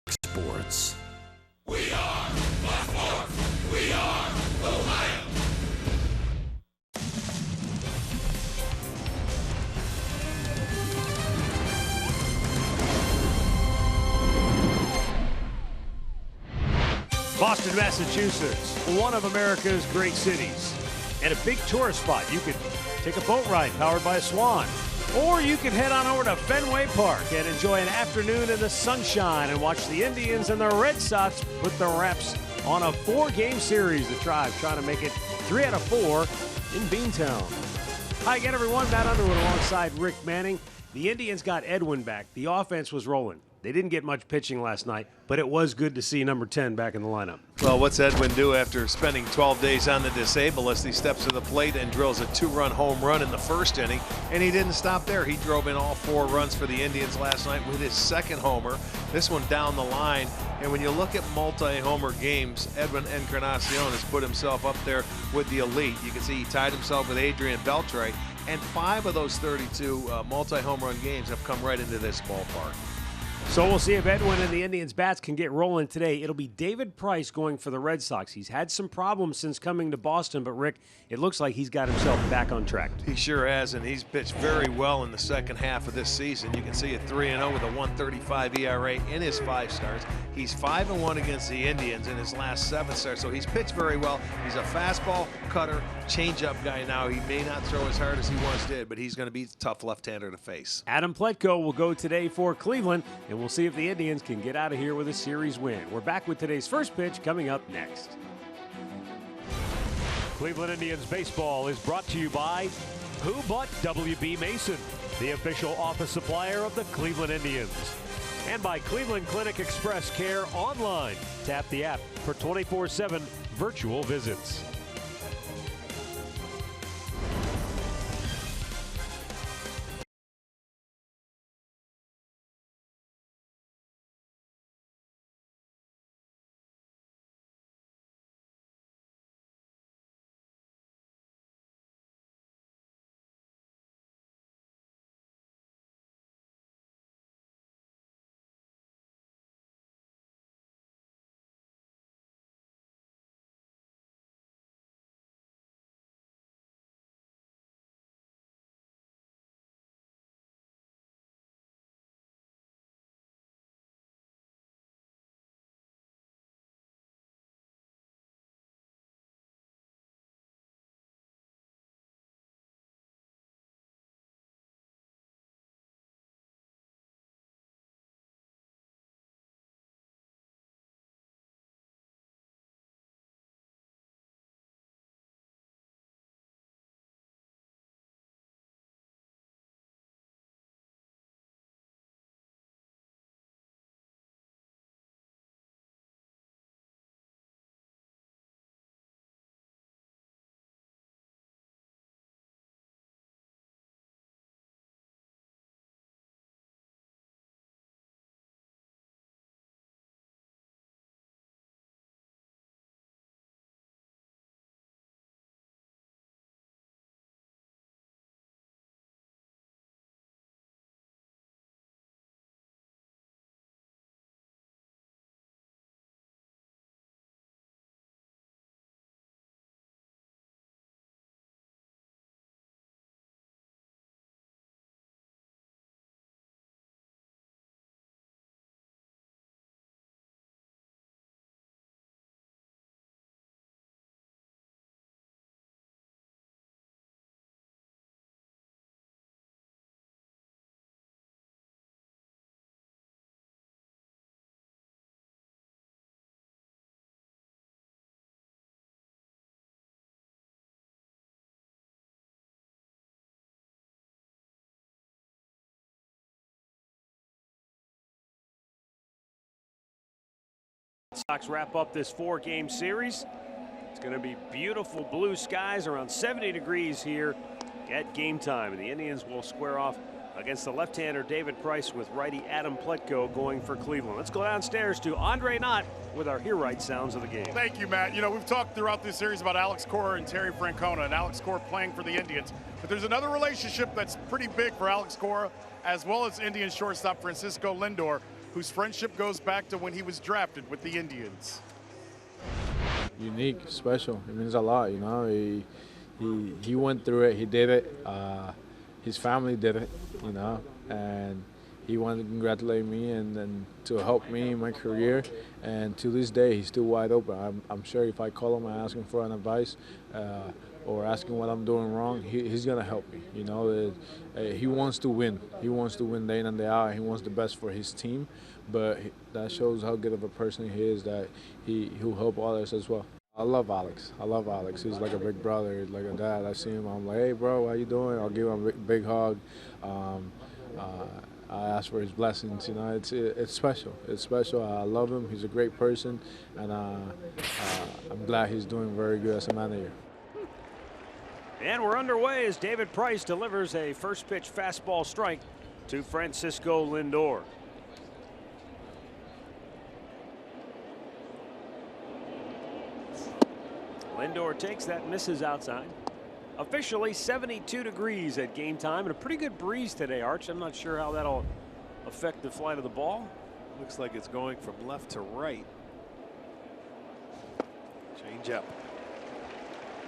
Sports. We are Sports. We are Ohio. Boston, Massachusetts, one of America's great cities, and a big tourist spot. You could take a boat ride powered by a swan, or you could head on over to Fenway Park and enjoy an afternoon in the sunshine and watch the Indians and the Red Sox put the Raps on a 4-game series. The Tribe trying to make it 3 out of 4 in Beantown. Hi again, everyone. Matt Underwood alongside Rick Manning. The Indians got Edwin back. The offense was rolling. They didn't get much pitching last night, but it was good to see number 10 back in the lineup. Well, what's Edwin do after spending 12 days on the disabled list? He steps to the plate and drills a 2-run home run in the first inning, and he didn't stop there. He drove in all 4 runs for the Indians last night with his second homer, this one down the line. And when you look at multi-homer games, Edwin Encarnacion has put himself up there with the elite. You can see he tied himself with Adrian Beltre, and 5 of those 32 multi-home run games have come right into this ballpark. So we'll see if Edwin and the Indians' bats can get rolling today. It'll be David Price going for the Red Sox. He's had some problems since coming to Boston, but Rick, it looks like he's got himself back on track. He sure has, and he's pitched very well in the second half of this season. You can see a 3-0 with a 1.35 ERA in his 5 starts. He's 5-1 against the Indians in his last 7 starts, so he's pitched very well. He's a fastball, cutter, changeup guy now. He may not throw as hard as he once did, but he's going to be a tough left-hander to face. Adam Pletko will go today for Cleveland, and we'll see if the Indians can get out of here with a series win. We're back with today's first pitch coming up next. Cleveland Indians baseball is brought to you by Who But WB Mason, the official office supplier of the Cleveland Indians. And by Cleveland Clinic Express Care online. Tap the app for 24/7 virtual visits. Sox wrap up this 4-game series. It's going to be beautiful blue skies, around 70 degrees here at game time. And the Indians will square off against the left-hander David Price with righty Adam Pletko going for Cleveland. Let's go downstairs to Andre Knott with our Hear Right sounds of the game. Thank you, Matt. You know, we've talked throughout this series about Alex Cora and Terry Francona, and Alex Cora playing for the Indians. But there's another relationship that's pretty big for Alex Cora, as well as Indian shortstop Francisco Lindor. whose friendship goes back to when he was drafted with the Indians. Unique, special. It means a lot, you know. He went through it. He did it. His family did it, you know, and he wanted to congratulate me and to help me in my career. And to this day, he's still wide open. I'm sure if I call him and ask him for an advice or ask him what I'm doing wrong, he's gonna help me. You know, he wants to win. He wants to win day in and day out. He wants the best for his team, but that shows how good of a person he is, that he'll help others as well. I love Alex. I love Alex. He's like a big brother, like a dad. I see him, I'm like, hey, bro, how you doing? I'll give him a big hug. I ask for his blessings. You know, it's special. It's special. I love him. He's a great person, and I'm glad he's doing very good as a manager. And we're underway as David Price delivers a first pitch fastball strike to Francisco Lindor. Lindor takes that, misses outside. Officially 72 degrees at game time and a pretty good breeze today, Arch. I'm not sure how that'll affect the flight of the ball. Looks like it's going from left to right. Change up.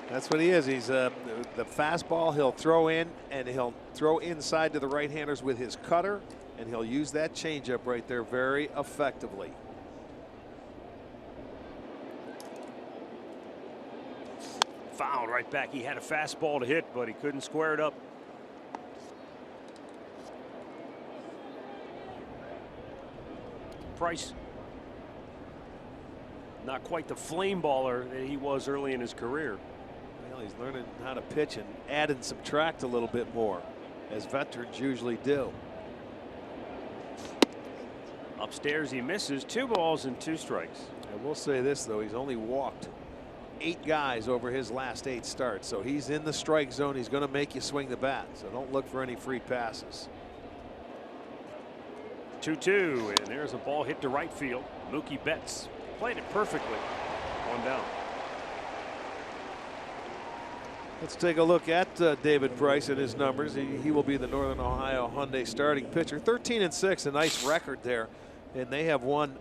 That's what he is. He's the fastball he'll throw in, and he'll throw inside to the right-handers with his cutter, and he'll use that changeup right there very effectively. Fouled right back. He had a fastball to hit, but he couldn't square it up. Price, not quite the flame baller that he was early in his career. Well, he's learning how to pitch and add and subtract a little bit more, as veterans usually do. Upstairs he misses. 2 balls and 2 strikes. I will say this, though, he's only walked 8 guys over his last 8 starts, so he's in the strike zone. He's going to make you swing the bat, so don't look for any free passes. 2-2, and there's a ball hit to right field. Mookie Betts played it perfectly. 1 down. Let's take a look at David Price and his numbers. He will be the Northern Ohio Hyundai starting pitcher. 13-6, a nice record there, and they have won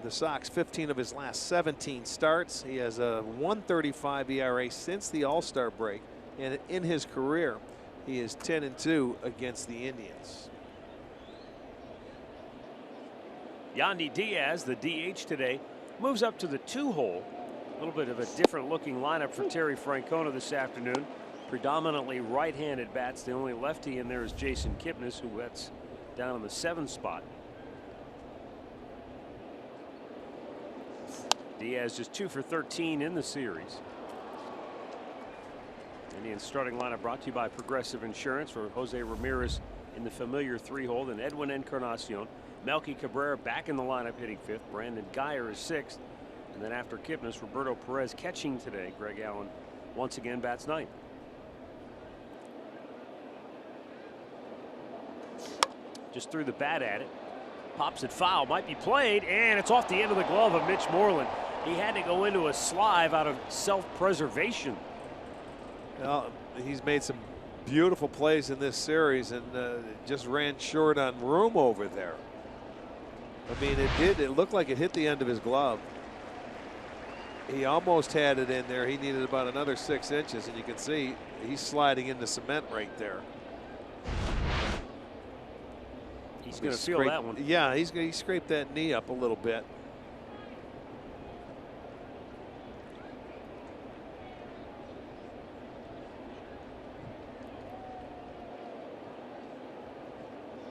the Sox 15 of his last 17 starts. He has a 1.35 ERA since the All-Star break, and in his career he is 10-2 against the Indians. Yandy Diaz, the DH today, moves up to the 2-hole. A little bit of a different looking lineup for Terry Francona this afternoon. Predominantly right-handed bats. The only lefty in there is Jason Kipnis, who bats down in the 7th spot. Diaz just 2 for 13 in the series. Indians starting lineup brought to you by Progressive Insurance, for Jose Ramirez in the familiar 3-hole, then Edwin Encarnacion. Melky Cabrera back in the lineup hitting 5th. Brandon Guyer is 6th. And then after Kipnis, Roberto Perez catching today. Greg Allen once again bats 9th. Just threw the bat at it. Pops it foul. Might be played. And it's off the end of the glove of Mitch Moreland. He had to go into a slide out of self-preservation. Well, he's made some beautiful plays in this series and just ran short on room over there. I mean, it looked like it hit the end of his glove. He almost had it in there. He needed about another 6 inches, and you can see he's sliding into cement right there. He's going to feel that one. Yeah, he scraped that knee up a little bit.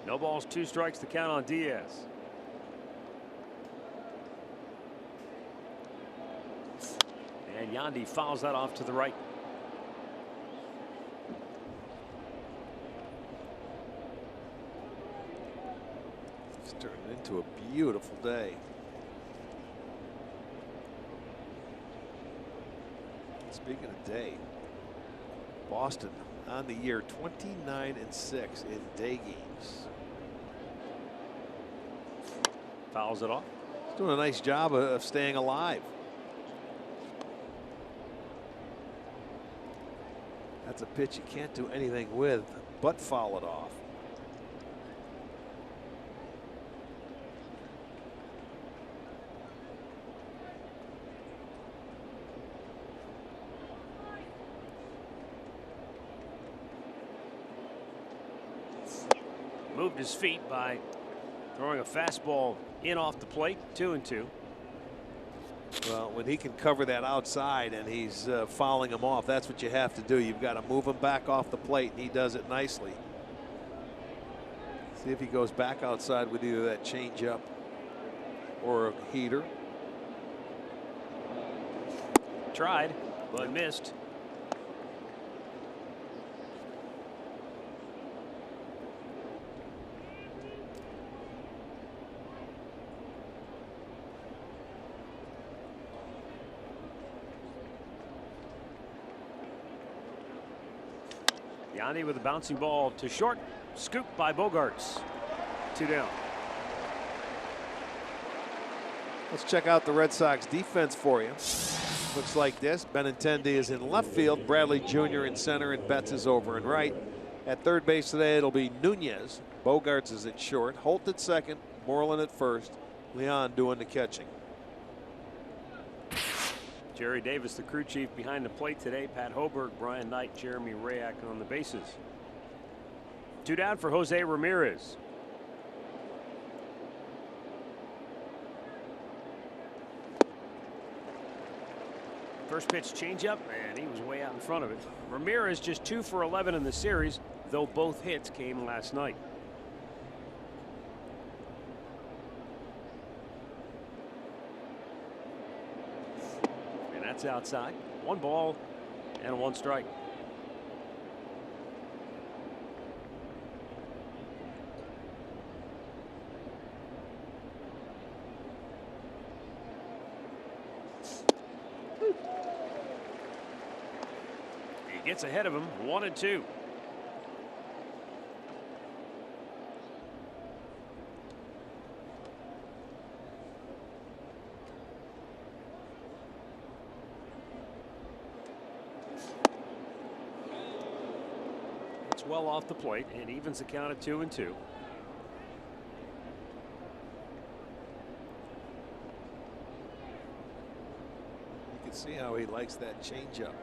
No balls, 2 strikes to count on Diaz. And Yandy fouls that off to the right. It's turned into a beautiful day. Speaking of day, Boston on the year 29-6 in day games. Fouls it off. He's doing a nice job of staying alive. That's a pitch you can't do anything with but foul it off. hurt his feet by throwing a fastball in off the plate. 2-2. Well, when he can cover that outside and he's fouling him off, that's what you have to do. You've got to move him back off the plate, and he does it nicely. See if he goes back outside with either that changeup or a heater. Tried, but missed. Yanni with a bouncing ball to short. Scooped by Bogarts. 2 down. Let's check out the Red Sox defense for you. Looks like this. Benintendi is in left field. Bradley Jr. in center, and Betts is over and right. At third base today, it'll be Nunez. Bogarts is at short. Holt at second. Moreland at first. Leon doing the catching. Jerry Davis, the crew chief behind the plate today. Pat Hoberg, Brian Knight, Jeremy Rayak on the bases. 2 down for Jose Ramirez. First pitch changeup, and he was way out in front of it. Ramirez just 2 for 11 in the series, though both hits came last night. And that's outside. 1 ball and 1 strike. Gets ahead of him, 1-2. It's well off the plate and evens the count at 2-2. You can see how he likes that changeup.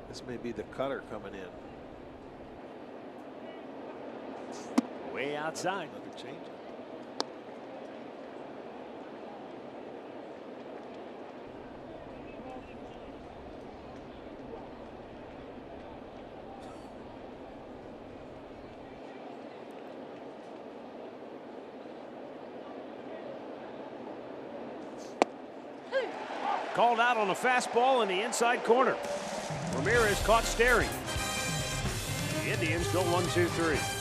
This may be the cutter coming in. Way outside. Another changeup. Called out on a fastball in the inside corner. Ramirez caught staring. The Indians go 1-2-3.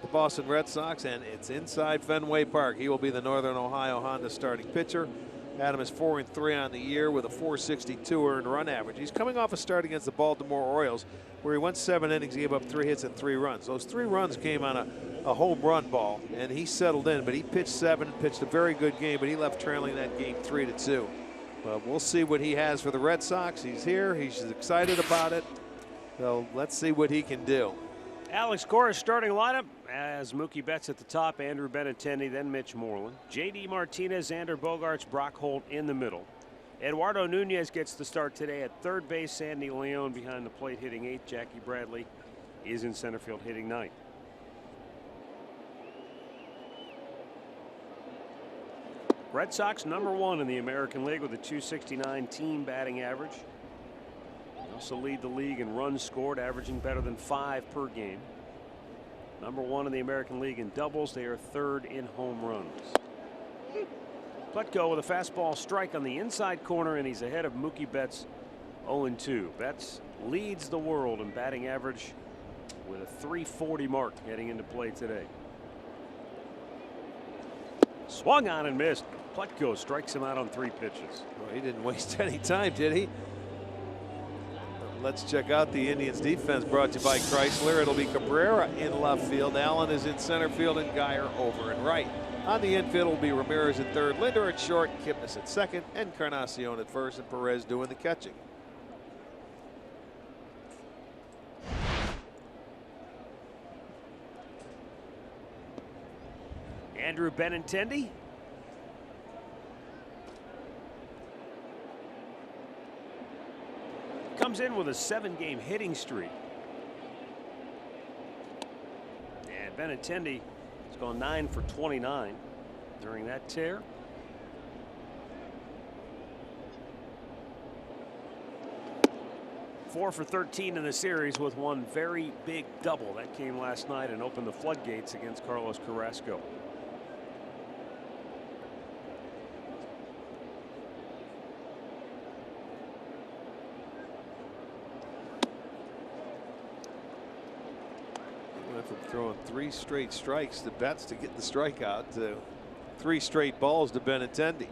The Boston Red Sox, and it's inside Fenway Park. He will be the Northern Ohio Honda starting pitcher. Adam is 4-3 on the year with a 462 earned run average. He's coming off a start against the Baltimore Orioles where he went 7 innings, gave up 3 hits and 3 runs. Those 3 runs came on a home run ball, and he settled in, but he pitched 7, pitched a very good game, but he left trailing that game 3-2. But we'll see what he has for the Red Sox. He's here. He's excited about it. So let's see what he can do. Alex Cora's starting lineup as Mookie Betts at the top, Andrew Benintendi, then Mitch Moreland. J.D. Martinez, Xander Bogaerts, Brock Holt in the middle. Eduardo Nunez gets the start today at third base. Sandy Leon behind the plate hitting 8th. Jackie Bradley is in center field hitting 9th. Red Sox #1 in the American League with a .269 team batting average. They also lead the league in runs scored, averaging better than 5 per game. #1 in the American League in doubles. They are 3rd in home runs. Pletka with a fastball strike on the inside corner, and he's ahead of Mookie Betts 0-2. Betts leads the world in batting average with a .340 mark heading into play today. Swung on and missed. Pletka strikes him out on 3 pitches. Well, he didn't waste any time, did he? Let's check out the Indians defense brought to you by Chrysler. It'll be Cabrera in left field. Allen is in center field and Geyer over and right. On the infield will be Ramirez at third, Linder at short, Kipnis at second, and Encarnacion at first, and Perez doing the catching. Andrew Benintendi. Comes in with a 7-game hitting streak. And Benintendi has gone 9 for 29 during that tear. Four for 13 in the series with one very big double. That came last night and opened the floodgates against Carlos Carrasco. From throwing 3 straight strikes to Betts to get the strikeout to 3 straight balls to Benintendi.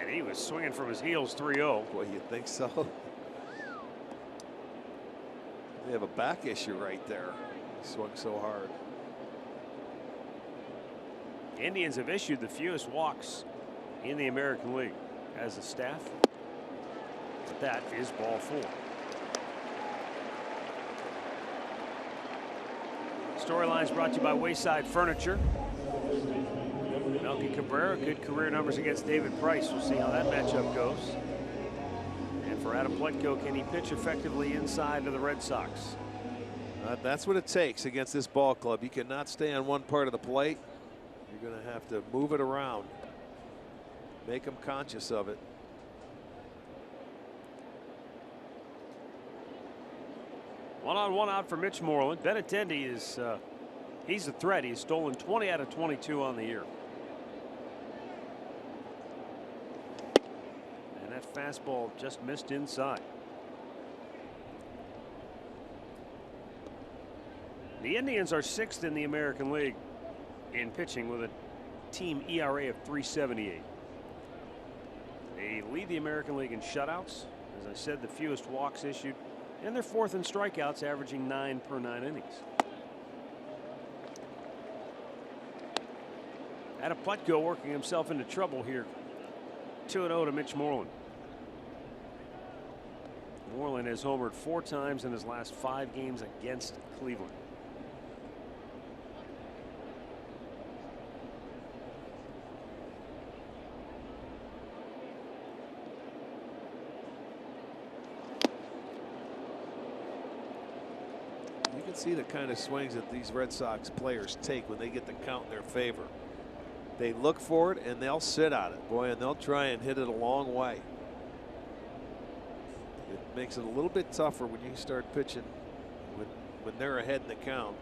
And he was swinging from his heels 3-0. Boy, you think so? They have a back issue right there. He swung so hard. Indians have issued the fewest walks in the American League as a staff. But that is ball 4. Storylines brought to you by Wayside Furniture. Melky Cabrera, good career numbers against David Price. We'll see how that matchup goes. And for Adam Pletka, can he pitch effectively inside of the Red Sox? That's what it takes against this ball club. You cannot stay on one part of the plate. You're going to have to move it around. Make them conscious of it. One on, one out for Mitch Moreland. Benintendi is he's a threat. He's stolen 20 out of 22 on the year. And that fastball just missed inside. The Indians are 6th in the American League in pitching with a team ERA of .378. They lead the American League in shutouts. As I said, the fewest walks issued, and they're 4th in strikeouts, averaging 9 per 9 innings. Adam Pletka working himself into trouble here. 2-0 to Mitch Moreland. Moreland has homered 4 times in his last 5 games against Cleveland. You can see the kind of swings that these Red Sox players take when they get the count in their favor. They look for it and they'll sit on it, boy, and they'll try and hit it a long way. It makes it a little bit tougher when you start pitching when they're ahead in the count.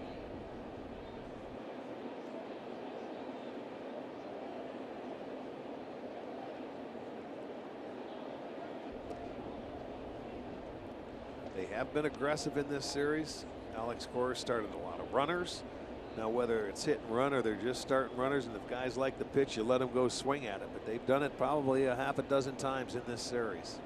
They have been aggressive in this series. Alex Cora started a lot of runners. Now, whether it's hit and run or they're just starting runners, and if guys like the pitch, you let them go swing at it. But they've done it probably a half a dozen times in this series.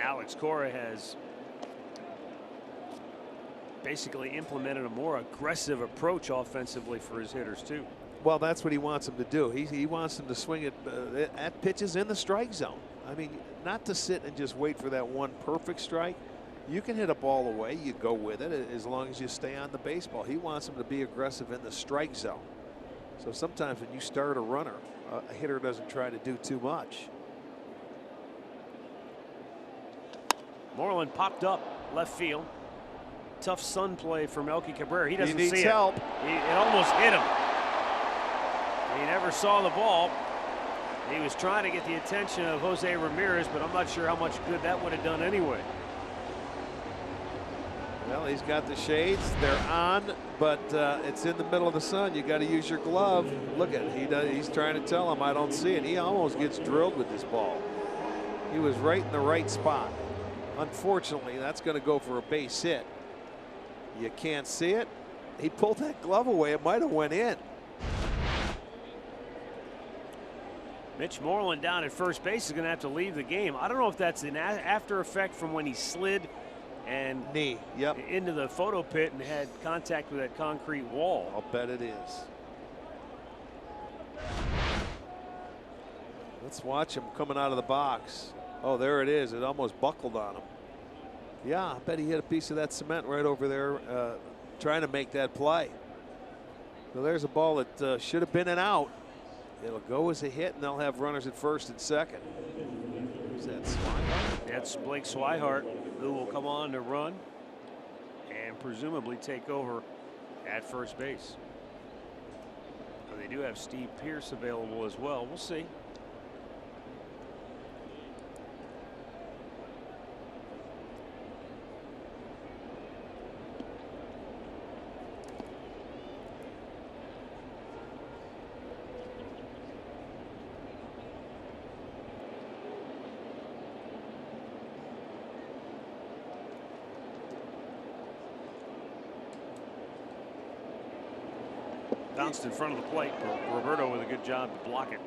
Alex Cora has basically implemented a more aggressive approach offensively for his hitters too. Well, that's what he wants them to do. He wants them to swing it at pitches in the strike zone. I mean, not to sit and just wait for that one perfect strike. You can hit a ball away, you go with it as long as you stay on the baseball. He wants them to be aggressive in the strike zone. So sometimes when you start a runner, a hitter doesn't try to do too much. Moreland popped up left field. Tough sun play for Melky Cabrera. He doesn't He needs see help. It almost hit him. He never saw the ball. He was trying to get the attention of Jose Ramirez, but I'm not sure how much good that would have done anyway. Well, he's got the shades. They're on, but it's in the middle of the sun. You got to use your glove. Look at it. He's trying to tell him, I don't see it. He almost gets drilled with this ball. He was right in the right spot. Unfortunately, that's going to go for a base hit. You can't see it. He pulled that glove away. It might have went in. Mitch Moreland down at first base is going to have to leave the game. I don't know if that's an after effect from when he slid and knee into the photo pit and had contact with that concrete wall. I'll bet it is. Let's watch him coming out of the box. Oh, there it is. It almost buckled on him. Yeah, I bet he hit a piece of that cement right over there trying to make that play. So there's a ball that should have been an out. It'll go as a hit, and they'll have runners at first and second. Who's that, Swihart? That's Blake Swihart, who will come on to run and presumably take over at first base. But they do have Steve Pearce available as well. We'll see. Bounced in front of the plate, but Roberto with a good job to block it.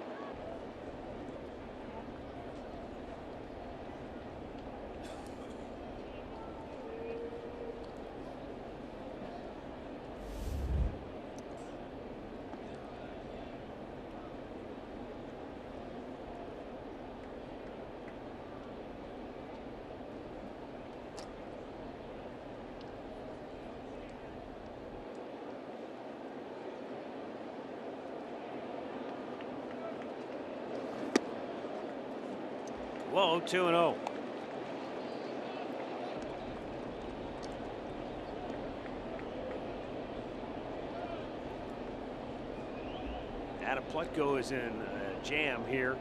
Low, 2-0. Adam Plutko is in a jam here.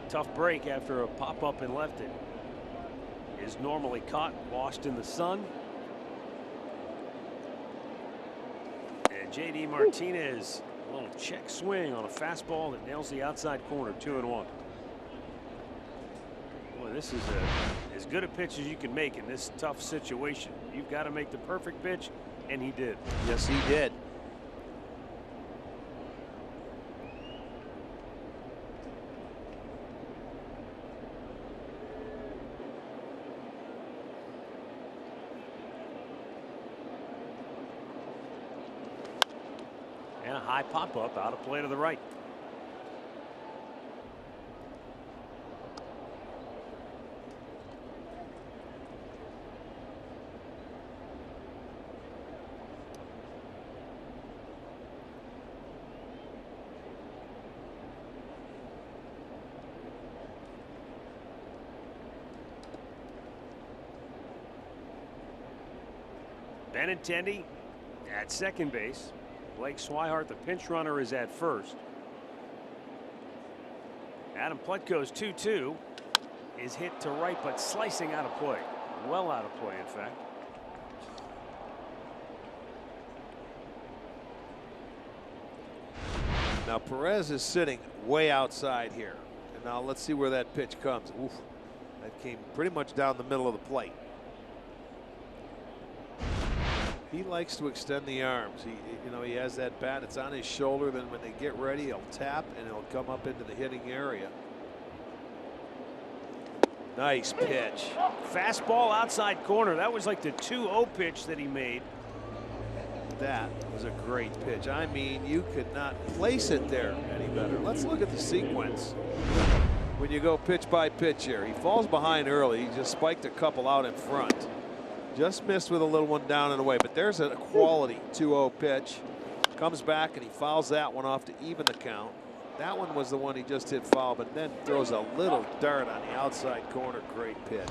Tough break after a pop-up and left it. Is normally caught, washed in the sun. And J.D. Martinez, a little check swing on a fastball that nails the outside corner, 2-1. This is as good a pitch as you can make in this tough situation. You've got to make the perfect pitch, and he did. Yes, he did. And a high pop-up out of play to the right. Benintendi at second base. Blake Swihart, the pinch runner, is at first. Adam Plutko's 2-2 is hit to right, but slicing out of play. Well out of play, in fact. Now Perez is sitting way outside here. And now let's see where that pitch comes. Oof, that came pretty much down the middle of the plate. He likes to extend the arms. He has that bat. It's on his shoulder. Then when they get ready, he'll tap and he'll come up into the hitting area. Nice pitch. Fastball outside corner. That was like the 2-0 pitch that he made. That was a great pitch. I mean, you could not place it there any better. Let's look at the sequence. When you go pitch by pitch here, he falls behind early. He just spiked a couple out in front. Just missed with a little one down and away, but there's a quality 2-0 pitch. Comes back and he fouls that one off to even the count. That one was the one he just hit foul, but then throws a little dart on the outside corner. Great pitch.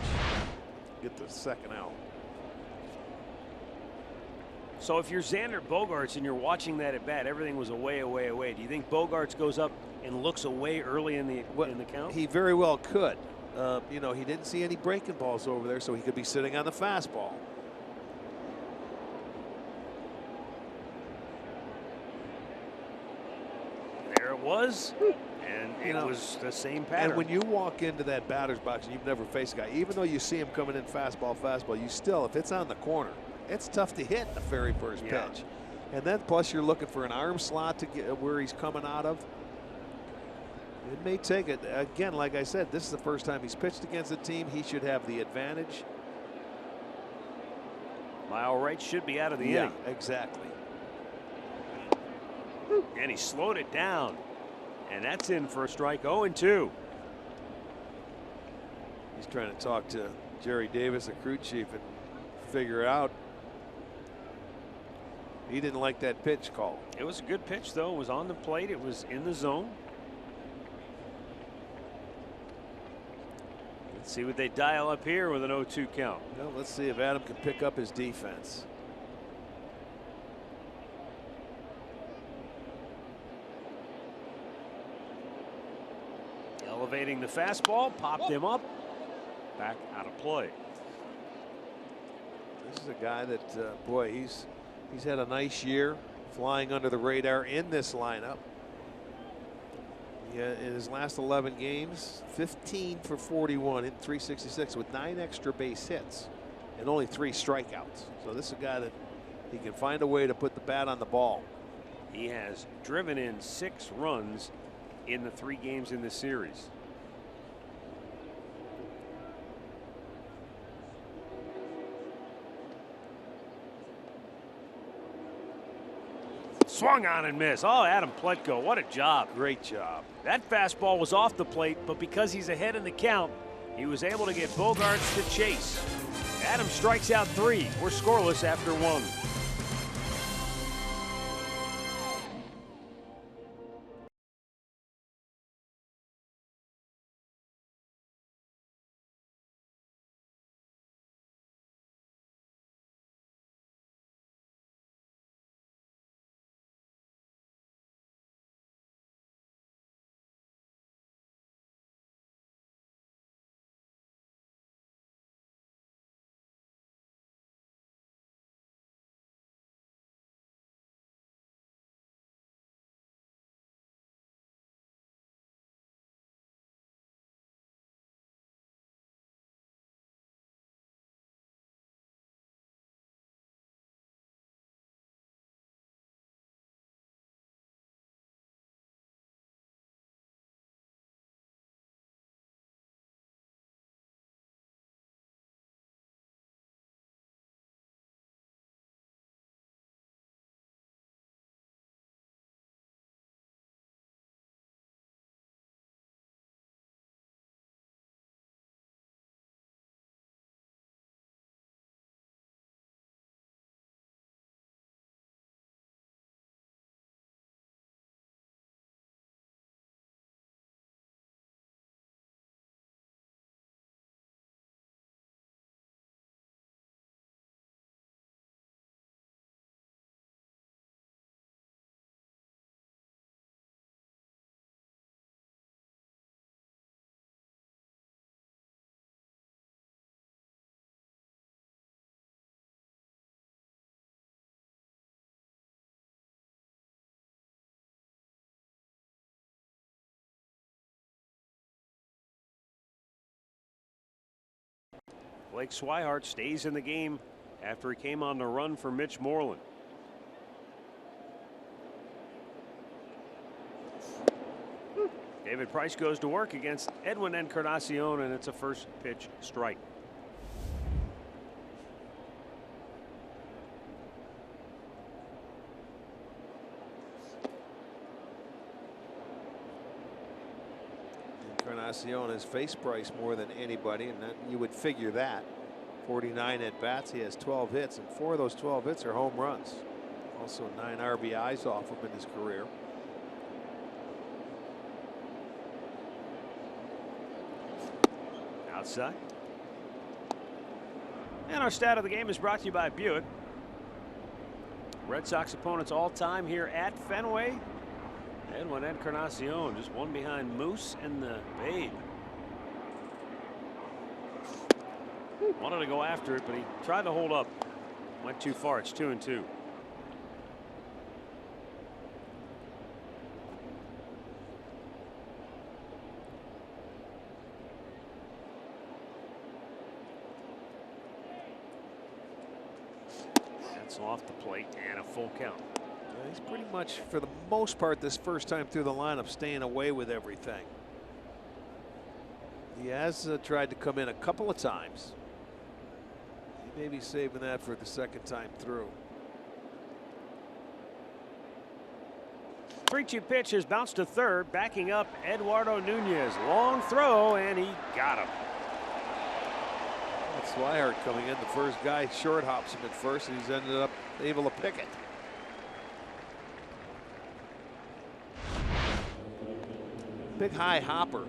Get the second out. So if you're Xander Bogaerts and you're watching that at bat, everything was away, away, away. Do you think Bogaerts goes up and looks away early in the count? He very well could. He didn't see any breaking balls over there, so he could be sitting on the fastball. There it was, and it was the same pattern. And when you walk into that batter's box and you've never faced a guy, even though you see him coming in fastball, you still, if it's on the corner, it's tough to hit the very first pitch. And then plus you're looking for an arm slot to get where he's coming out of. It may take it. Again, like I said, this is the first time he's pitched against a team. He should have the advantage. Mile right should be out of the inning. Exactly. And he slowed it down. And that's in for a strike. 0-2. He's trying to talk to Jerry Davis, the crew chief, and figure it out. He didn't like that pitch call. It was a good pitch, though. It was on the plate. It was in the zone. Let's see what they dial up here with an 0-2 count. Well, let's see if Adam can pick up his defense. Elevating the fastball, popped him up, back out of play. This is a guy that, boy, he's had a nice year flying under the radar in this lineup. In his last 11 games, 15 for 41 in 366 with 9 extra base hits and only 3 strikeouts. So this is a guy that he can find a way to put the bat on the ball. He has driven in 6 runs in the 3 games in this series. Swung on and missed. Oh, Adam Plutko, what a job. Great job. That fastball was off the plate, but because he's ahead in the count, he was able to get Bogaerts to chase. Adam strikes out 3. We're scoreless after 1. Blake Swihart stays in the game after he came on the run for Mitch Moreland. David Price goes to work against Edwin Encarnacion, and it's a first pitch strike. Encarnacion has faced Price more than anybody, and that, you would figure that. 49 at bats, he has 12 hits, and 4 of those 12 hits are home runs. Also 9 RBIs off him in his career. Outside. And our stat of the game is brought to you by Buick. Red Sox opponents all time here at Fenway. Edwin Encarnacion just one behind Moose and the Babe. Wanted to go after it, but he tried to hold up. Went too far. It's 2-2. That's off the plate and a full count. He's pretty much, for the most part, this first time through the lineup, staying away with everything. He has tried to come in a couple of times. He may be saving that for the second time through. 3-2 pitch has bounced to third, backing up Eduardo Nunez. Long throw, and he got him. That's Swihart coming in. The first guy short hops him at first, and he's ended up able to pick it. Big high hopper.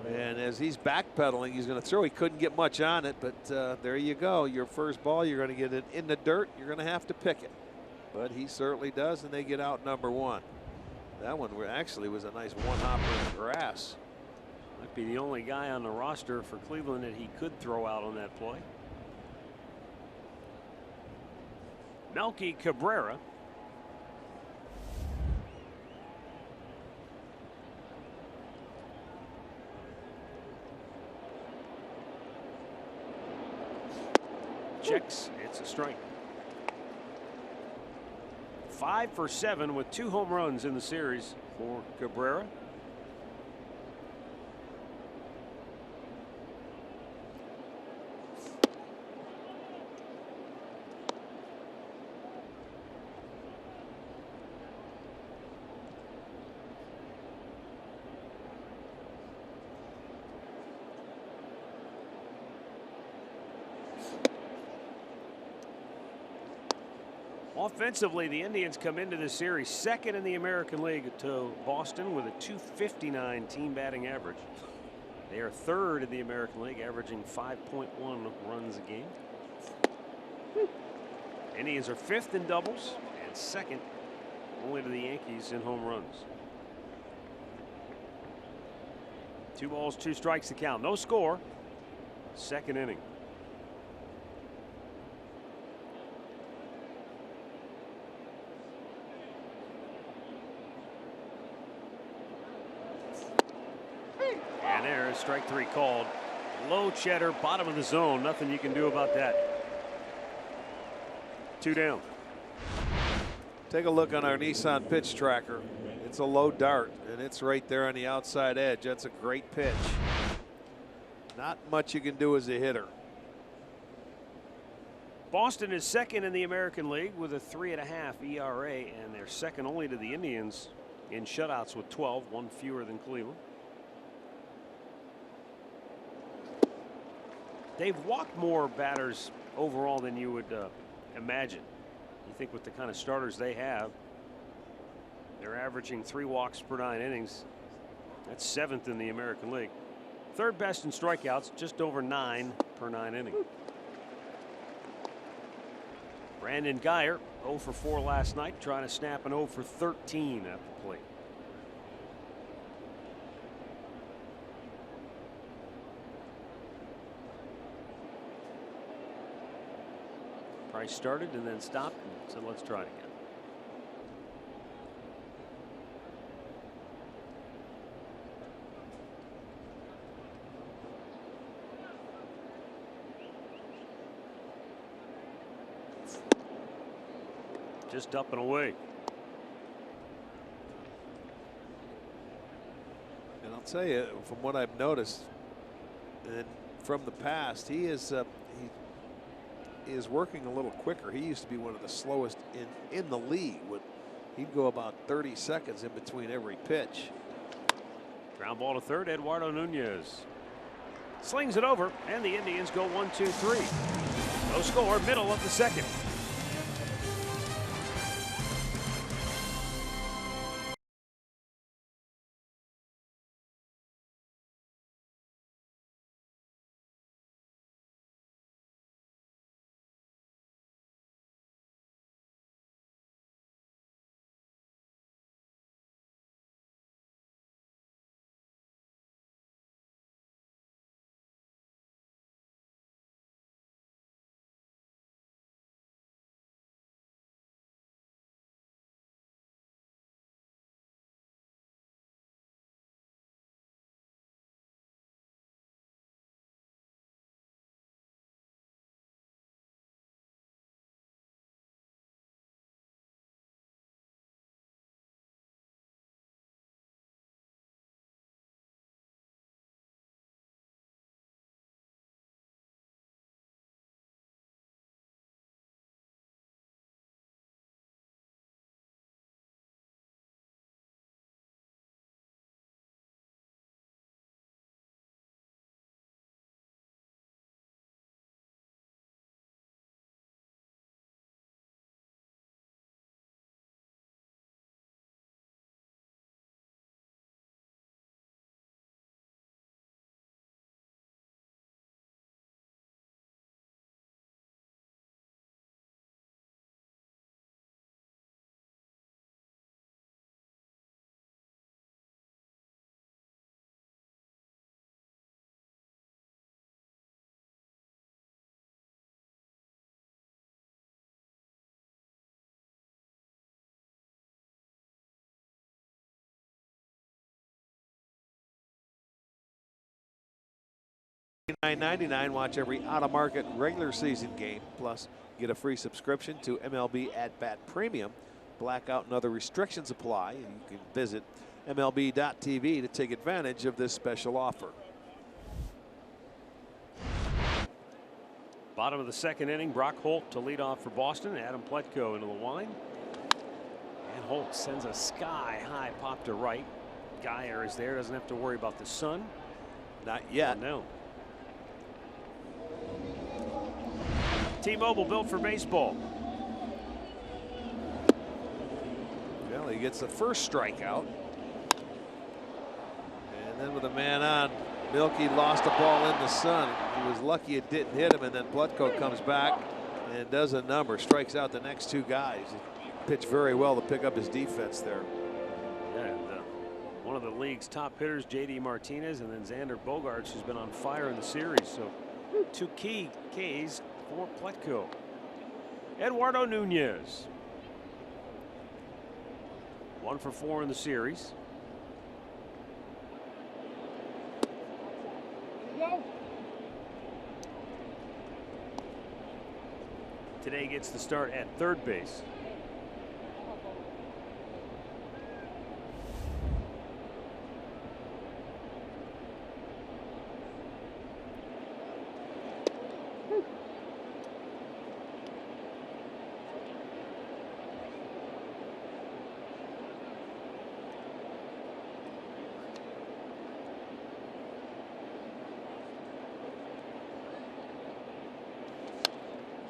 And as he's backpedaling, he's going to throw. He couldn't get much on it, but there you go. Your first ball, you're going to get it in the dirt. You're going to have to pick it. But he certainly does, and they get out number one. That one actually was a nice one hopper in the grass. Might be the only guy on the roster for Cleveland that he could throw out on that play. Melky Cabrera. Checks. It's a strike. 5 for 7 with 2 home runs in the series for Cabrera. Offensively, the Indians come into this series second in the American League to Boston with a .259 team batting average. They are third in the American League, averaging 5.1 runs a game. Indians are fifth in doubles and second only to the Yankees in home runs. 2 balls, 2 strikes to count. No score. Second inning. And there is strike 3 called. Low cheddar, bottom of the zone. Nothing you can do about that. 2 down. Take a look on our Nissan pitch tracker. It's a low dart, and it's right there on the outside edge. That's a great pitch. Not much you can do as a hitter. Boston is second in the American League with a 3.5 ERA, and they're second only to the Indians in shutouts with 12, 1 fewer than Cleveland. They've walked more batters overall than you would imagine. You think with the kind of starters they have, they're averaging 3 walks per 9 innings. That's 7th in the American League. Third best in strikeouts, just over 9 per 9 inning. Brandon Guyer, 0 for 4 last night, trying to snap an 0 for 13 at the plate. Price started and then stopped and said, let's try it again. just up and away. And I'll tell you, from what I've noticed, and from the past, he is working a little quicker. He used to be one of the slowest in the league. He'd go about 30 seconds in between every pitch. Ground ball to third. Eduardo Nunez slings it over, and the Indians go 1-2-3. No score, middle of the second. $9.99. Watch every out-of-market regular season game. Plus, get a free subscription to MLB At Bat Premium. Blackout and other restrictions apply, and you can visit MLB.tv to take advantage of this special offer. Bottom of the second inning, Brock Holt to lead off for Boston. Adam Plutko into the line. And Holt sends a sky-high pop to right. Geyer is there, doesn't have to worry about the sun. Not yet. Oh, no. T-Mobile, built for baseball. Well, he gets the first strikeout. And then with a man on, Milky lost a ball in the sun. He was lucky it didn't hit him, and then Plutko comes back and does a number, strikes out the next two guys. He pitched very well to pick up his defense there. Yeah, and, one of the league's top hitters, J.D. Martinez, and then Xander Bogaerts, who's been on fire in the series. So 2 key Ks for Plutko. Eduardo Nunez. 1 for 4 in the series. Today gets the start at third base.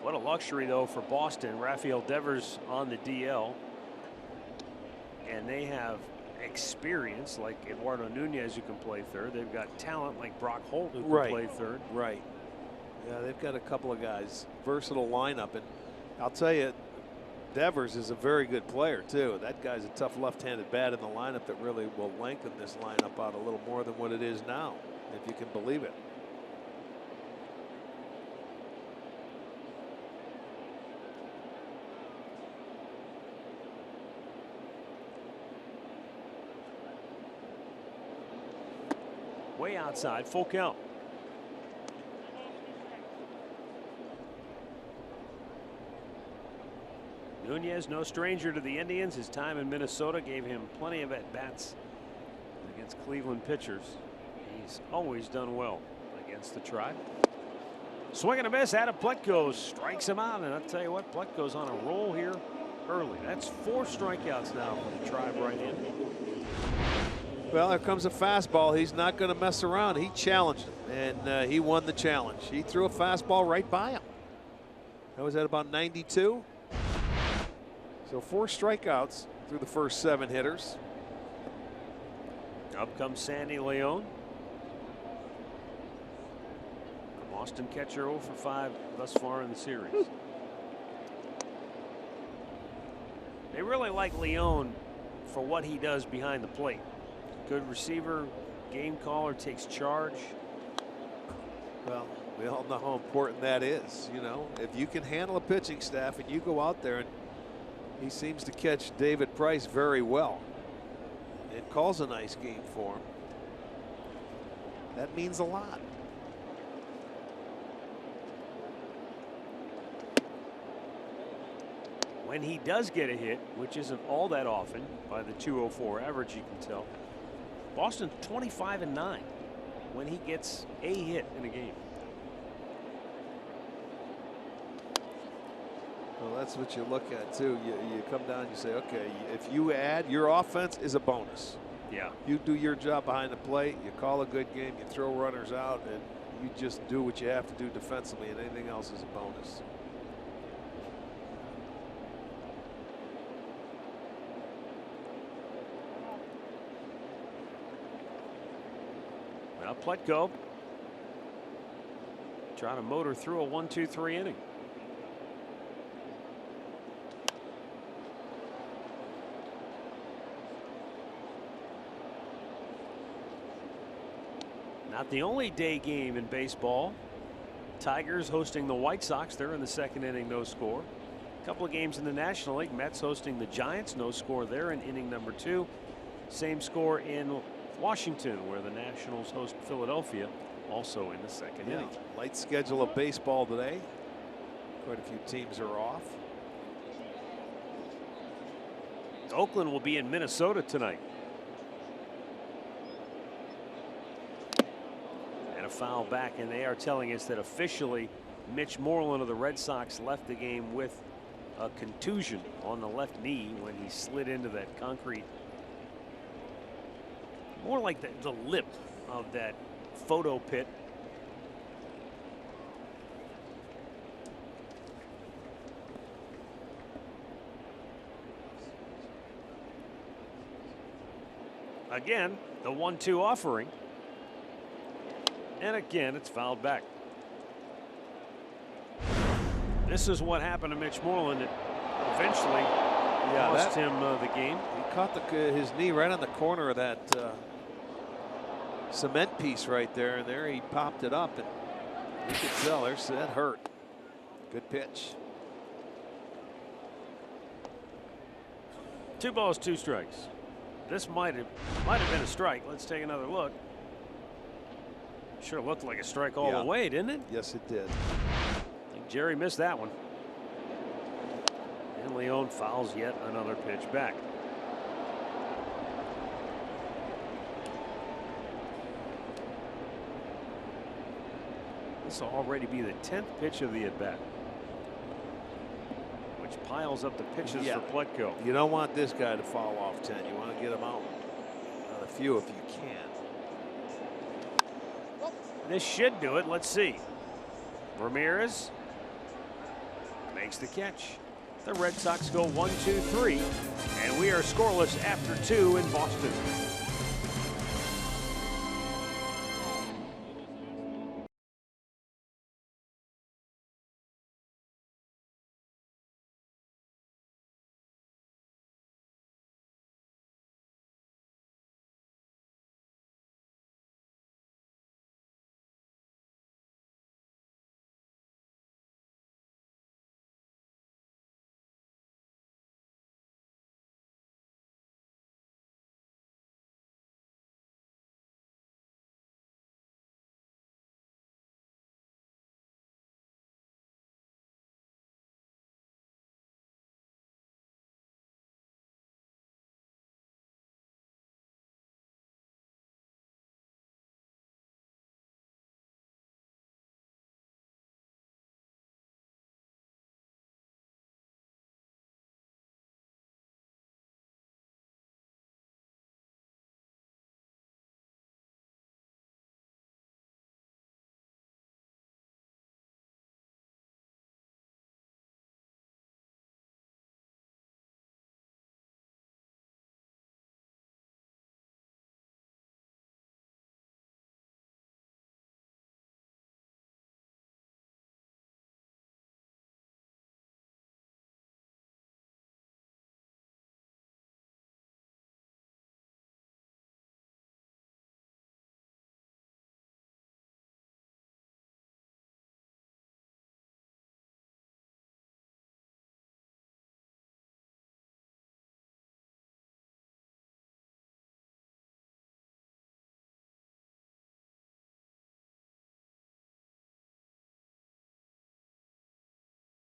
What a luxury, though, for Boston. Rafael Devers on the DL. And they have experience like Eduardo Nunez, who can play third. They've got talent like Brock Holt, who can play third. Right. Yeah, they've got a couple of guys. Versatile lineup. And I'll tell you, Devers is a very good player, too. That guy's a tough left-handed bat in the lineup that really will lengthen this lineup out a little more than what it is now, if you can believe it. Way outside, full count. Nunez, no stranger to the Indians. His time in Minnesota gave him plenty of at-bats against Cleveland pitchers. He's always done well against the Tribe. Swing and a miss. Adam Pletko strikes him out, and I'll tell you what, Pletko's on a roll here early. That's 4 strikeouts now for the Tribe right in. Well, here comes a fastball. He's not going to mess around. He challenged him, and he won the challenge. He threw a fastball right by him. That was at about 92. So 4 strikeouts through the first 7 hitters. Up comes Sandy Leon. Boston catcher 0 for 5 thus far in the series. They really like Leon for what he does behind the plate. Good receiver, game caller, takes charge. Well, we all know how important that is. You know, if you can handle a pitching staff and you go out there, and he seems to catch David Price very well. It calls a nice game for him. That means a lot. When he does get a hit, which isn't all that often, by the 204 average you can tell, Boston 25-9 when he gets a hit in a game. Well, that's what you look at too. You come down and you say, okay, if you add, your offense is a bonus. Yeah. You do your job behind the plate, you call a good game, you throw runners out, and you just do what you have to do defensively, and anything else is a bonus. Now Pletko trying to motor through a 1-2-3 inning. Not the only day game in baseball. Tigers hosting the White Sox. They're in the 2nd inning, no score. A couple of games in the National League. Mets hosting the Giants, no score there in inning number 2. Same score in Washington, where the Nationals host Philadelphia, also in the 2nd inning. Light schedule of baseball today. Quite a few teams are off. Oakland will be in Minnesota tonight. And a foul back, and they are telling us that officially Mitch Moreland of the Red Sox left the game with a contusion on the left knee when he slid into that concrete. More like the lip of that photo pit. Again, the 1-2 offering. And again, it's fouled back. This is what happened to Mitch Moreland. It eventually cost him the game. He caught his knee right on the corner of that cement piece right there, and there he popped it up, and you could tell that hurt. Good pitch. 2 balls, 2 strikes. This might have been a strike. Let's take another look. Sure looked like a strike all the way, didn't it? Yes, it did. I think Jerry missed that one. And Leon fouls yet another pitch back. This will already be the 10th pitch of the at-bat, which piles up the pitches for Pletko. You don't want this guy to fall off 10. You want to get him out on a few if you can. This should do it. Let's see. Ramirez makes the catch. The Red Sox go 1-2-3, and we are scoreless after 2 in Boston.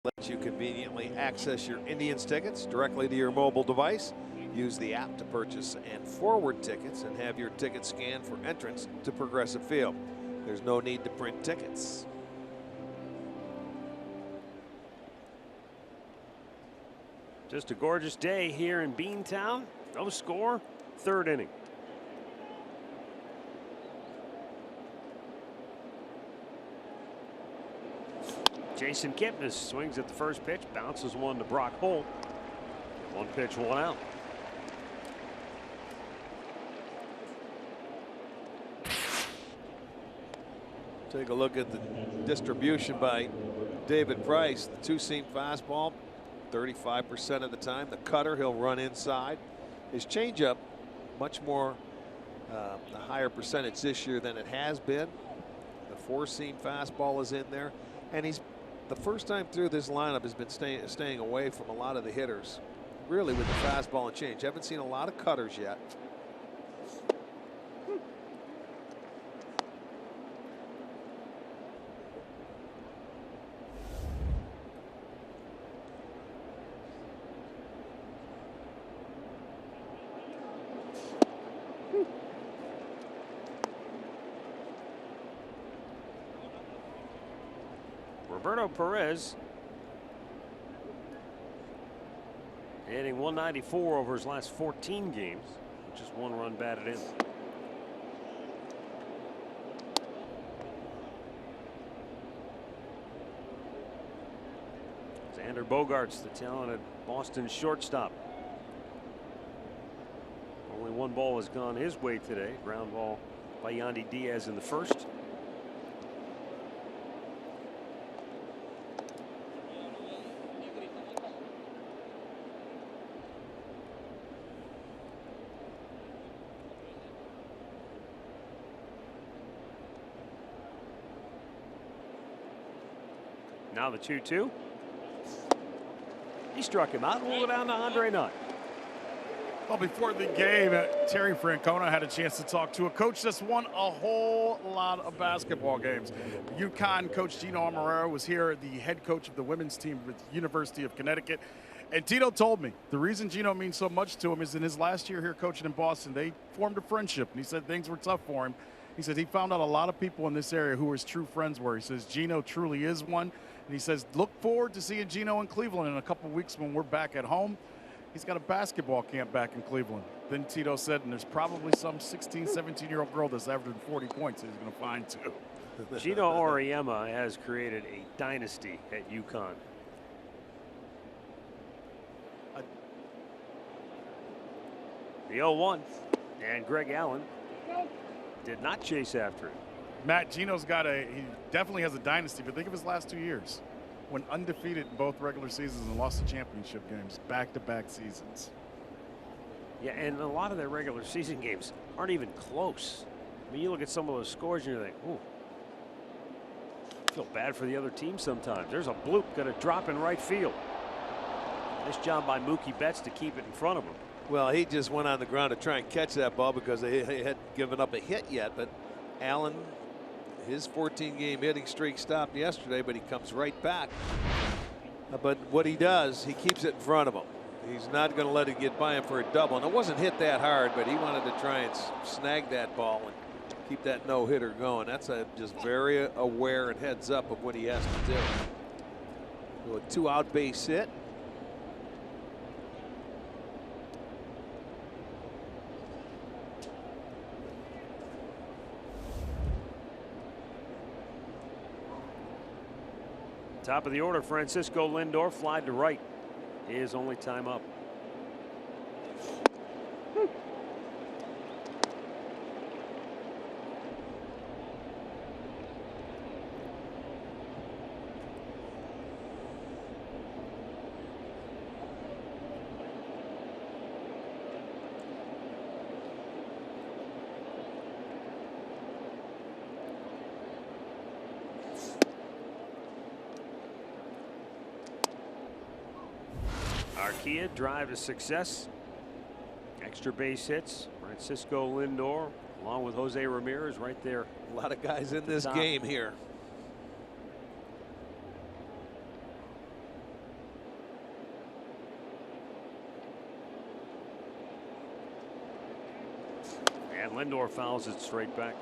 Lets you conveniently access your Indians tickets directly to your mobile device. Use the app to purchase and forward tickets and have your ticket scanned for entrance to Progressive Field. There's no need to print tickets. Just a gorgeous day here in Beantown. No score, third inning. Jason Kipnis swings at the first pitch, bounces one to Brock Holt. One pitch, one out. Take a look at the distribution by David Price. The two-seam fastball, 35% of the time. The cutter, he'll run inside. His changeup, much more a higher percentage this year than it has been. The four-seam fastball is in there, and he's the first time through this lineup has been staying away from a lot of the hitters, really, with the fastball and change. Haven't seen a lot of cutters yet. Roberto Perez hitting 194 over his last 14 games, which is one run batted in. Xander Bogaerts, the talented Boston shortstop. Only one ball has gone his way today. Ground ball by Yandy Diaz in the first. Now the 2-2. He struck him out and we'll go down to Andre Nutt. Well, before the game, Terry Francona had a chance to talk to a coach that's won a whole lot of basketball games. UConn coach Gino Amarero was here, the head coach of the women's team with the University of Connecticut. And Tito told me the reason Gino means so much to him is in his last year here coaching in Boston, they formed a friendship. And he said things were tough for him. He said he found out a lot of people in this area who his true friends were. He says Gino truly is one. And he says, look forward to seeing Gino in Cleveland in a couple of weeks when we're back at home. He's got a basketball camp back in Cleveland. Then Tito said, and there's probably some 16, 17-year-old girl that's averaging 40 points he's going to find too. Gino Auriemma has created a dynasty at UConn. The 0-1, and Greg Allen did not chase after it. Matt, Gino's he definitely has a dynasty, but think of his last 2 years. Went undefeated in both regular seasons and lost the championship games, back-to-back seasons. Yeah, and a lot of their regular season games aren't even close. I mean, you look at some of those scores and you're like, ooh, I feel bad for the other team sometimes. There's a bloop going to drop in right field. Nice job by Mookie Betts to keep it in front of him. Well, he just went on the ground to try and catch that ball because they hadn't given up a hit yet, but Allen, his 14-game hitting streak stopped yesterday, but he comes right back. But what he does, he keeps it in front of him. He's not going to let it get by him for a double. And it wasn't hit that hard, but he wanted to try and snag that ball and keep that no-hitter going. That's just very aware and heads up of what he has to do. So a two-out base hit. Top of the order, Francisco Lindor flied to right. His only time up. Arcia drive to success. Extra base hits. Francisco Lindor along with Jose Ramirez right there. A lot of guys in this game here. Lindor fouls it straight back.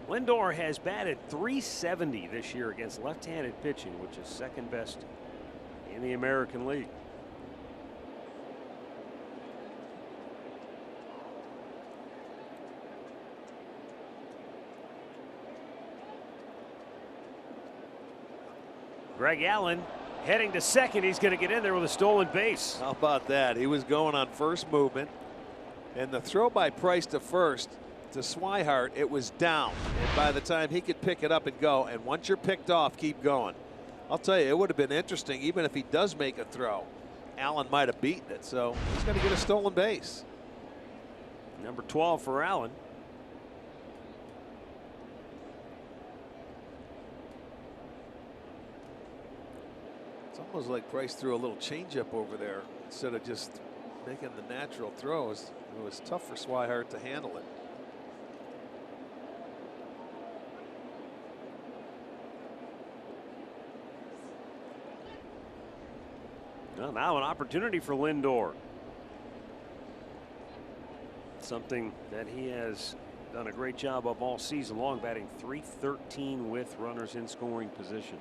Lindor has batted .370 this year against left-handed pitching, which is second best in the American League. Greg Allen heading to second. He's going to get in there with a stolen base. How about that? He was going on first movement, and the throw by Price to first to Swihart, it was down. And by the time he could pick it up and go, and once you're picked off, keep going. I'll tell you, it would have been interesting, even if he does make a throw. Allen might have beaten it, so he's going to get a stolen base. Number 12 for Allen. It's almost like Price threw a little changeup over there instead of just making the natural throws. It was tough for Swihart to handle it. Well, now an opportunity for Lindor. Something that he has done a great job of all season long, batting .313 with runners in scoring position.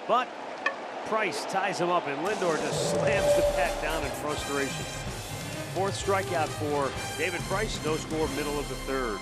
But Price ties him up, and Lindor just slams the bat down in frustration. Fourth strikeout for David Price. No score, middle of the third.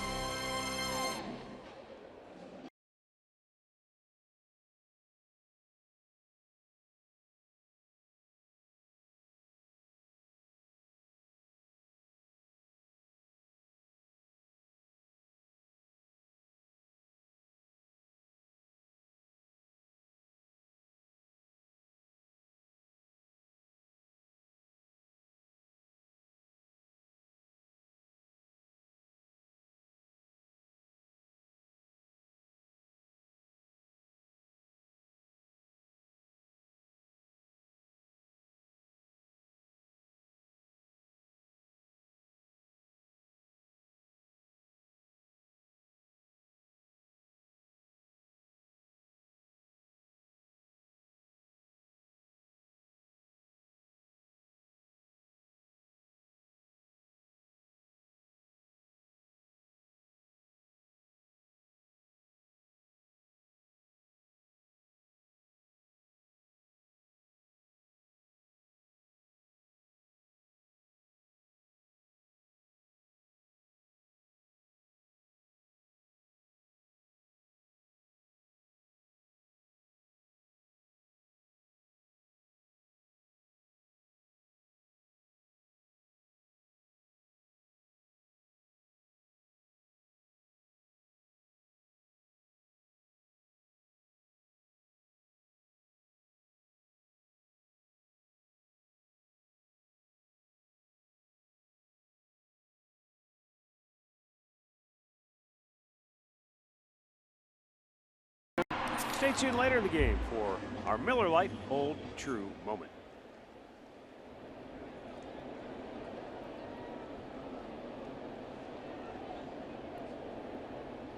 Stay tuned later in the game for our Miller Lite Hold True moment.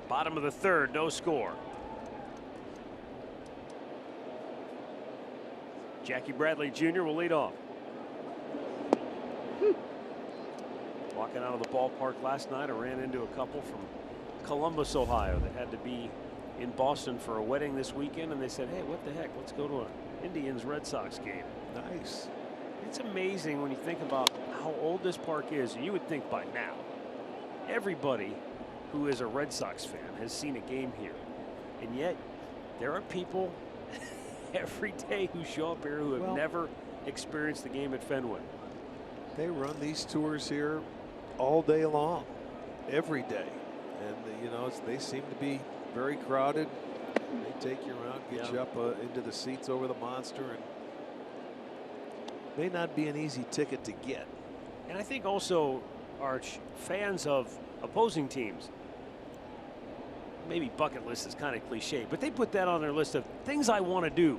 Bottom of the third, no score. Jackie Bradley Jr. will lead off. Walking out of the ballpark last night, I ran into a couple from Columbus, Ohio that had to be in Boston for a wedding this weekend, and they said, hey, what the heck, let's go to an Indians-Red Sox game. Nice. It's amazing when you think about how old this park is. You would think by now everybody who is a Red Sox fan has seen a game here, and yet there are people every day who show up here who have never experienced the game at Fenway. They run these tours here all day long, every day, and you know, they seem to be very crowded. They take you around, get you up into the seats over the monster, and may not be an easy ticket to get. And I think also, Arch, fans of opposing teams, maybe bucket list is kind of cliche, but they put that on their list of things I want to do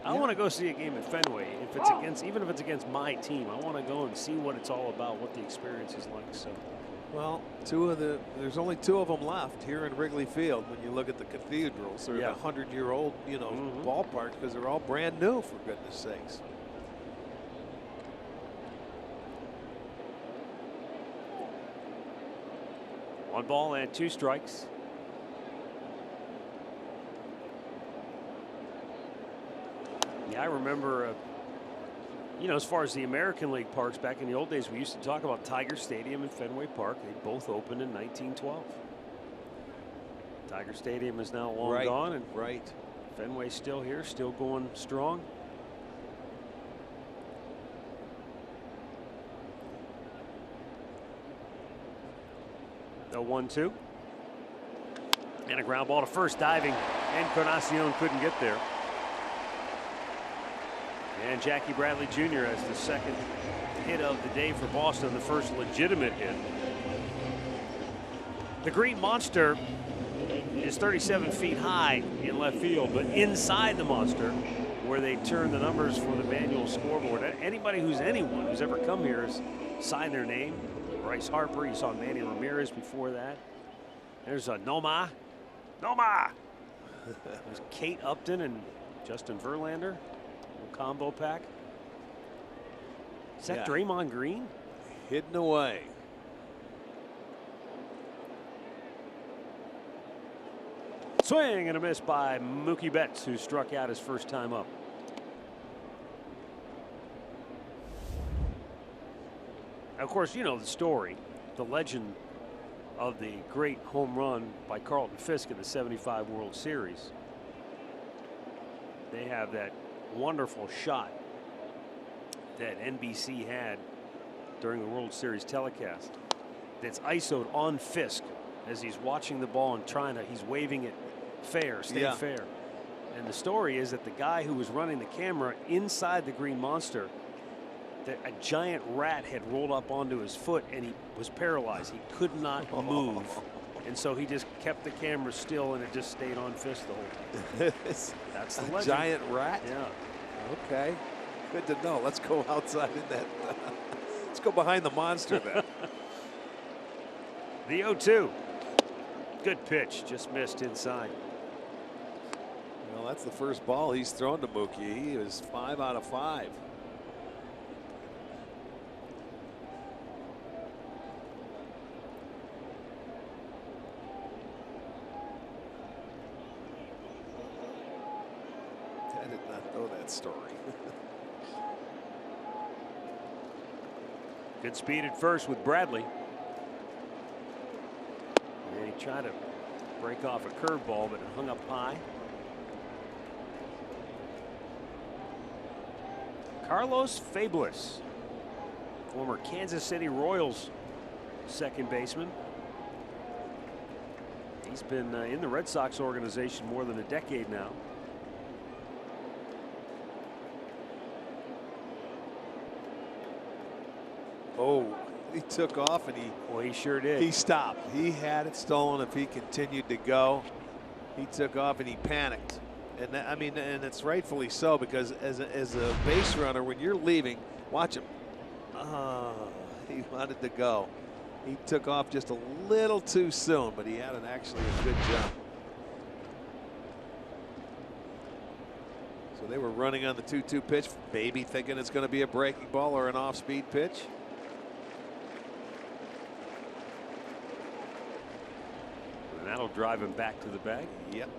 I want to go see a game at Fenway. If it's against, even if it's against my team, I want to go and see what it's all about, what the experience is like. So, well, there's only 2 of them left here in Wrigley Field. When you look at the Cathedral, sort of a 100-year-old, ballpark, because they're all brand new, for goodness sakes. One ball and 2 strikes. Yeah, I remember, as far as the American League parks back in the old days, we used to talk about Tiger Stadium and Fenway Park. They both opened in 1912. Tiger Stadium is now long gone, and Fenway's still here, still going strong. The 1-2. And a ground ball to first, diving, and Encarnacion couldn't get there. And Jackie Bradley Jr. has the second hit of the day for Boston, the first legitimate hit. The Green Monster is 37 feet high in left field, but inside the Monster, where they turn the numbers for the manual scoreboard, anyone who's ever come here has signed their name. Bryce Harper, you saw Manny Ramirez before that. There's a Noma. There's Kate Upton and Justin Verlander. Combo pack. Is that Draymond Green? Hidden away. Swing and a miss by Mookie Betts, who struck out his first time up. Of course, you know the story, the legend of the great home run by Carlton Fisk in the '75 World Series. They have that wonderful shot that NBC had during the World Series telecast that's ISO'd on Fisk as he's watching the ball and he's waving it fair, stay fair. And the story is that the guy who was running the camera inside the Green Monster, that a giant rat had rolled up onto his foot and he was paralyzed. He could not move. And so he just kept the camera still and it just stayed on Fisk the whole time. That's the legend. Giant rat? Yeah. Okay. Good to know. Let's go outside in that. Let's go behind the Monster then. The 0-2. Good pitch. Just missed inside. Well, that's the first ball he's thrown to Mookie. He was 5 out of 5. I did not know that story. Good speed at first with Bradley. And he tried to break off a curveball, but it hung up high. Carlos Fabulous, former Kansas City Royals second baseman. He's been in the Red Sox organization more than a decade now. Oh, he took off and he sure did. He stopped. He had it stolen if he continued to go. He took off and he panicked. And that, I mean, and it's rightfully so, because as a base runner, when you're leaving, watch him. He wanted to go. He took off just a little too soon, but he had actually a good jump. So they were running on the 2-2 pitch, maybe thinking it's going to be a breaking ball or an off-speed pitch. And that'll drive him back to the bag. Yep.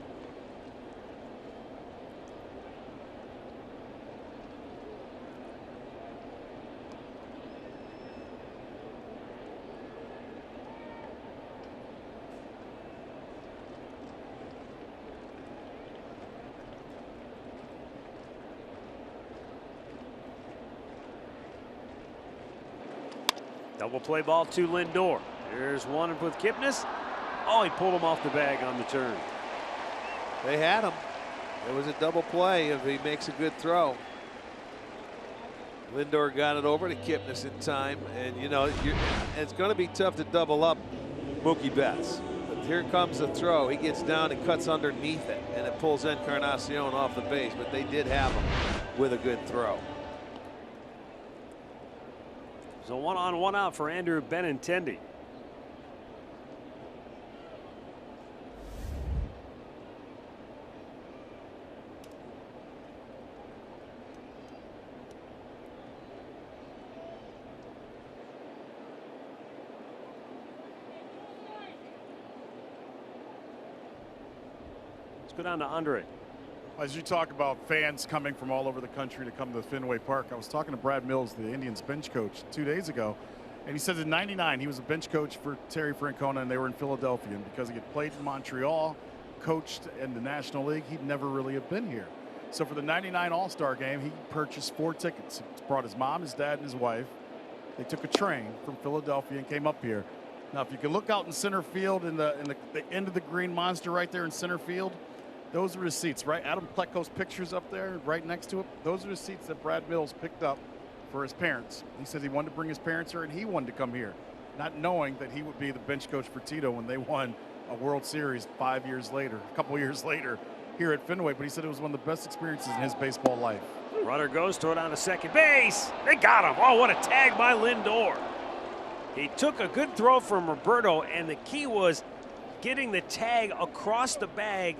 Double play ball to Lindor. There's one with Kipnis. Oh, he pulled him off the bag on the turn. They had him. It was a double play if he makes a good throw. Lindor got it over to Kipnis in time, and you know it's going to be tough to double up Mookie Betts. Here comes the throw. He gets down and cuts underneath it, and it pulls Encarnacion off the base, but they did have him with a good throw. So 1 on 1 out for Andrew Benintendi. Let's go down to Andre. As you talk about fans coming from all over the country to come to Fenway Park, I was talking to Brad Mills, the Indians bench coach, 2 days ago, and he said in '99 he was a bench coach for Terry Francona, and they were in Philadelphia. And because he had played in Montreal, coached in the National League, he'd never really have been here. So for the '99 All-Star game, he purchased 4 tickets. He brought his mom, his dad, and his wife. They took a train from Philadelphia and came up here. Now, if you can look out in center field in the end of the green monster right there in center field, those are the seats, right? Adam Plecko's pictures up there right next to it. Those are the seats that Brad Mills picked up for his parents. He said he wanted to bring his parents here, and he wanted to come here, not knowing that he would be the bench coach for Tito when they won a World Series 5 years later, a couple years later here at Fenway. But he said it was one of the best experiences in his baseball life. Runner goes toward on to second base. They got him. Oh, what a tag by Lindor. He took a good throw from Roberto, and the key was getting the tag across the bag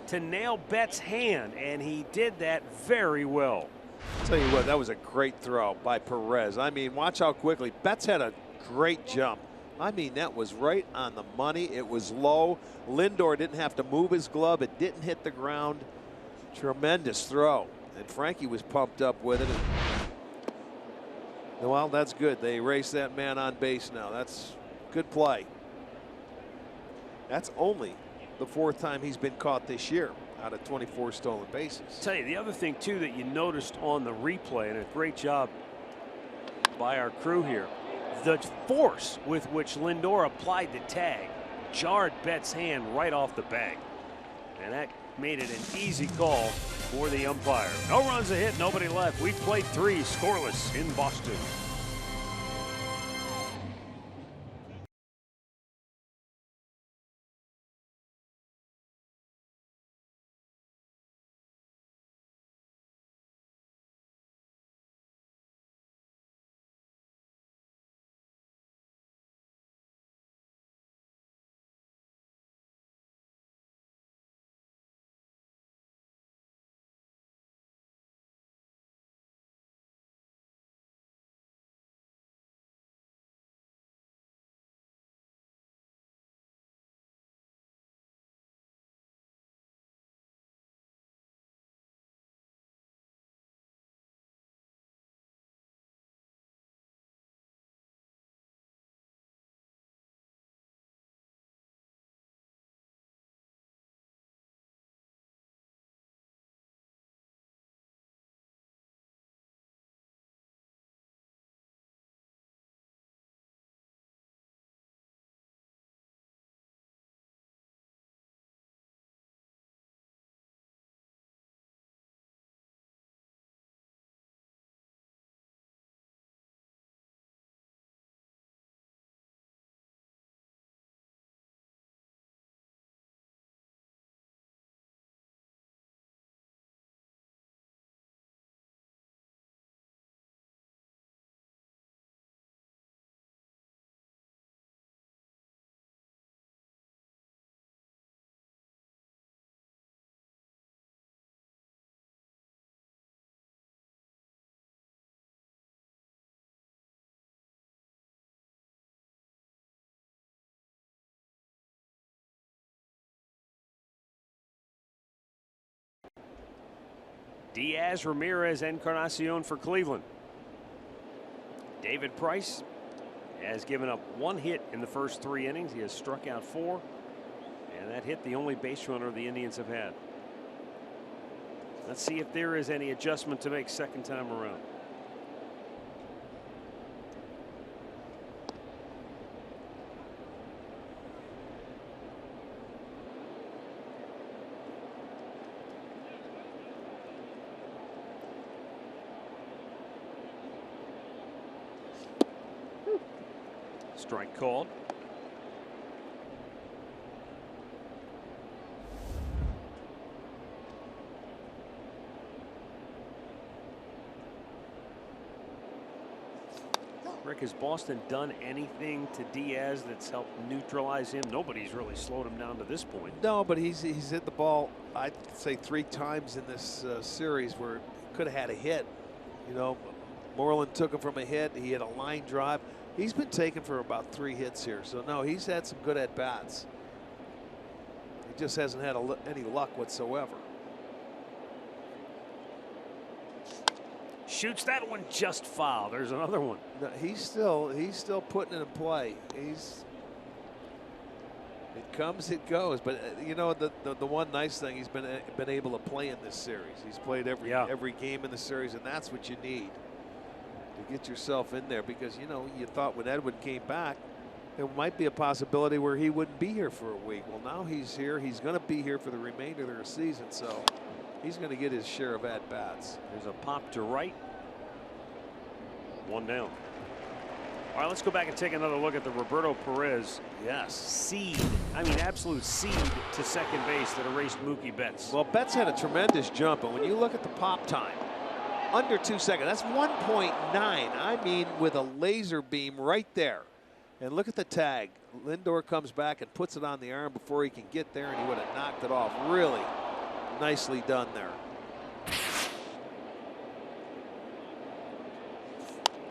to nail Betts' hand, and he did that very well. I'll tell you what, that was a great throw by Perez. I mean, watch how quickly. Betts had a great jump. I mean, that was right on the money. It was low. Lindor didn't have to move his glove. It didn't hit the ground. Tremendous throw. And Frankie was pumped up with it. And, well, that's good. They erased that man on base now. That's good play. That's only the 4th time he's been caught this year out of 24 stolen bases. I'll tell you, the other thing, too, that you noticed on the replay, and a great job by our crew here, the force with which Lindor applied the tag jarred Betts' hand right off the bag. And that made it an easy call for the umpire. No runs, a hit, nobody left. We've played 3 scoreless in Boston. Diaz, Ramirez, Encarnacion for Cleveland. David Price has given up 1 hit in the first 3 innings. He has struck out 4, and that hit the only base runner the Indians have had. Let's see if there is any adjustment to make second time around. Strike called. Rick, has Boston done anything to Diaz that's helped neutralize him? Nobody's really slowed him down to this point. No, but he's hit the ball, I'd say 3 times in this series where he could have had a hit. You know, Moreland took him from a hit. He had a line drive. He's been taken for about 3 hits here. So, no, he's had some good at-bats. He just hasn't had any luck whatsoever. Shoots that one just foul. There's another one. No, he's still putting it in play. It comes, it goes. But you know, the one nice thing, he's been able to play in this series. He's played every game in the series, and that's what you need to get yourself in there. Because you know, you thought when Edwin came back, there might be a possibility where he wouldn't be here for a week. Well, now he's here. He's going to be here for the remainder of the season. So he's going to get his share of at-bats. There's a pop to right. 1 down. All right, let's go back and take another look at the Roberto Perez. Yes. Seed, I mean absolute seed to second base that erased Mookie Betts. Well, Betts had a tremendous jump, and when you look at the pop time, under 2 seconds, that's 1.9. I mean, with a laser beam right there. And look at the tag. Lindor comes back and puts it on the arm before he can get there, and he would have knocked it off. Really nicely done there.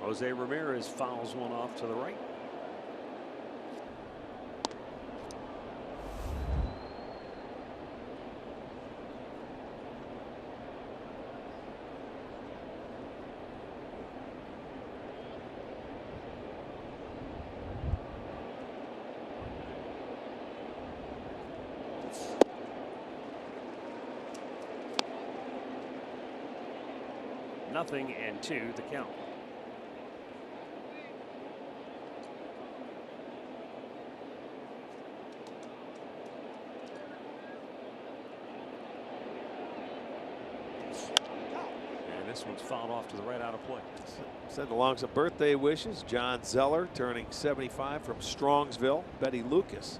Jose Ramirez fouls one off to the right. Nothing and 2 the count. This one's fouled off to the right, out of play. Send along some birthday wishes. John Zeller turning 75 from Strongsville. Betty Lucas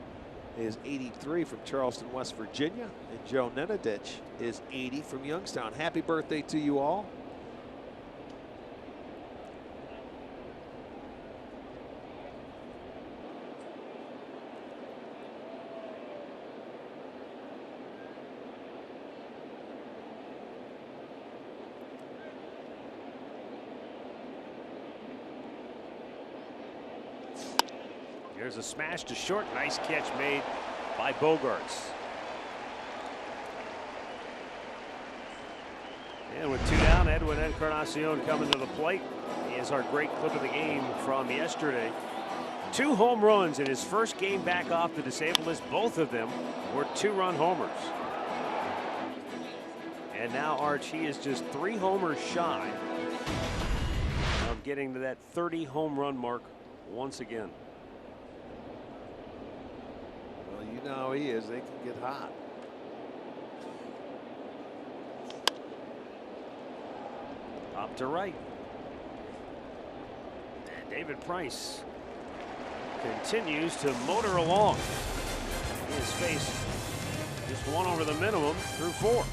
is 83 from Charleston, West Virginia. And Joe Nenadich is 80 from Youngstown. Happy birthday to you all. There's a smash to short. Nice catch made by Bogarts. And with 2 down, Edwin Encarnacion coming to the plate. Here's our great clip of the game from yesterday. 2 home runs in his first game back off the disabled list. Both of them were 2-run homers. And now Arch, he is just 3 homers shy of getting to that 30 home run mark once again. Well, you know how he is. They can get hot. Pop to right. And David Price continues to motor along. His face just 1 over the minimum through 4.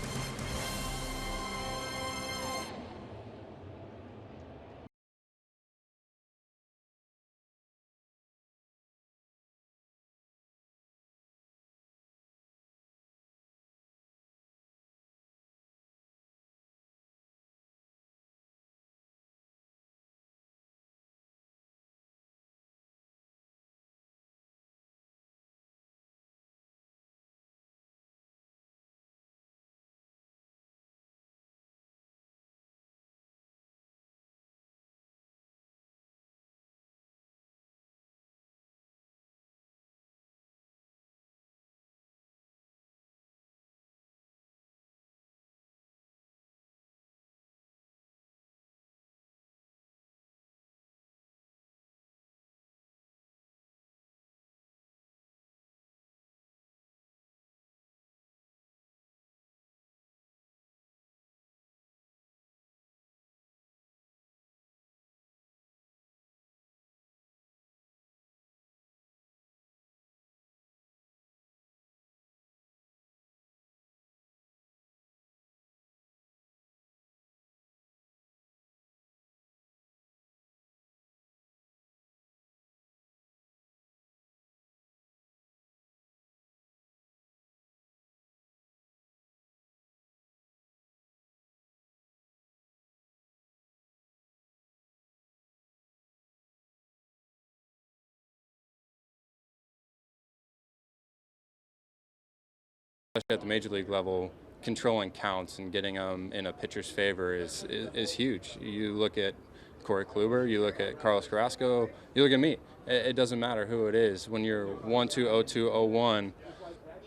especially at the major league level, controlling counts and getting them in a pitcher's favor is huge. You look at Corey Kluber, you look at Carlos Carrasco, you look at me. It doesn't matter who it is. When you're 1-2, 0-2, 0-1,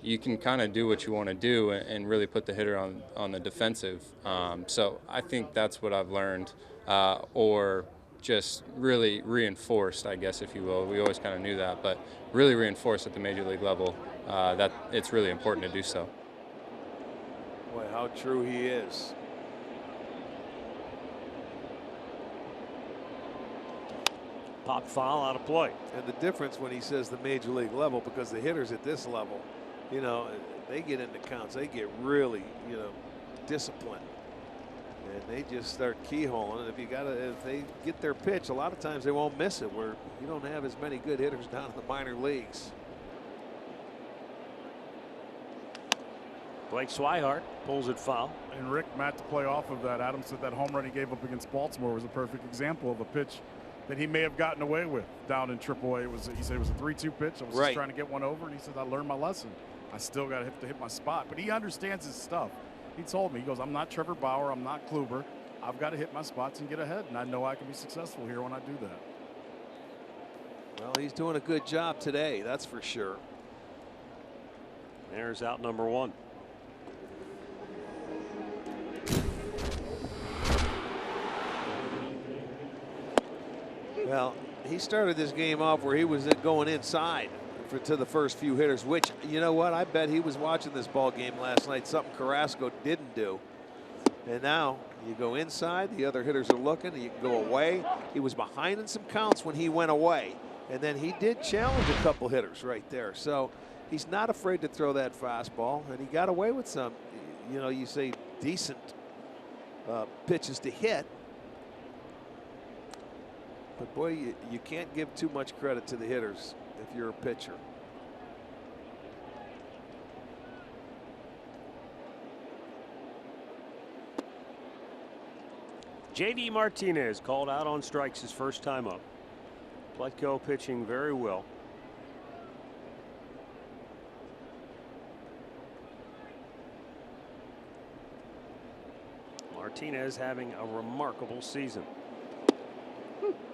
you can kind of do what you want to do and really put the hitter on the defensive. So I think that's what I've learned, or just really reinforced, I guess, if you will. We always kind of knew that, but really reinforced at the major league level that it's really important to do so. Boy, how true he is. Pop foul out of play. And the difference when he says the major league level, because the hitters at this level, you know, they get into counts, they get really, you know, disciplined. And they just start keyholing. And if they get their pitch, a lot of times they won't miss it, where you don't have as many good hitters down in the minor leagues. Blake Swihart pulls it foul. And Rick, Matt, to play off of that, Adam said that home run he gave up against Baltimore was a perfect example of a pitch that he may have gotten away with down in AAA. He said it was a 3-2 pitch. I was just trying to get one over, and he said, I learned my lesson. I still got to hit my spot. But he understands his stuff. He told me, he goes, I'm not Trevor Bauer, I'm not Kluber. I've got to hit my spots and get ahead, and I know I can be successful here when I do that. Well, he's doing a good job today, that's for sure. There's out number one. Well, he started this game off where he was going inside to the first few hitters, which, you know what, I bet he was watching this ball game last night, something Carrasco didn't do. And now you go inside, the other hitters are looking, and you can go away. He was behind in some counts when he went away, and then he did challenge a couple hitters right there. So he's not afraid to throw that fastball, and he got away with some, you know, you say decent pitches to hit. But boy, you can't give too much credit to the hitters if you're a pitcher. J.D. Martinez called out on strikes his first time up. Pleco pitching very well. Martinez having a remarkable season.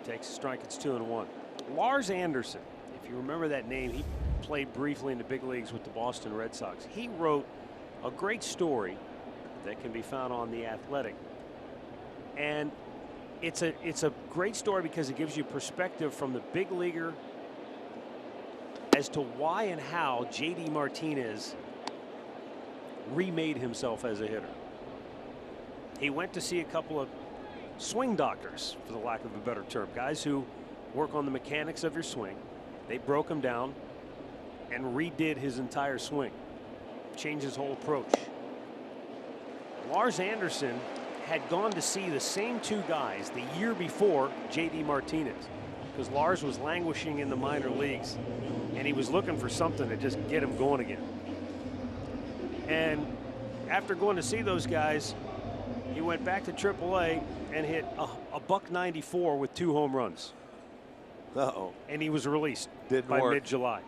Takes a strike, it's 2-1. Lars Anderson, if you remember that name, he played briefly in the big leagues with the Boston Red Sox. He wrote a great story that can be found on The Athletic. And it's a great story because it gives you perspective from the big leaguer as to why and how J.D. Martinez remade himself as a hitter. He went to see a couple of swing doctors, for the lack of a better term, guys who work on the mechanics of your swing. They broke him down and redid his entire swing, changed his whole approach. Lars Anderson had gone to see the same two guys the year before J.D. Martinez, because Lars was languishing in the minor leagues and he was looking for something to just get him going again. And after going to see those guys, he went back to AAA and hit a .194 with 2 home runs. Uh-oh. And he was released Didn't by work. mid-July.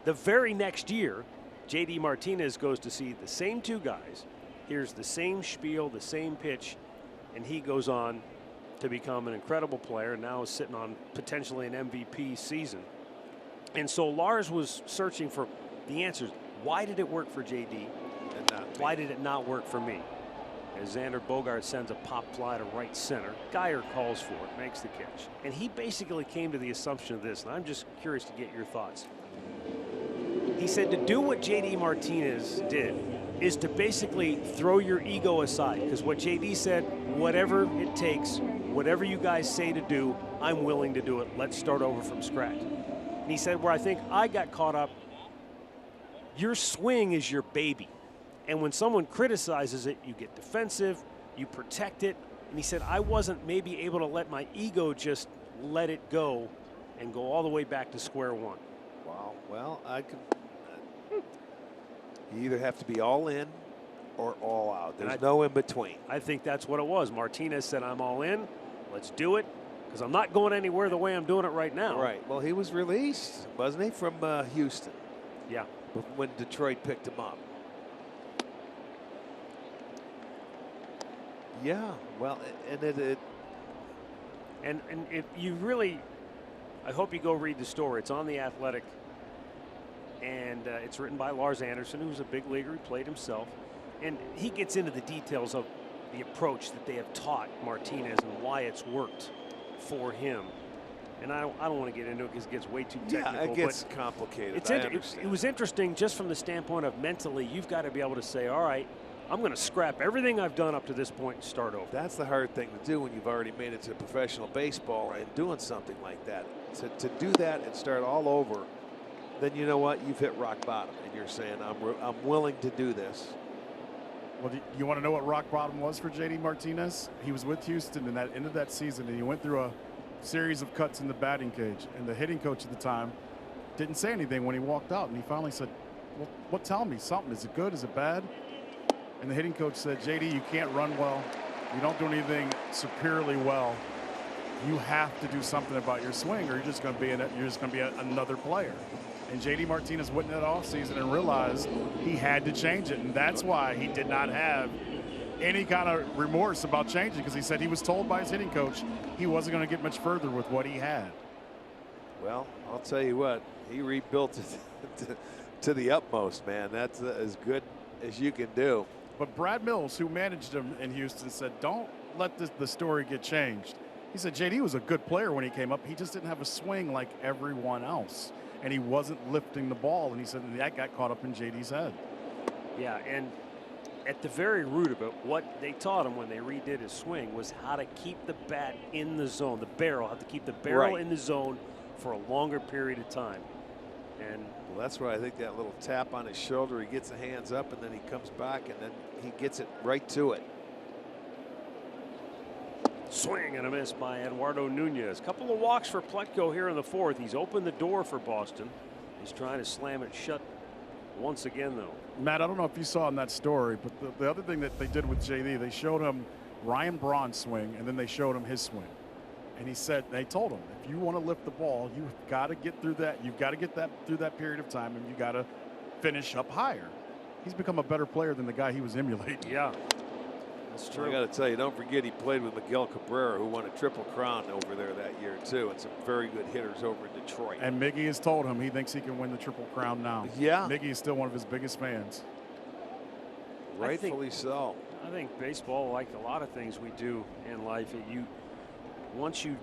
The very next year, J.D. Martinez goes to see the same two guys, hears the same spiel, the same pitch, and he goes on to become an incredible player, and now is sitting on potentially an MVP season. And so Lars was searching for the answers. Why did it work for J.D.? Why did it not work for me? As Xander Bogaerts sends a pop fly to right center, Geyer calls for it, makes the catch. And he basically came to the assumption of this, and I'm just curious to get your thoughts. He said to do what J.D. Martinez did is to basically throw your ego aside, because what J.D. said, whatever it takes, whatever you guys say to do, I'm willing to do it. Let's start over from scratch. And he said, where I think I got caught up, your swing is your baby. And when someone criticizes it, you get defensive, you protect it. And he said, I wasn't maybe able to let my ego just let it go and go all the way back to square one. Wow. Well, you either have to be all in or all out. There's no in between. I think that's what it was. Martinez said, I'm all in. Let's do it, because I'm not going anywhere the way I'm doing it right now. Right. Well, he was released, wasn't he, from Houston? Yeah. When Detroit picked him up. Yeah, well, And if you really, I hope you go read the story. It's on The Athletic, and it's written by Lars Anderson, who's a big leaguer. He played himself, and he gets into the details of the approach that they have taught Martinez and why it's worked for him. And I don't want to get into it because it gets way too technical. Yeah, it gets complicated. It was interesting just from the standpoint of mentally, you've got to be able to say, all right, I'm going to scrap everything I've done up to this point and start over. That's the hard thing to do when you've already made it to professional baseball and doing something like that. To do that and start all over, then you know what? You've hit rock bottom, and you're saying, I'm willing to do this. Well, you want to know what rock bottom was for J.D. Martinez? He was with Houston in that end of that season, and he went through a series of cuts in the batting cage. And the hitting coach at the time didn't say anything when he walked out, and he finally said, well, tell me something. Is it good? Is it bad? And the hitting coach said, J.D., you can't run well. You don't do anything superiorly well. You have to do something about your swing, or you're just going to be another player. And J.D. Martinez went in that offseason and realized he had to change it, and that's why he did not have any kind of remorse about changing, because he said he was told by his hitting coach he wasn't going to get much further with what he had. Well, I'll tell you what, he rebuilt it to the utmost, man. That's as good as you can do. But Brad Mills, who managed him in Houston, said, don't let the story get changed. He said J.D. was a good player when he came up. He just didn't have a swing like everyone else, and he wasn't lifting the ball. And he said that got caught up in J.D.'s head. Yeah, and at the very root of it, what they taught him when they redid his swing was how to keep the bat in the zone, the barrel, how to keep the barrel in the zone for a longer period of time. And well, that's why I think that little tap on his shoulder, he gets the hands up, and then he comes back, and then he gets it right to it. swing and a miss by Eduardo Nunez. Couple of walks for Pleco here in the fourth. He's opened the door for Boston. He's trying to slam it shut once again, though. Matt, I don't know if you saw in that story, but the other thing that they did with JD, they showed him Ryan Braun's swing, and then they showed him his swing. And he said, they told him, if you want to lift the ball, you've got to get through that. You've got to get that through that period of time, and you got to finish up higher. He's become a better player than the guy he was emulating. Yeah, that's true. I got to tell you, don't forget he played with Miguel Cabrera, who won a Triple Crown over there that year too, and some very good hitters over in Detroit. And Miggy has told him he thinks he can win the Triple Crown now. Yeah, Miggy is still one of his biggest fans. Rightfully so. I think baseball, like a lot of things we do in life, once you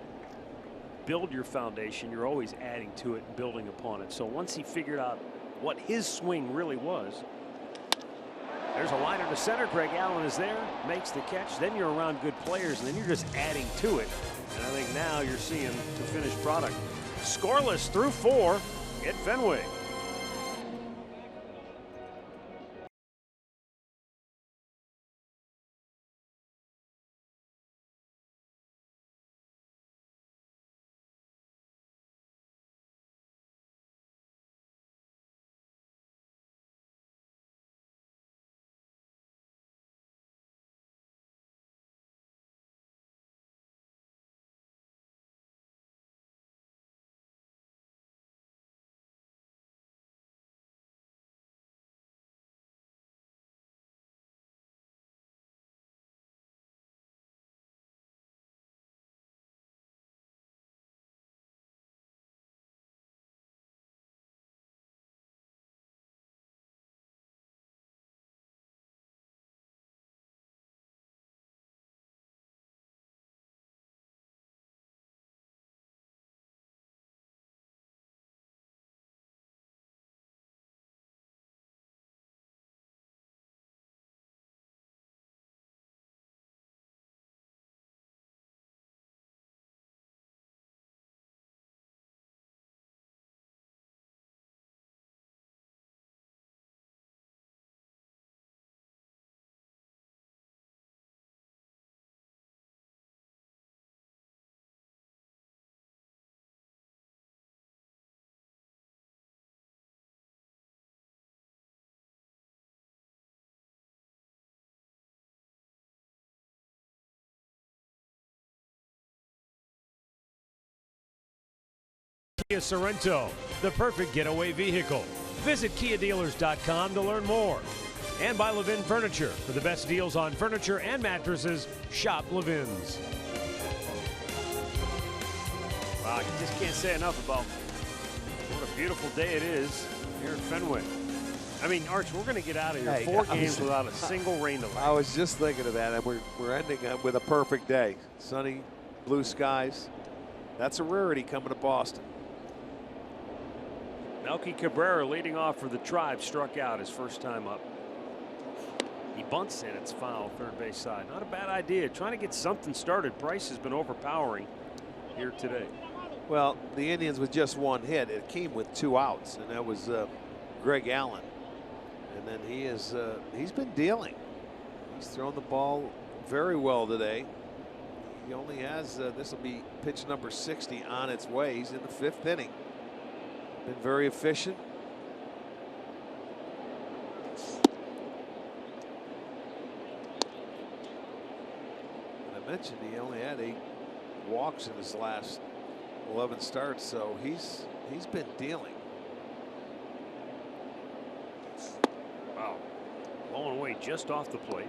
build your foundation, you're always adding to it and building upon it. So once he figured out what his swing really was, there's a liner to center. Greg Allen is there, makes the catch. Then you're around good players, and then you're just adding to it. And I think now you're seeing the finished product. Scoreless through 4 at Fenway. Kia Sorrento, the perfect getaway vehicle. Visit KiaDealers.com to learn more. And by Levin Furniture. For the best deals on furniture and mattresses, shop Levin's. Wow, you just can't say enough about what a beautiful day it is here at Fenway. I mean, Arch, we're going to get out of here Hey, 4 games without a single rain delay. I was just thinking of that, and we're ending with a perfect day. Sunny, blue skies. That's a rarity coming to Boston. Melky Cabrera leading off for the Tribe, struck out his first time up. He bunts in, it's foul, third base side. Not a bad idea. Trying to get something started. Price has been overpowering here today. Well, the Indians with just 1 hit. It came with 2 outs, and that was Greg Allen. And then he's been dealing. He's thrown the ball very well today. He only has this will be pitch number 60 on its way. He's in the 5th inning. Been very efficient. And I mentioned he only had 8 walks in his last 11 starts, so he's been dealing. Wow. Blowing away just off the plate.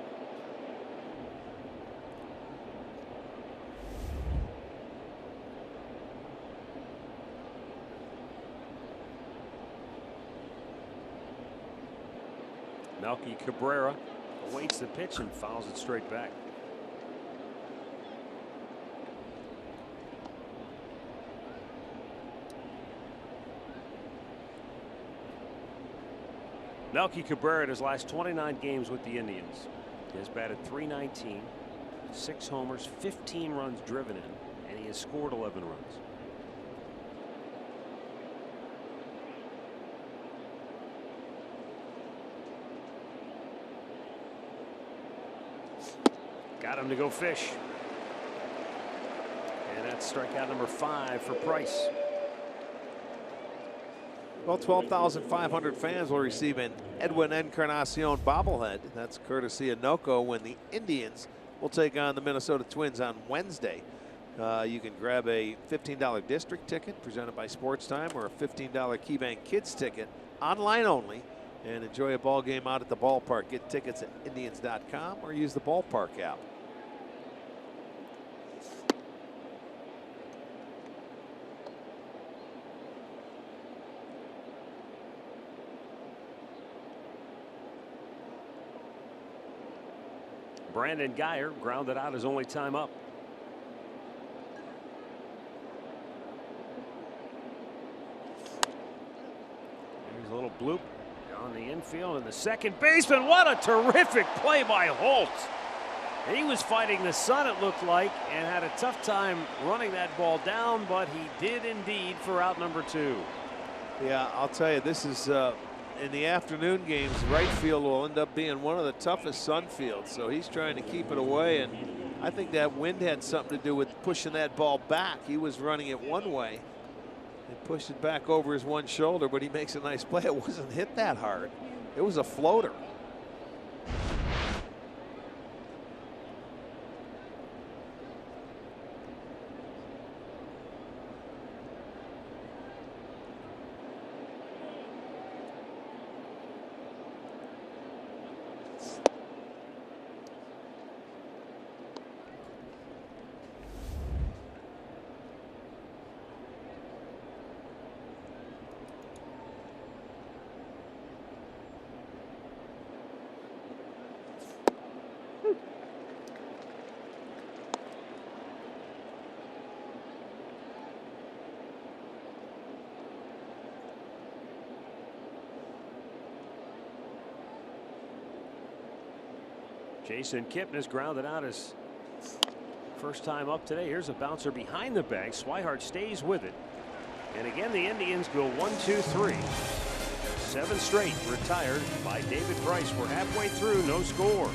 Melky Cabrera awaits the pitch and fouls it straight back. Melky Cabrera in his last 29 games with the Indians. He has batted .319, 6 homers, 15 runs driven in, and he has scored 11 runs. Got him to go fish. And that's strikeout number 5 for Price. Well, 12,500 fans will receive an Edwin Encarnacion bobblehead. That's courtesy of NOCO when the Indians will take on the Minnesota Twins on Wednesday. You can grab a $15 district ticket presented by Sports Time or a $15 KeyBank Kids ticket online only and enjoy a ball game out at the ballpark. Get tickets at Indians.com or use the ballpark app. Brandon Geyer grounded out his only time up. Here's a little bloop on the infield, and the second baseman. What a terrific play by Holt. He was fighting the sun, it looked like, and had a tough time running that ball down, but he did indeed for out number 2. Yeah, I'll tell you, this is in the afternoon games, right field will end up being one of the toughest sun fields. So he's trying to keep it away, and I think that wind had something to do with pushing that ball back. He was running it one way and pushed it back over his one shoulder, but he makes a nice play. It wasn't hit that hard. It was a floater. Jason Kipnis grounded out his first time up today. Here's a bouncer behind the bag. Swihart stays with it. And again, the Indians go 1-2-3. 7 straight retired by David Price. We're halfway through, no score.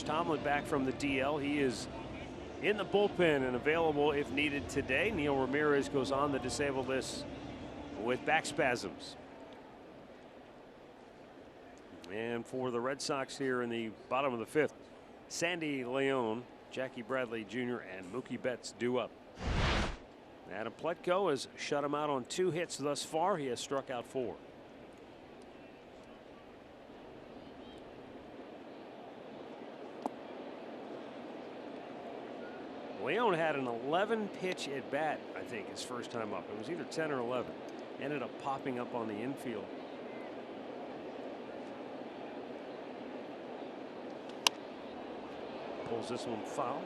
Tomlin back from the DL. He is in the bullpen and available if needed today. Neil Ramirez goes on the disabled list with back spasms. And for the Red Sox here in the bottom of the 5th, Sandy Leon, Jackie Bradley Jr., and Mookie Betts due up. Adam Plutko has shut him out on 2 hits thus far. He has struck out 4. Leon had an 11-pitch at bat, I think, his first time up. It was either 10 or 11. Ended up popping up on the infield. Pulls this one foul.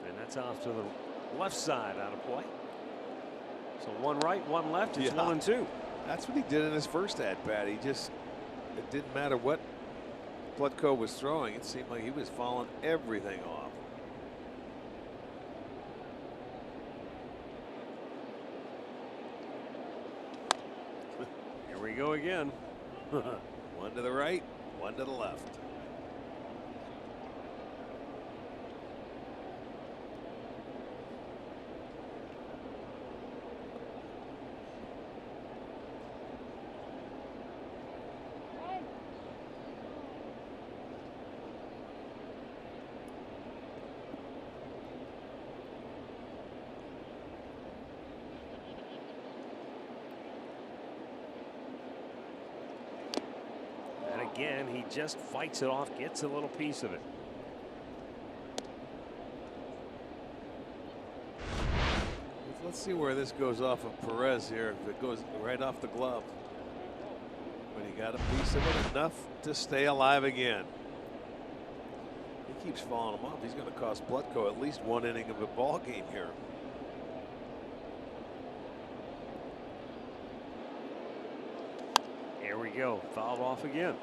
And that's off to the left side, out of play. So 1 right, 1 left. It's 1-2. That's what he did in his first at-bat. It didn't matter what Plutko was throwing. It seemed like he was fouling everything off. Here we go again. 1 to the right, 1 to the left. Again, he just fights it off, gets a little piece of it. Let's see where this goes off of Perez here. If it goes right off the glove. But he got a piece of it, enough to stay alive again. He keeps falling him off. He's going to cost Plutko at least 1 inning of a ball game here. Here we go. Fouled off again.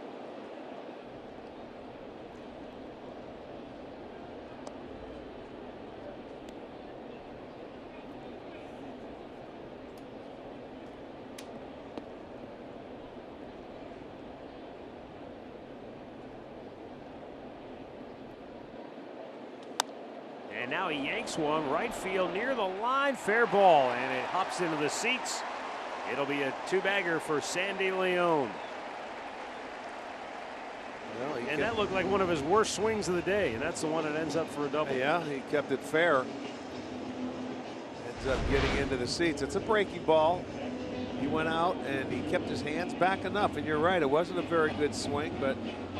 And now he yanks one right field near the line. Fair ball, and it hops into the seats. It'll be a 2-bagger for Sandy Leon. Well, and that looked like one of his worst swings of the day, and that's the one that ends up for a double. Yeah, he kept it fair. Ends up getting into the seats. It's a breaking ball. He went out and he kept his hands back enough. And you're right, it wasn't a very good swing, but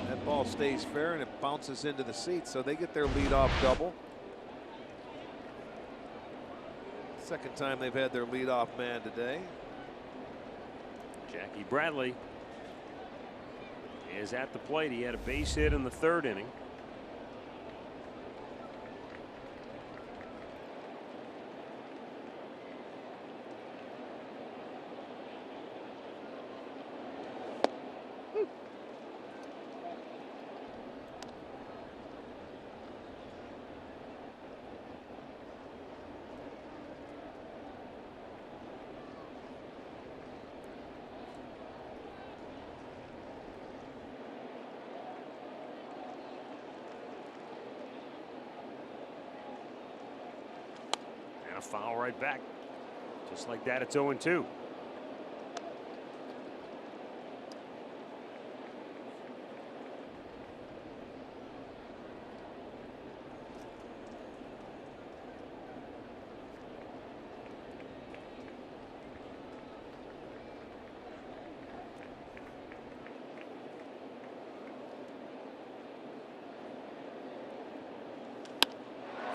that ball stays fair and it bounces into the seats. So they get their leadoff double. Second time they've had their leadoff man today. Jackie Bradley is at the plate. He had a base hit in the 3rd inning. A foul right back. Just like that, it's 0-2.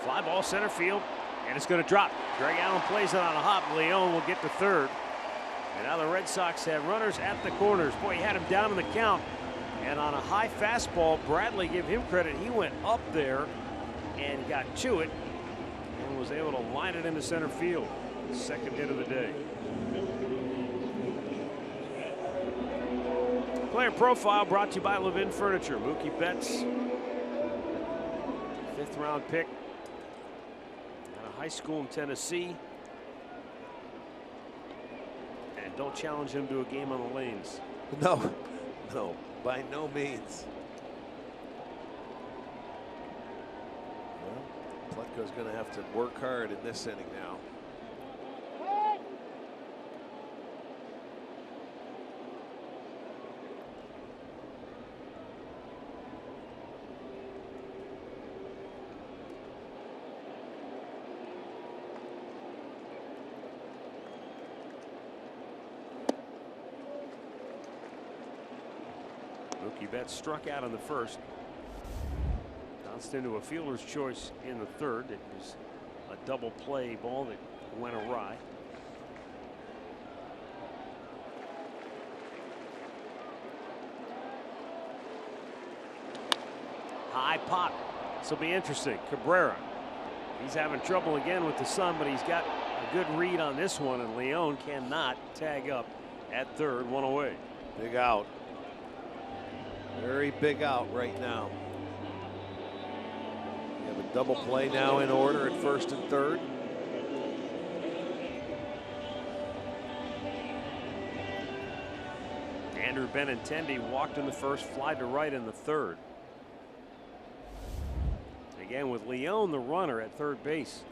Fly ball center field. And it's going to drop. Greg Allen plays it on a hop. Leon will get to 3rd. And now the Red Sox have runners at the corners. Boy, he had him down in the count. And on a high fastball, Bradley, give him credit. He went up there and got to it and was able to line it into center field. 2nd hit of the day. Player profile brought to you by Levin Furniture. Mookie Betts, 5th round pick out of high school in Tennessee. And don't challenge him to a game on the lanes. No, by no means. Well, Plutko's going to have to work hard in this inning now. Mookie Betts struck out in the first. Bounced into a fielder's choice in the third. It was a double play ball that went awry. High pop. This will be interesting. Cabrera. He's having trouble again with the sun, but he's got a good read on this one, and Leon cannot tag up at third, one away. Big out. Very big out right now. We have a double play now in order at first and third. Andrew Benintendi walked in the first, fly to right in the third. Again, with Leon the runner at third base,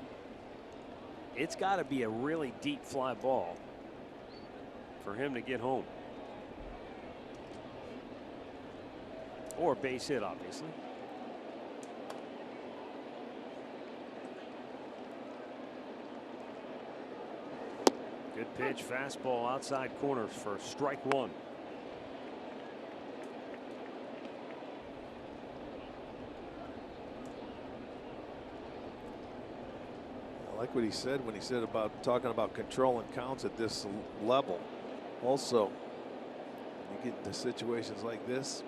it's got to be a really deep fly ball for him to get home. Or base hit, obviously. Good pitch, fastball outside corners for strike one. I like what he said when he said about talking about controlling counts at this level. Also, when you get into situations like this,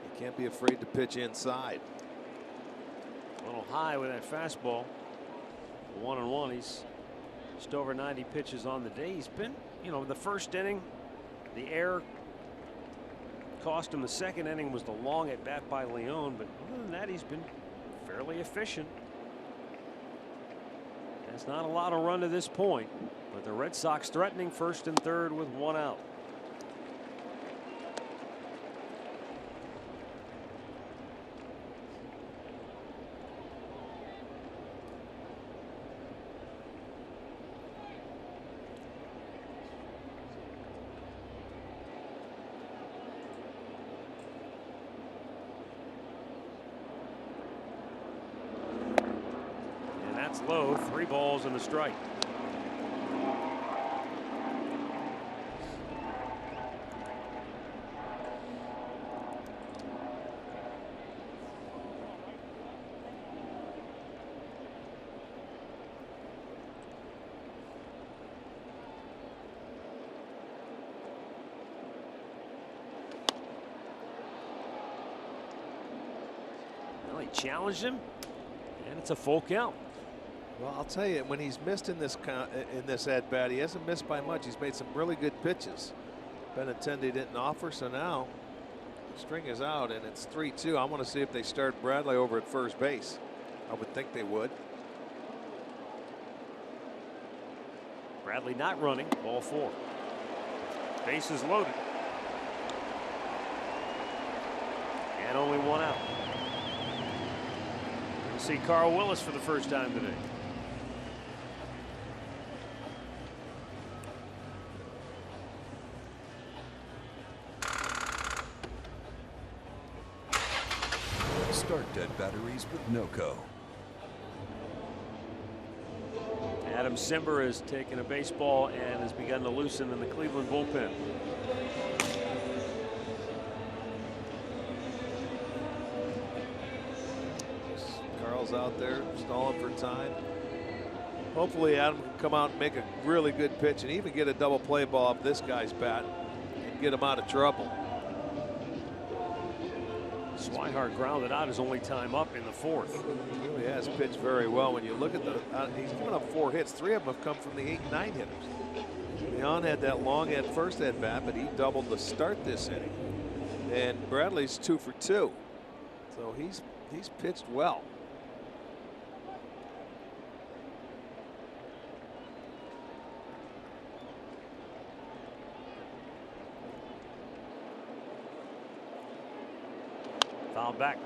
you can't be afraid to pitch inside. A little high with that fastball. 1-1. He's just over 90 pitches on the day. He's been, you know, the first inning, the error cost him. The second inning was the long at bat by Leon, but other than that, he's been fairly efficient. That's not a lot of run to this point, but the Red Sox threatening first and third with one out. Low, 3 balls and a strike. Well, he challenged him, and it's a full count. Well, I'll tell you, when he's missed in this at bat, he hasn't missed by much. He's made some really good pitches. Benintendi didn't offer, so now the string is out, and it's 3-2. I want to see if they start Bradley over at first base. I would think they would. Bradley not running. Ball 4. Bases loaded. And only one out. We'll see Carl Willis for the first time today. Start dead batteries with NOCO. Adam Simber has taken a baseball and has begun to loosen in the Cleveland bullpen. Carl's out there stalling for time. Hopefully Adam can come out and make a really good pitch and even get a double play ball off this guy's bat and get him out of trouble. Swihart grounded out his only time up in the 4th. He really has pitched very well. When you look at the, he's given up 4 hits. 3 of them have come from the 8 and 9 hitters. Leon had that long at first at bat, but he doubled to start this inning. And Bradley's 2 for 2. So he's pitched well. Foul back.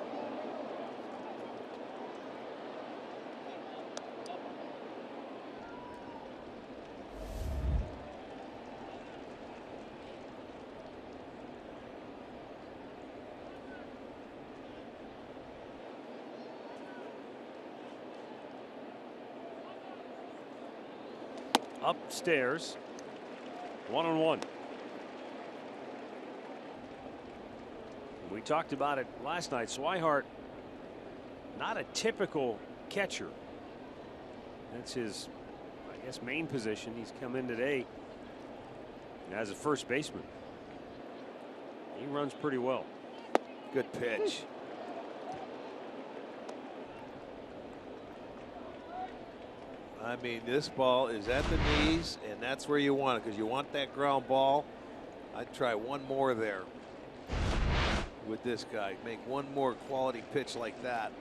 Upstairs, 1-1. We talked about it last night. Swihart, not a typical catcher. That's his, I guess, main position. He's come in today as a first baseman. He runs pretty well. Good pitch. I mean, this ball is at the knees, and that's where you want it, because you want that ground ball. I'd try one more there with this guy. Make one more quality pitch like that.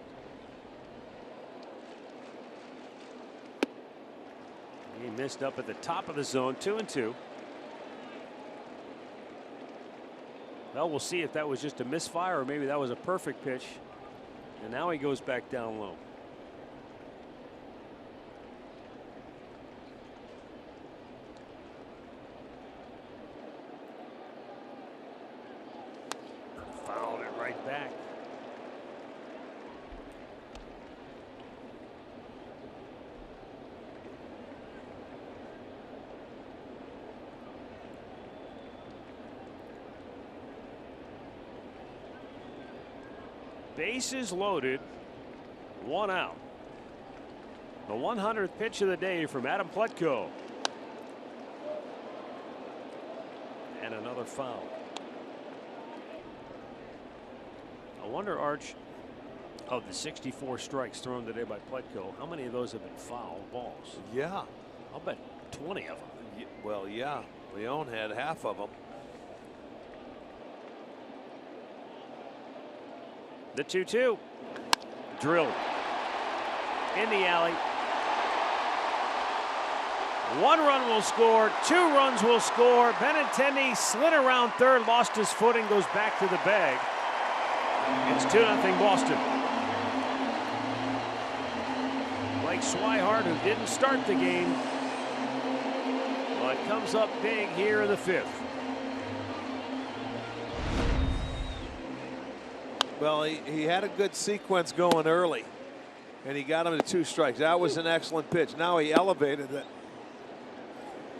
He missed up at the top of the zone, 2-2. Well, we'll see if that was just a misfire or maybe that was a perfect pitch. And now he goes back down low. Fouled it right back. Bases loaded, 1 out. The 100th pitch of the day from Adam Plutko. And another foul. I wonder, Arch, of the 64 strikes thrown today by Plutko, how many of those have been foul balls? Yeah. I'll bet 20 of them. Well, yeah. Leon had half of them. The 2-2. Drilled. In the alley. 1 run will score. 2 runs will score. Benintendi slid around third, lost his footing, goes back to the bag. It's 2-0 Boston. Blake Swihart, who didn't start the game, but comes up big here in the 5th. Well, he had a good sequence going early, and he got him to 2 strikes. That was an excellent pitch. Now he elevated it.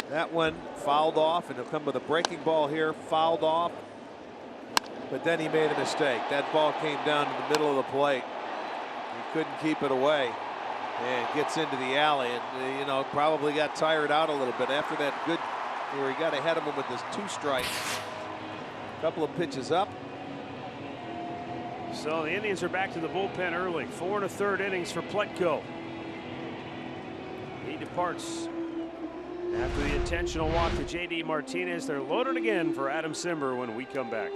That one fouled off, and he'll come with a breaking ball here, fouled off. But then he made a mistake. That ball came down to the middle of the plate. He couldn't keep it away, and gets into the alley, and you know, probably got tired out a little bit after that good, where he got ahead of him with his 2 strikes. A couple of pitches up. So the Indians are back to the bullpen early. 4 1/3 innings for Plutko. He departs after the intentional walk to J.D. Martinez. They're loaded again for Adam Cimber when we come back.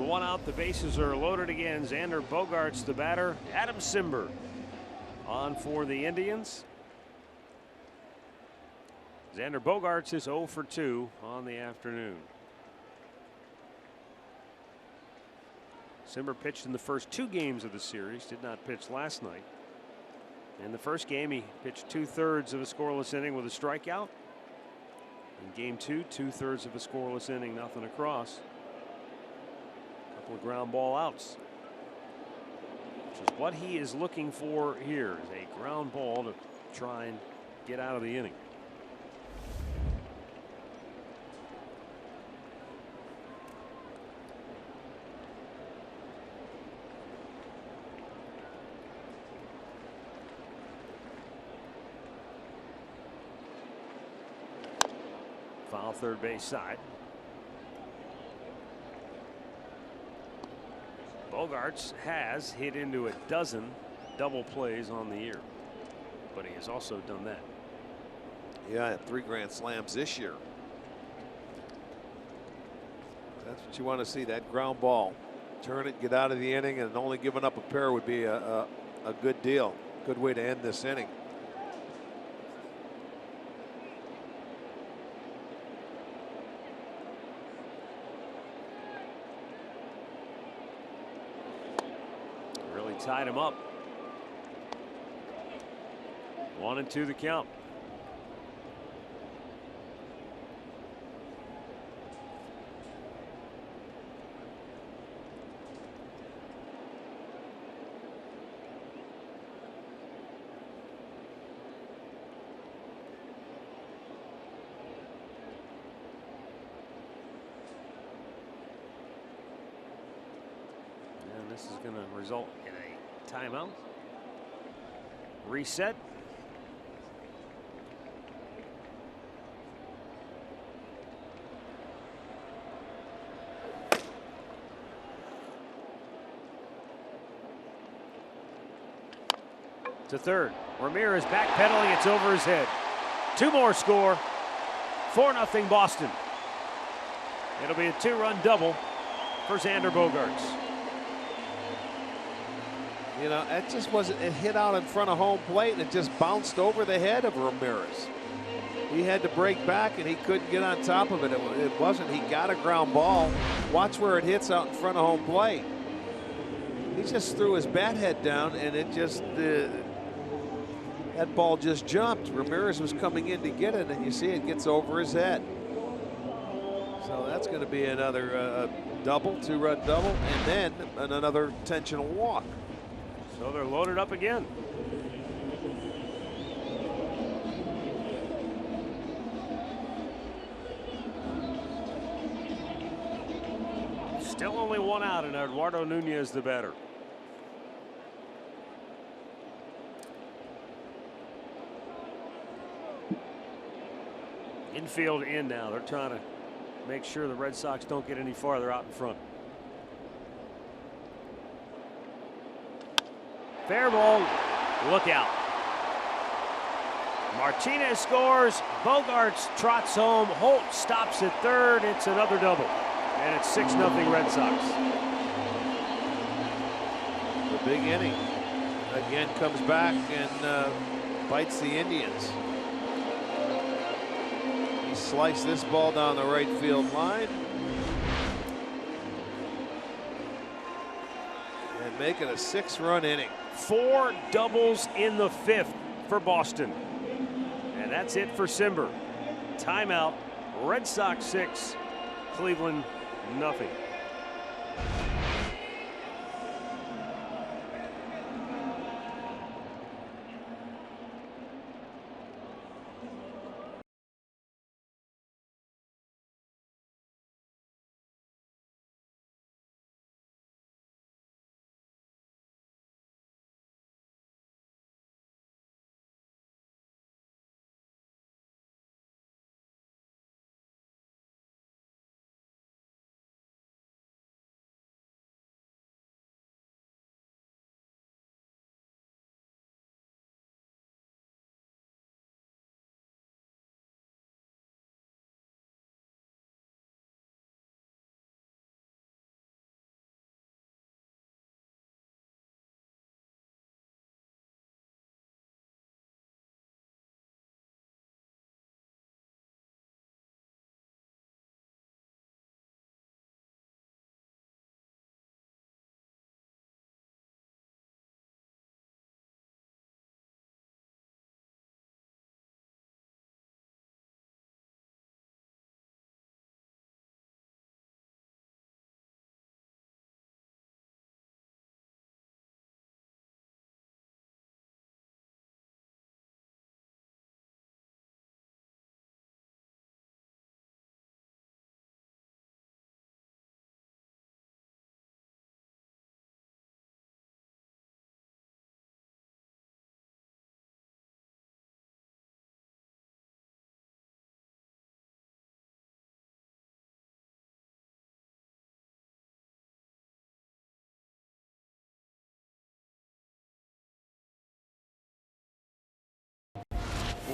one out. The bases are loaded again. Xander Bogaerts, the batter. Adam Simber on for the Indians. Xander Bogaerts is 0 for 2 on the afternoon. Simber pitched in the first 2 games of the series, did not pitch last night. In the first game, he pitched 2/3 of a scoreless inning with a strikeout. In game 2, 2/3 of a scoreless inning, nothing across. A couple of ground ball outs, which is what he is looking for here, is a ground ball to try and get out of the inning. Foul third base side. Bogaerts has hit into a dozen double plays on the year, but he has also done that. Yeah, 3 grand slams this year. That's what you want to see, that ground ball. Turn it, get out of the inning, and only giving up a pair would be a good deal. Good way to end this inning. Tied him up. 1-2 the count. And this is going to result in a timeout. Reset. To third. Ramirez backpedaling. It's over his head. 2 more score. 4-0 Boston. It'll be a 2-run double for Xander Bogaerts. You know, it just wasn't, it hit out in front of home plate and it just bounced over the head of Ramirez. He had to break back and he couldn't get on top of it. It wasn't, he got a ground ball. Watch where it hits out in front of home plate. He just threw his bat head down and it just, that ball just jumped. Ramirez was coming in to get it and you see it gets over his head. So that's going to be another double, 2-run double, and then another intentional walk. So they're loaded up again. Still only 1 out, and Eduardo Nunez the batter. Infield in now. They're trying to make sure the Red Sox don't get any farther out in front. Fair ball, look out. Martinez scores. Bogaerts trots home. Holt stops at third. It's another double. And it's 6-0 Red Sox. The big inning again comes back and bites the Indians. He sliced this ball down the right field line. And make it a 6-run inning. 4 doubles in the 5th for Boston. And that's it for Simber. Timeout. Red Sox 6, Cleveland nothing.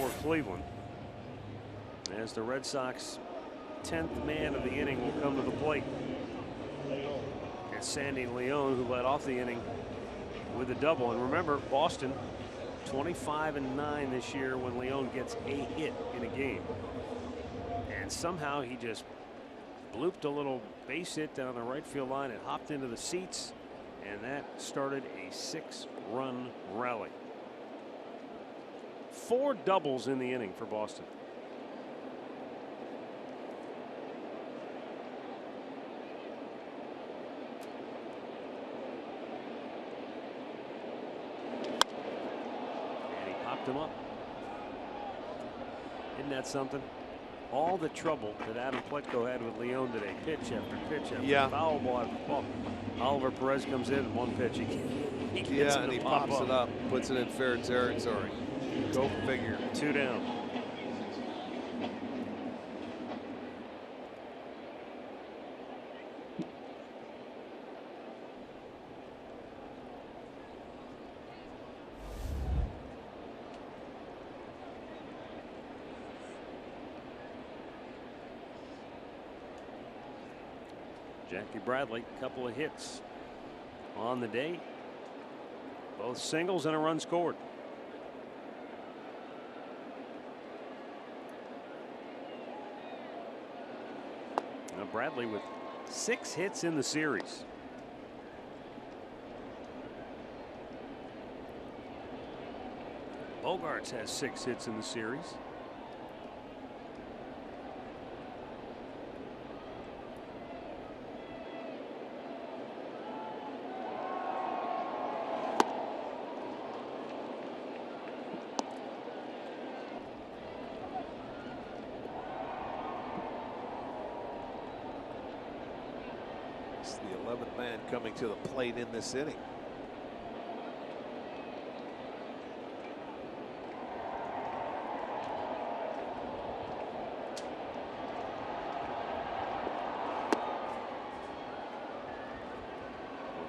for Cleveland. As the Red Sox 10th man of the inning will come to the plate. And Sandy Leon, who led off the inning with a double. And remember, Boston 25-9 this year when Leon gets a hit in a game. And somehow he just blooped a little base hit down the right field line. It hopped into the seats, and that started a 6-run rally. 4 doubles in the inning for Boston. Him up. Isn't that something? All the trouble that Adam Plutko had with Leon today, pitch after pitch after foul ball after ball. Oliver Perez comes in and one pitch he gets and he pops it up, puts it in fair territory. Go figure. 2 down. Jackie Bradley, couple of hits on the day. Both singles and a run scored. Now Bradley with 6 hits in the series. Bogarts has 6 hits in the series. The 11th man coming to the plate in this inning.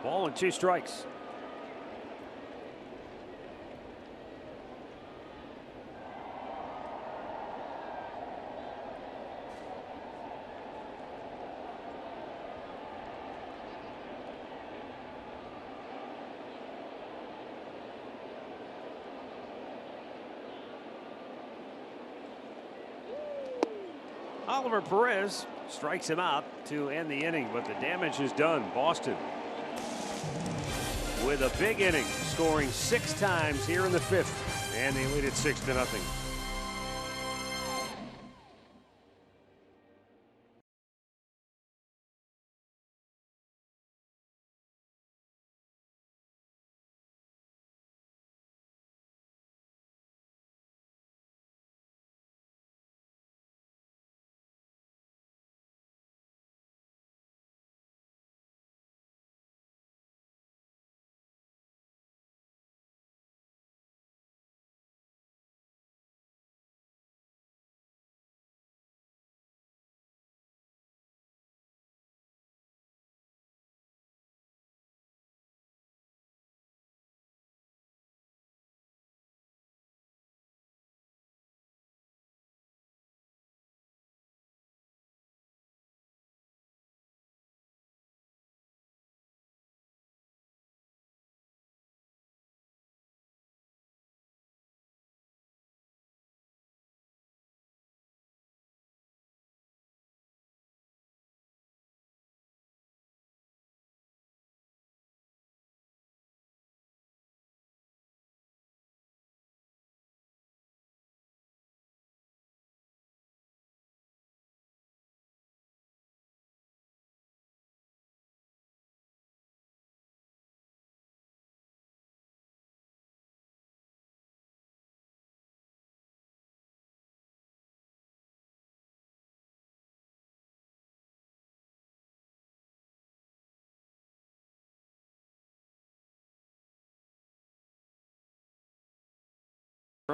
Ball and 2 strikes. Oliver Perez strikes him out to end the inning, but the damage is done. Boston with a big inning, scoring 6 times here in the 5th, and they lead it 6-0.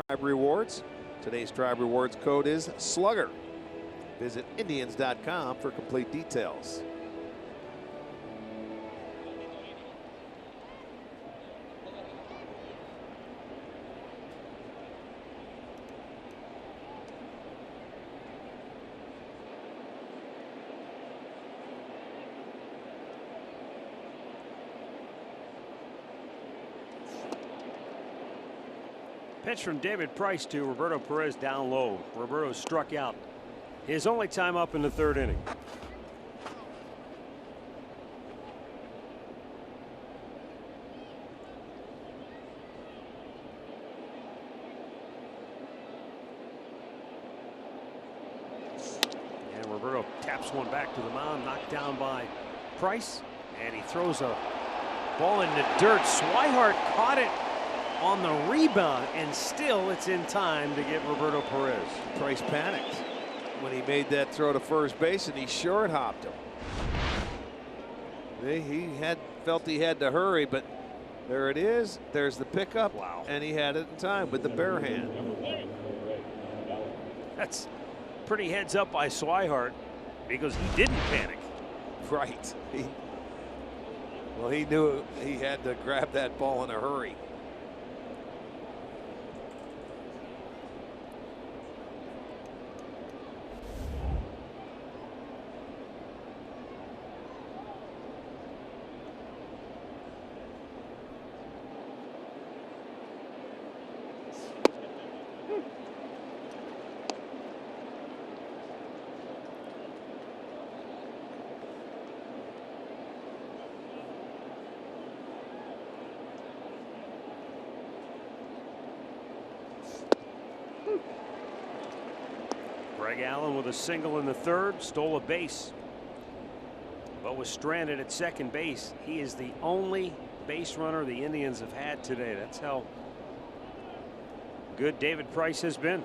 Tribe Rewards. Today's Tribe Rewards code is Slugger. Visit Indians.com for complete details. Pitch from David Price to Roberto Perez down low. Roberto struck out his only time up in the third inning. And Roberto taps one back to the mound, knocked down by Price, and he throws a ball in the dirt. Swihart caught it on the rebound, and still it's in time to get Roberto Perez. Price panicked when he made that throw to first base, and he short hopped him. He felt he had to hurry, but there it is. There's the pickup. Wow. And he had it in time with the bare hand. That's pretty heads up by Swihart, because he didn't panic. Right. Well, he knew he had to grab that ball in a hurry. Greg Allen with a single in the third, stole a base, but was stranded at second base. He is the only base runner the Indians have had today. That's how good David Price has been.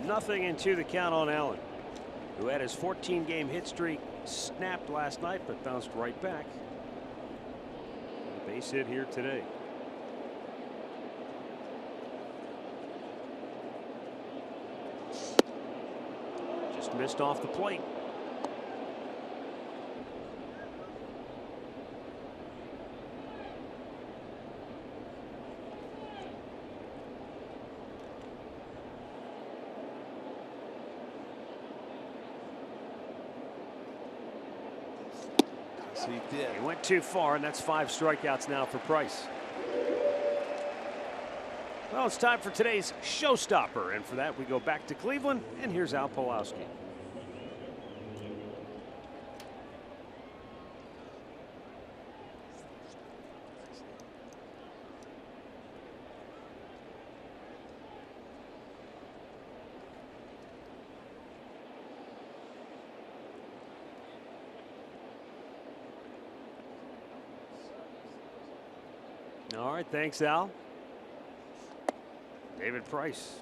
Nothing into the count on Allen, who had his 14-game hit streak snapped last night, but bounced right back. A base hit here today. Just missed off the plate. He did. He went too far, and that's 5 strikeouts now for Price. Well, it's time for today's showstopper, and for that we go back to Cleveland, and here's Al Pawlowski. All right, thanks, Al. David Price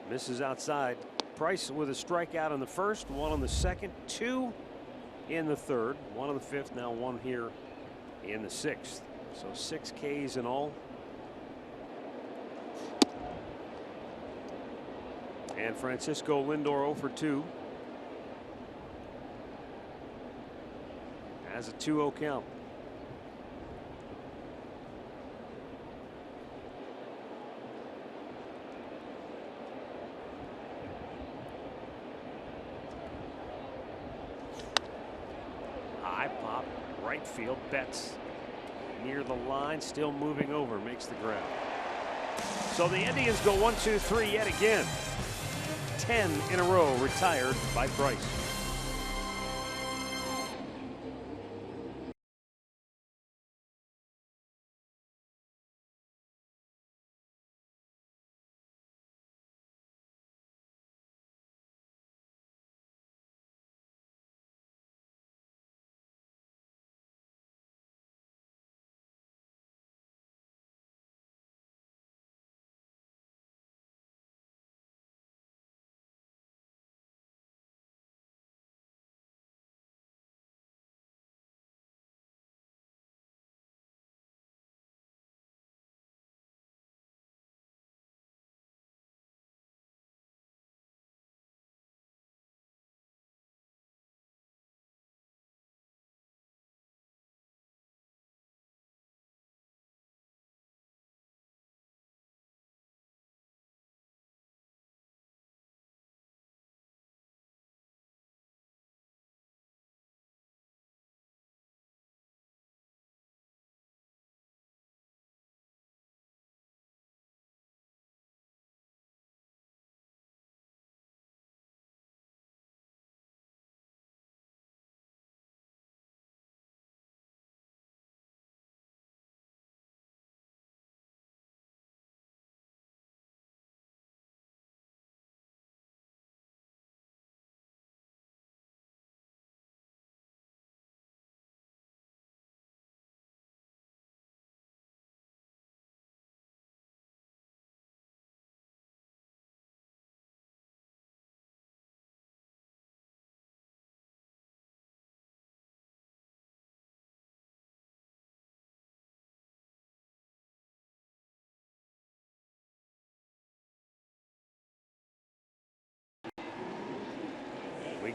misses outside. Price with a strikeout in the first, 1 on the second, 2 in the third, 1 on the fifth, now 1 here in the sixth. So 6 Ks in all. And Francisco Lindor 0 for 2. Has a 2-0 count. Pop, right field. Betts near the line, still moving over, makes the grab. So the Indians go 1-2-3 yet again. 10 in a row retired by Price.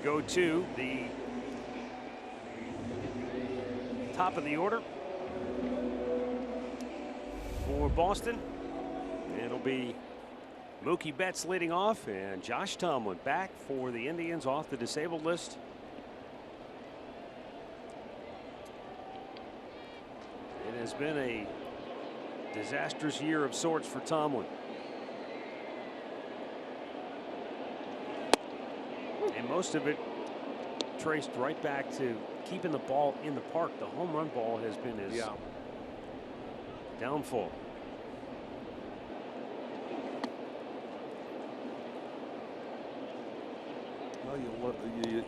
go to the top of the order for Boston. It'll be Mookie Betts leading off, and Josh Tomlin back for the Indians off the disabled list. It has been a disastrous year of sorts for Tomlin. And most of it traced right back to keeping the ball in the park. The home run ball has been his downfall. Well,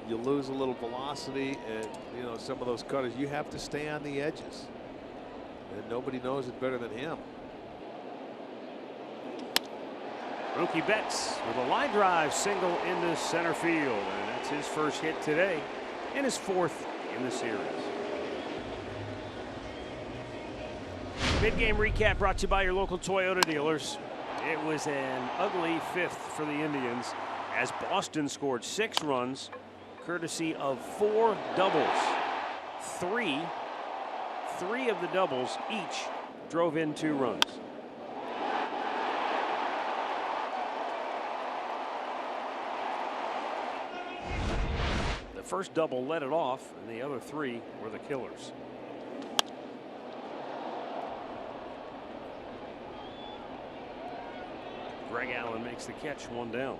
you lose a little velocity, and you know some of those cutters. You have to stay on the edges, and nobody knows it better than him. Mookie Betts with a line drive single into center field, and that's his first hit today and his fourth in the series. Mid-game recap brought to you by your local Toyota dealers. It was an ugly fifth for the Indians as Boston scored 6 runs courtesy of 4 doubles. Three of the doubles each drove in 2 runs. The first double led it off, and the other 3 were the killers. Greg Allen makes the catch, 1 down.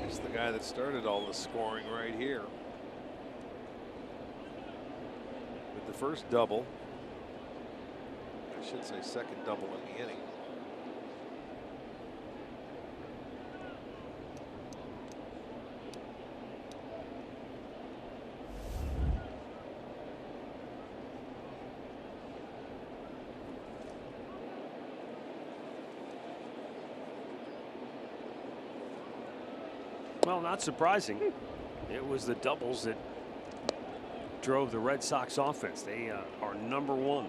It's the guy that started all the scoring right here. With the first double, I should say second double in the inning. Well, not surprising. It was the doubles that drove the Red Sox offense. They are number 1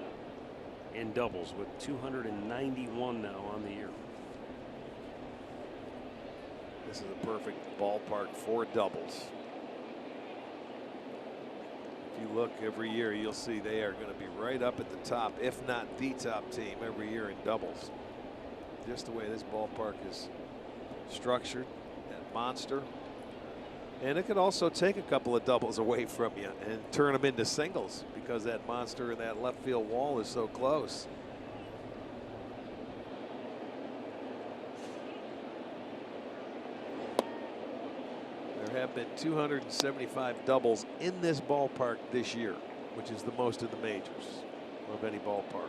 in doubles with 291 now on the year. This is a perfect ballpark for doubles. If you look every year, you'll see they are going to be right up at the top, if not the top team every year in doubles. Just the way this ballpark is structured. Monster, and it could also take a couple of doubles away from you and turn them into singles because that monster and that left field wall is so close. There have been 275 doubles in this ballpark this year, which is the most in the majors of any ballpark.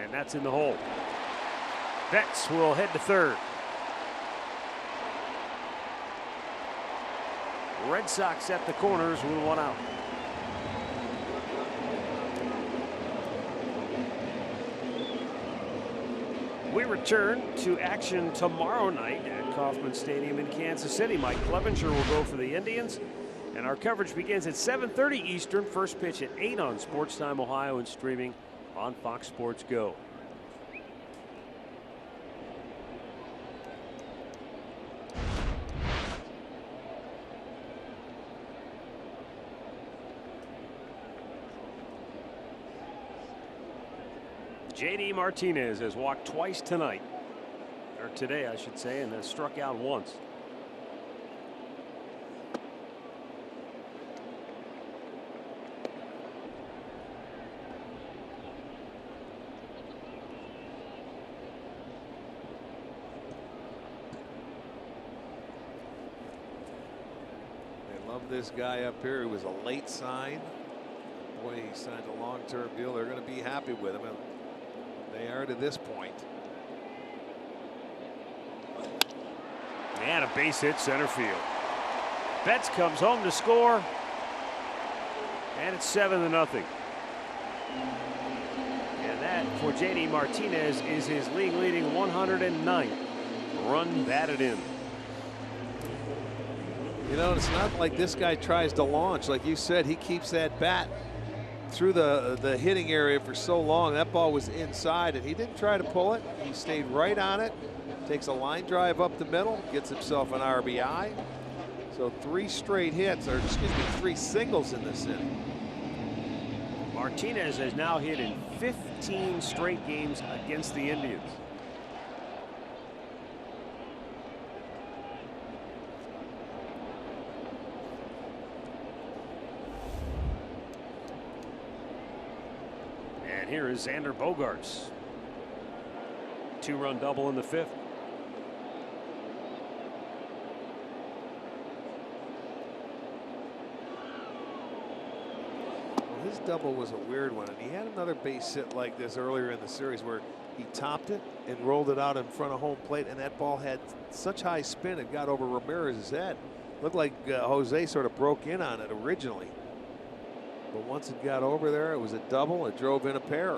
And that's in the hole. Betts will head to third. Red Sox at the corners with 1 out. We return to action tomorrow night at Kauffman Stadium in Kansas City. Mike Clevenger will go for the Indians, and our coverage begins at 7:30 Eastern. First pitch at 8 on Sports Time Ohio and streaming on Fox Sports Go. JD Martinez has walked twice tonight, or today I should say, and has struck out once. They love this guy up here. He was a late sign. Boy, he signed a long-term deal. They're going to be happy with him. And they are to this point. And a base hit center field. Betts comes home to score, and it's 7-0. And that, for J.D. Martinez, is his league-leading 109th run batted in. You know, it's not like this guy tries to launch. Like you said, he keeps that bat through the hitting area for so long. That ball was inside, and he didn't try to pull it. He stayed right on it, takes a line drive up the middle, gets himself an RBI. So 3 straight hits, or excuse me, 3 singles in this inning. Martinez has now hit in 15 straight games against the Indians. And here is Xander Bogaerts. 2-run double in the 5th. His double was a weird one, and he had another base hit like this earlier in the series where he topped it and rolled it out in front of home plate, and that ball had such high spin it got over Ramirez's head. Looked like Jose sort of broke in on it originally, but once it got over there, it was a double. It drove in a pair.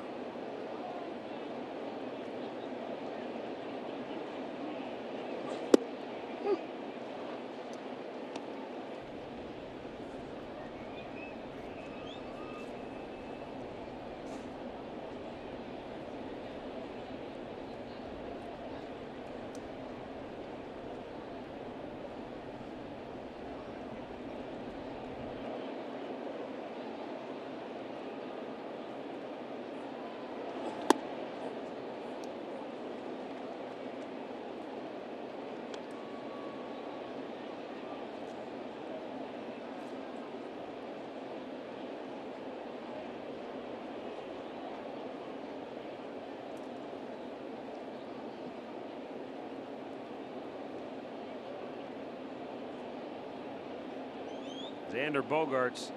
Xander Bogaerts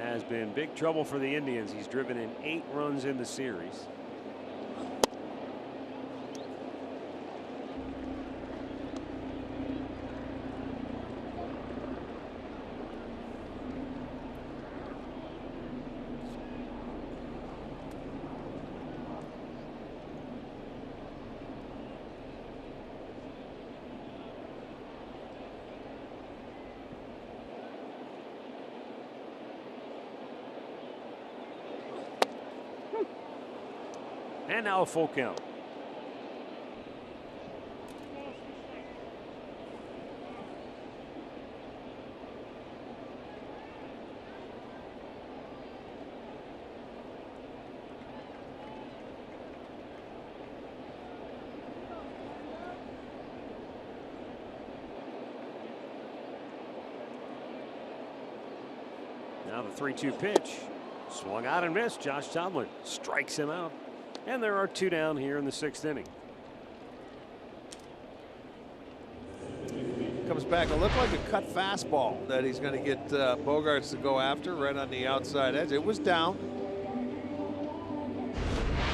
has been big trouble for the Indians. He's driven in 8 runs in the series. And now a full count. Now the 3-2 pitch. Swung out and missed. Josh Tomlin strikes him out. And there are 2 down here in the 6th inning. Comes back. It looked like a cut fastball that he's going to get Bogaerts to go after right on the outside edge. It was down.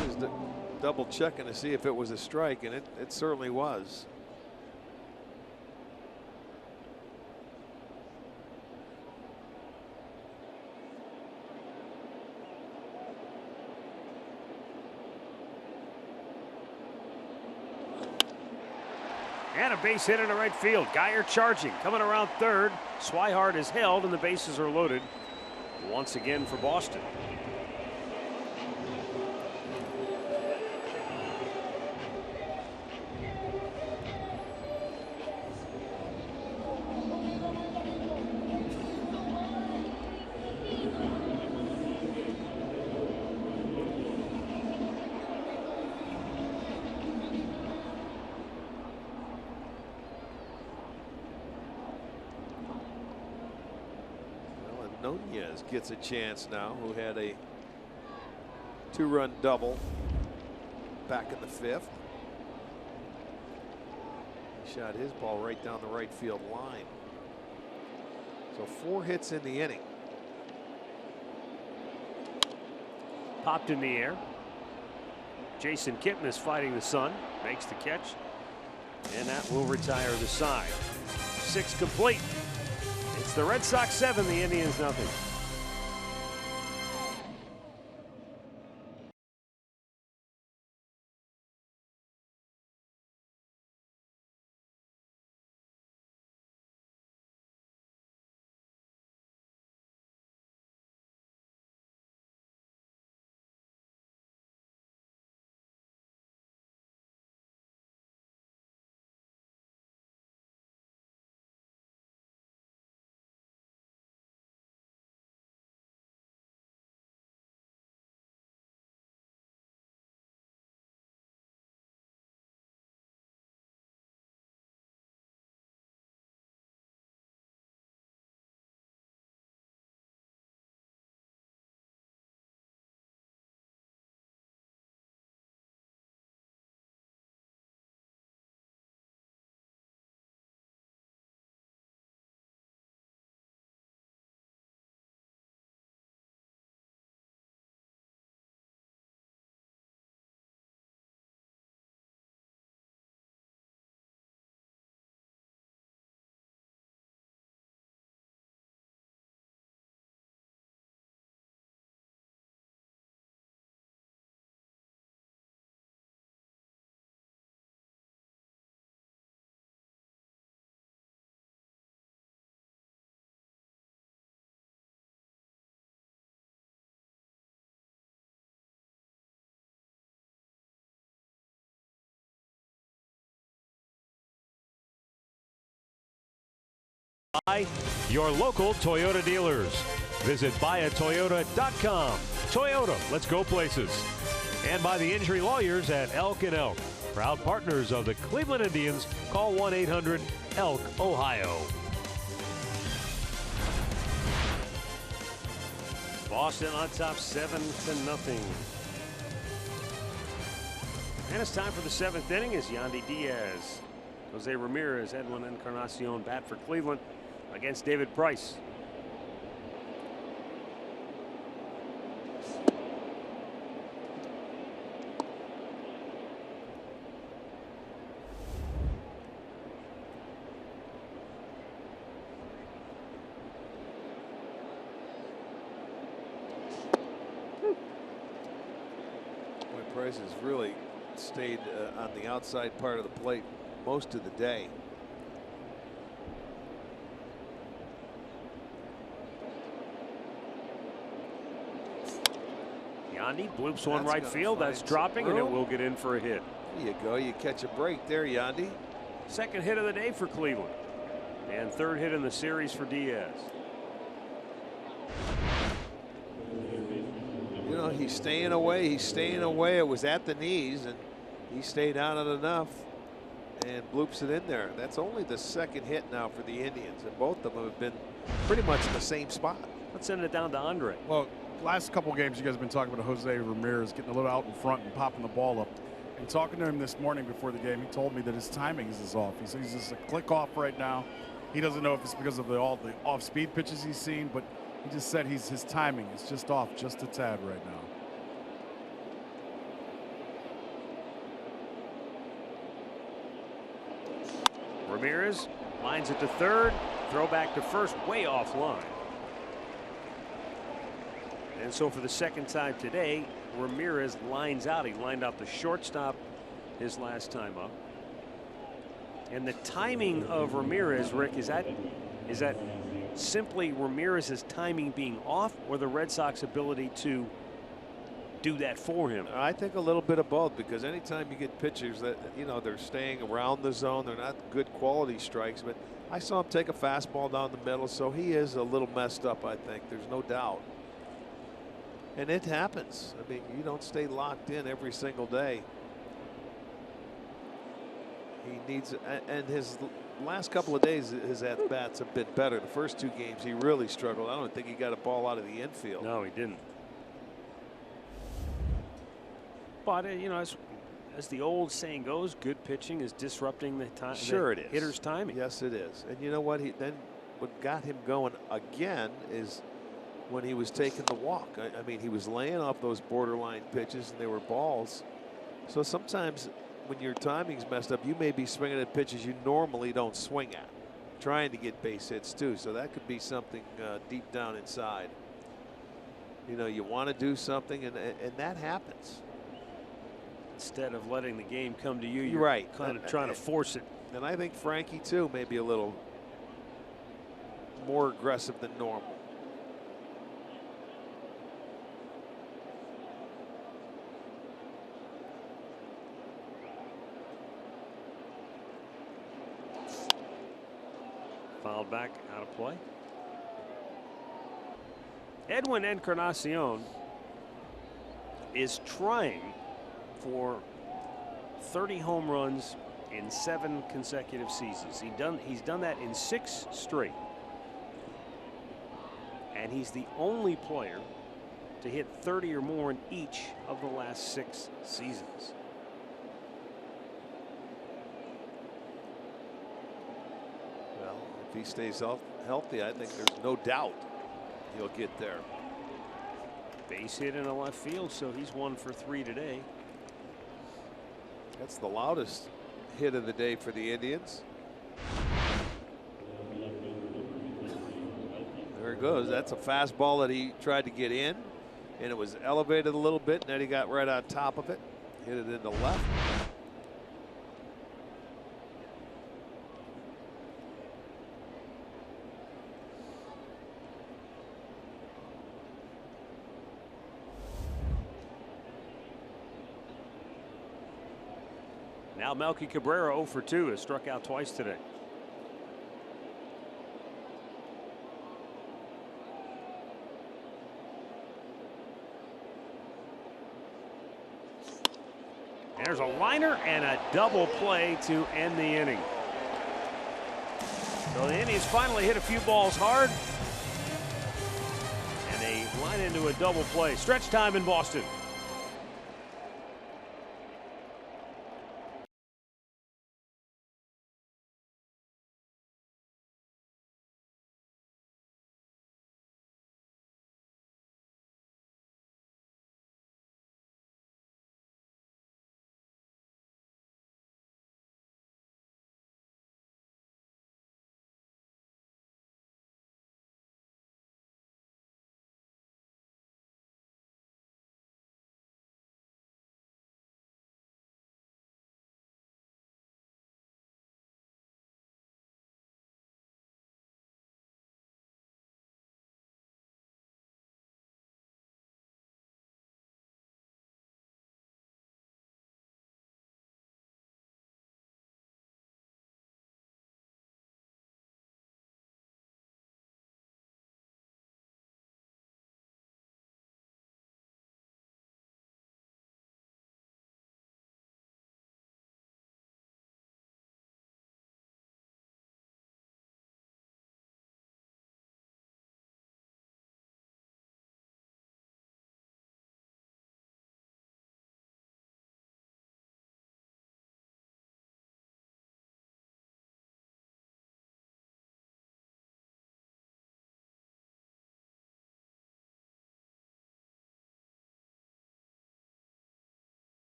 He was double checking to see if it was a strike, and it certainly was. And a base hit into right field. Geyer charging, coming around third. Swihart is held, and the bases are loaded once again for Boston. Nunez gets a chance now, who had a 2-run double back in the 5th. He shot his ball right down the right field line. So 4 hits in the inning. Popped in the air. Jason Kipnis fighting the sun, makes the catch, and that will retire the side. 6 complete. It's the Red Sox 7, the Indians nothing. By your local Toyota dealers. Visit buyatoyota.com. Toyota, let's go places. And by the injury lawyers at Elk & Elk. Proud partners of the Cleveland Indians. Call 1-800-ELK-OHIO. Boston on top 7-0. And it's time for the 7th inning as Yandy Diaz, Jose Ramirez, Edwin Encarnacion bat for Cleveland against David Price. Price has really stayed on the outside part of the plate most of the day. Yandy bloops one right field. That's dropping, and it will get in for a hit. There you go. You catch a break there, Yandy. Second hit of the day for Cleveland. And third hit in the series for Diaz. You know, he's staying away. He's staying away. It was at the knees, and he stayed on it enough and bloops it in there. That's only the second hit now for the Indians, and both of them have been pretty much in the same spot. Let's send it down to Andre. Well, last couple games you guys have been talking about Jose Ramirez getting a little out in front and popping the ball up. And talking to him this morning before the game, he told me that his timing is off. He says he's just a click off right now. He doesn't know if it's because of all the off-speed pitches he's seen, but he just said his timing is just off just a tad right now. Ramirez lines it to third, throw back to first, way offline. And so for the second time today, Ramirez lines out. He lined out the shortstop his last time up. And the timing of Ramirez, Rick, is that simply Ramirez's timing being off, or the Red Sox ability to do that for him? I think a little bit of both, because anytime you get pitchers that, you know, they're staying around the zone, they're not good quality strikes, but I saw him take a fastball down the middle, so he is a little messed up, I think. There's no doubt. And it happens. I mean, you don't stay locked in every single day. He needs, and his last couple of days, his at-bats have been better. The first two games, he really struggled. I don't think he got a ball out of the infield. No, he didn't. But, you know, as the old saying goes, good pitching is disrupting the time. Sure it is. Hitter's timing. Yes, it is. And you know what? What got him going again is when he was taking the walk. I mean, he was laying off those borderline pitches, and they were balls. So sometimes when your timing's messed up, you may be swinging at pitches you normally don't swing at. trying to get base hits too. So that could be something deep down inside. You know, you want to do something, and that happens. Instead of letting the game come to you, you're right. kind of trying to force it. And I think Frankie too may be a little more aggressive than normal. Fouled back, out of play. Edwin Encarnacion is trying for 30 home runs in 7 consecutive seasons. He's done that in 6 straight. And he's the only player to hit 30 or more in each of the last 6 seasons. Well, if he stays healthy, I think there's no doubt he'll get there. Base hit in the left field, so he's 1 for 3 today. That's the loudest hit of the day for the Indians. There it goes. That's a fastball that he tried to get in, and it was elevated a little bit, and then he got right on top of it, hit it in the left. Now Melky Cabrera 0 for 2 has struck out twice today. There's a liner and a double play to end the inning. So the Indians finally hit a few balls hard, and they line into a double play. Stretch time in Boston.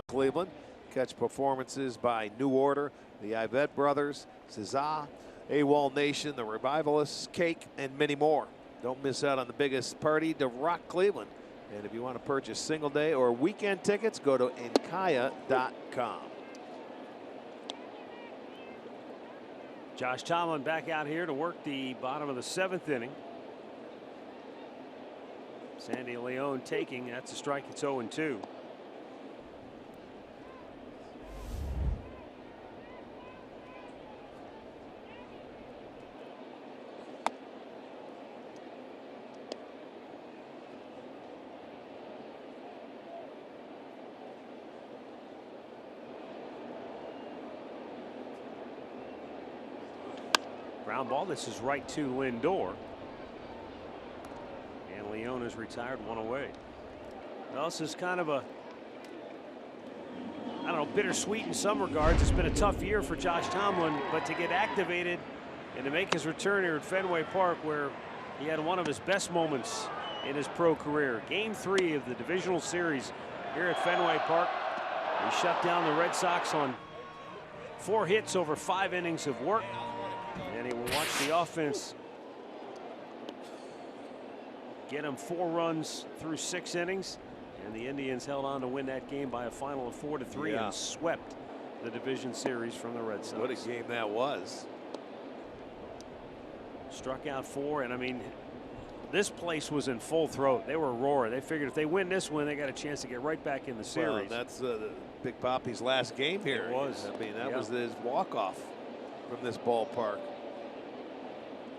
Cleveland. Catch performances by New Order, the Ivette Brothers, Cesar, AWOL Nation, the Revivalists, Cake, and many more. Don't miss out on the biggest party to rock Cleveland. And if you want to purchase single day or weekend tickets, go to encaya.com. Josh Tomlin back out here to work the bottom of the 7th inning. Sandy Leon taking, that's a strike, it's 0-2. Ground ball. This is right to Lindor. And Leon is retired, 1 away. Well, this is kind of a I don't know, bittersweet in some regards. It's been a tough year for Josh Tomlin, but to get activated and to make his return here at Fenway Park, where he had one of his best moments in his pro career. Game 3 of the divisional series here at Fenway Park. He shut down the Red Sox on 4 hits over 5 innings of work. And he will watch the offense get him 4 runs through 6 innings. And the Indians held on to win that game by a final of 4-3 and swept the division series from the Red Sox. What a game that was. Struck out 4, and I mean, this place was in full throat. They were roaring. They figured if they win this one, they got a chance to get right back in the series. Well, that's Big Poppy's last game here. It was. I mean, that was his walk-off from this ballpark.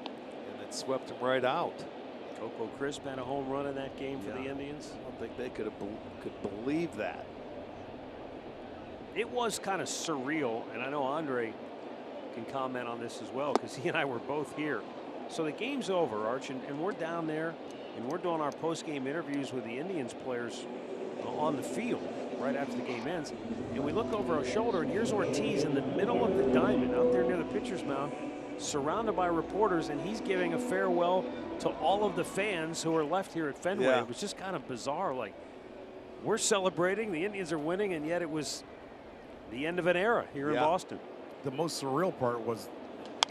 And it swept him right out. Coco Crisp had a home run in that game for the Indians. I don't think they could believe that. It was kind of surreal, and I know Andre can comment on this as well because he and I were both here. So the game's over, Arch, and we're down there, and we're doing our post-game interviews with the Indians players on the field right after the game ends. And we look over our shoulder, and here's Ortiz in the middle of the diamond out there near the pitcher's mound, surrounded by reporters, and he's giving a farewell to all of the fans who are left here at Fenway. It was just kind of bizarre. Like, we're celebrating, the Indians are winning, and yet it was the end of an era here in Boston. The most surreal part was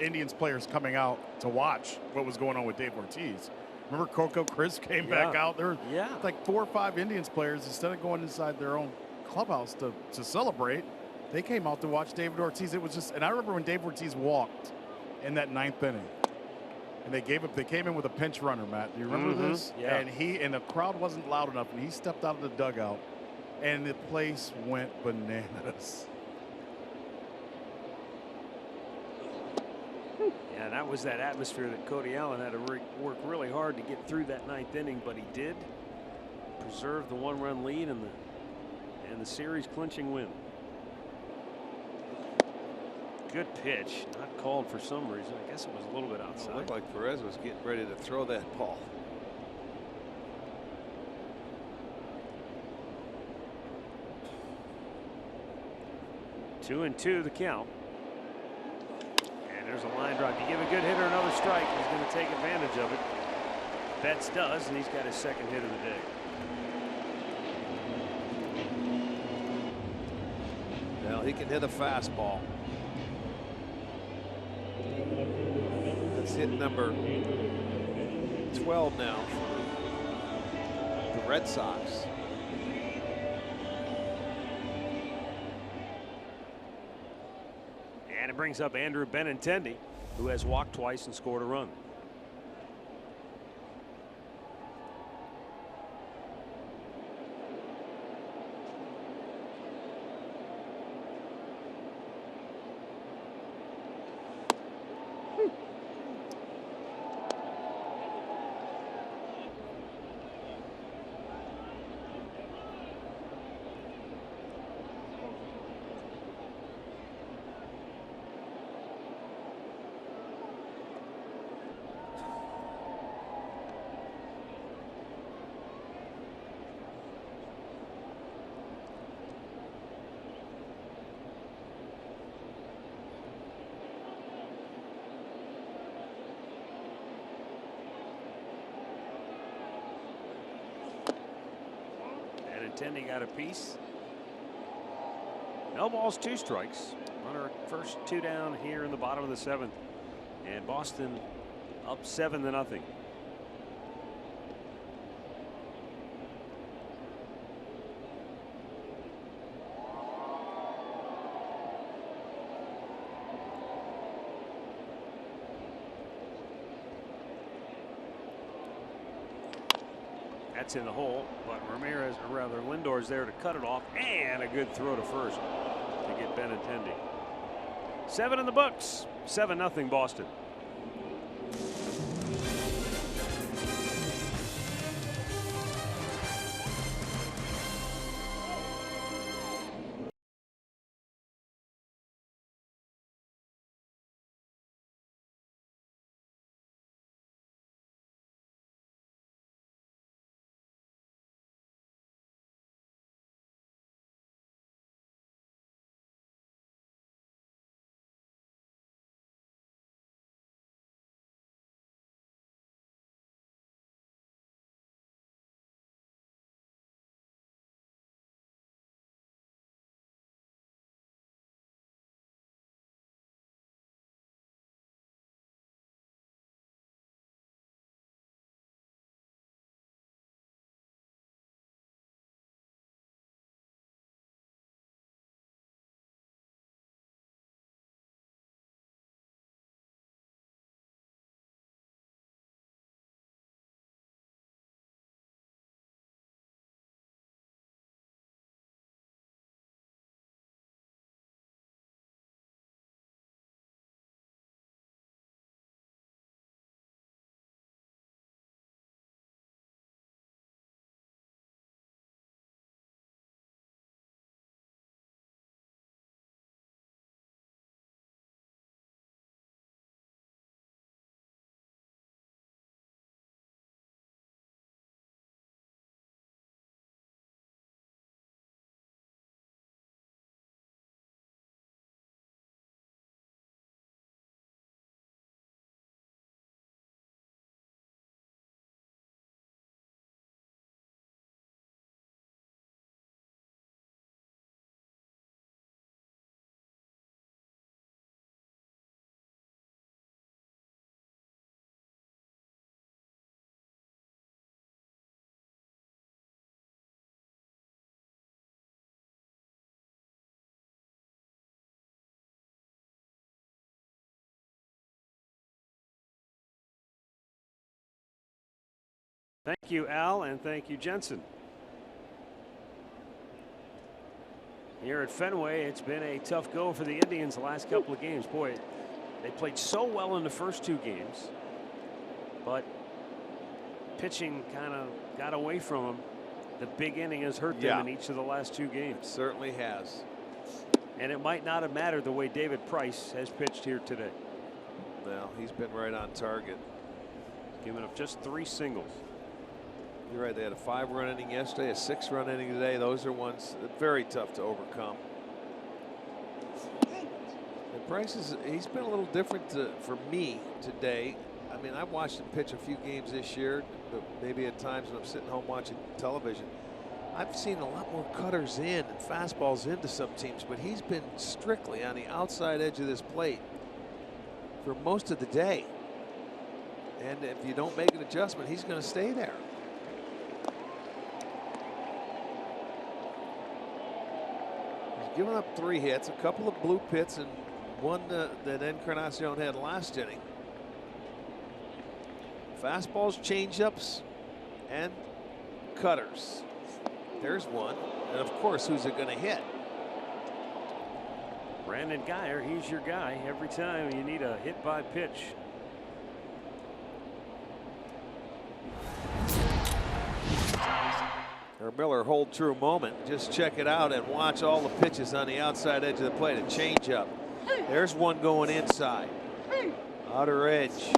Indians players coming out to watch what was going on with Dave Ortiz. Remember Coco Crisp came back out there? Like 4 or 5 Indians players, instead of going inside their own clubhouse to celebrate, they came out to watch David Ortiz. It was just, and I remember when Dave Ortiz walked in that 9th inning, and they came in with a pinch runner, Matt. Do you remember this? Yeah. And the crowd wasn't loud enough, and he stepped out of the dugout, and the place went bananas. Yeah, that was that atmosphere that Cody Allen had to work really hard to get through that 9th inning, but he did preserve the 1-run lead and the series clinching win. Good pitch, not called for some reason. I guess it was a little bit outside. It looked like Perez was getting ready to throw that ball. Two and two the count. And there's a line drive. You give a good hitter another strike, he's going to take advantage of it. Betts does, and he's got his 2nd hit of the day. Well, he can hit a fastball. That's hit number 12 now for the Red Sox. And it brings up Andrew Benintendi, who has walked twice and scored a run. Benintendi got a piece. No balls, 2 strikes. Runner first 2 down here in the bottom of the 7th. And Boston up 7-0. That's in the hole, but Ramirez, or rather Lindor's there to cut it off, and a good throw to first to get Benintendi. 7 in the books, 7-0 Boston. Thank you, Al, and thank you, Jensen. Here at Fenway, it's been a tough go for the Indians the last couple of games. Boy, they played so well in the first 2 games, but pitching kind of got away from them. The big inning has hurt them in each of the last 2 games. It certainly has. And it might not have mattered the way David Price has pitched here today. Well, he's been right on target. Giving up just 3 singles. You're right. They had a 5-run inning yesterday, a 6-run inning today. Those are ones that are very tough to overcome. And Price he's been a little different for me today. I mean, I've watched him pitch a few games this year, but maybe at times when I'm sitting home watching television, I've seen a lot more cutters in and fastballs into some teams, but he's been strictly on the outside edge of this plate for most of the day. And if you don't make an adjustment, he's going to stay there. He's given up 3 hits, a couple of blue pits, and one that Encarnacion had last inning. Fastballs, changeups, and cutters. There's one. And of course, who's it going to hit? Brandon Guyer, he's your guy every time you need a hit by pitch. Our Miller hold true moment. Just check it out and watch all the pitches on the outside edge of the plate. A changeup. There's one going inside. Outer edge.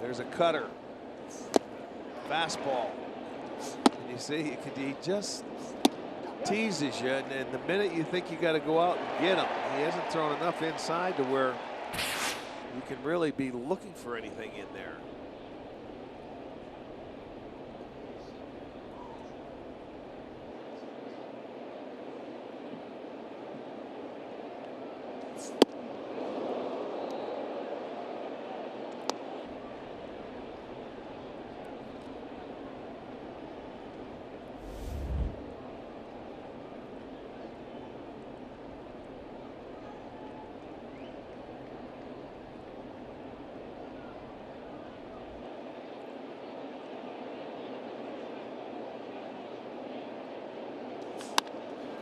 There's a cutter. Fastball. And you see, he just teases you, and the minute you think you got to go out and get him, he hasn't thrown enough inside to where you can really be looking for anything in there.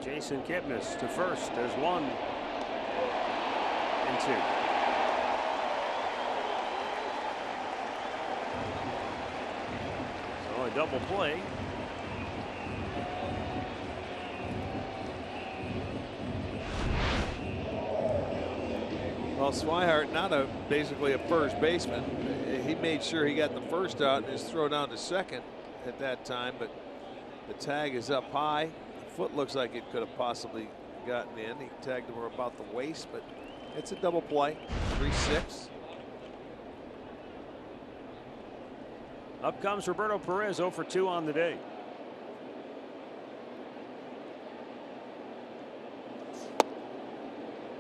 Jason Kipnis to first. There's 1 and 2. So a double play. Well, Swihart, not basically a first baseman. He made sure he got the first out and his throw down to second at that time, but the tag is up high. Foot looks like it could have possibly gotten in. He tagged him about the waist, but it's a double play. 3-6. Up comes Roberto Perez, 0 for 2 on the day.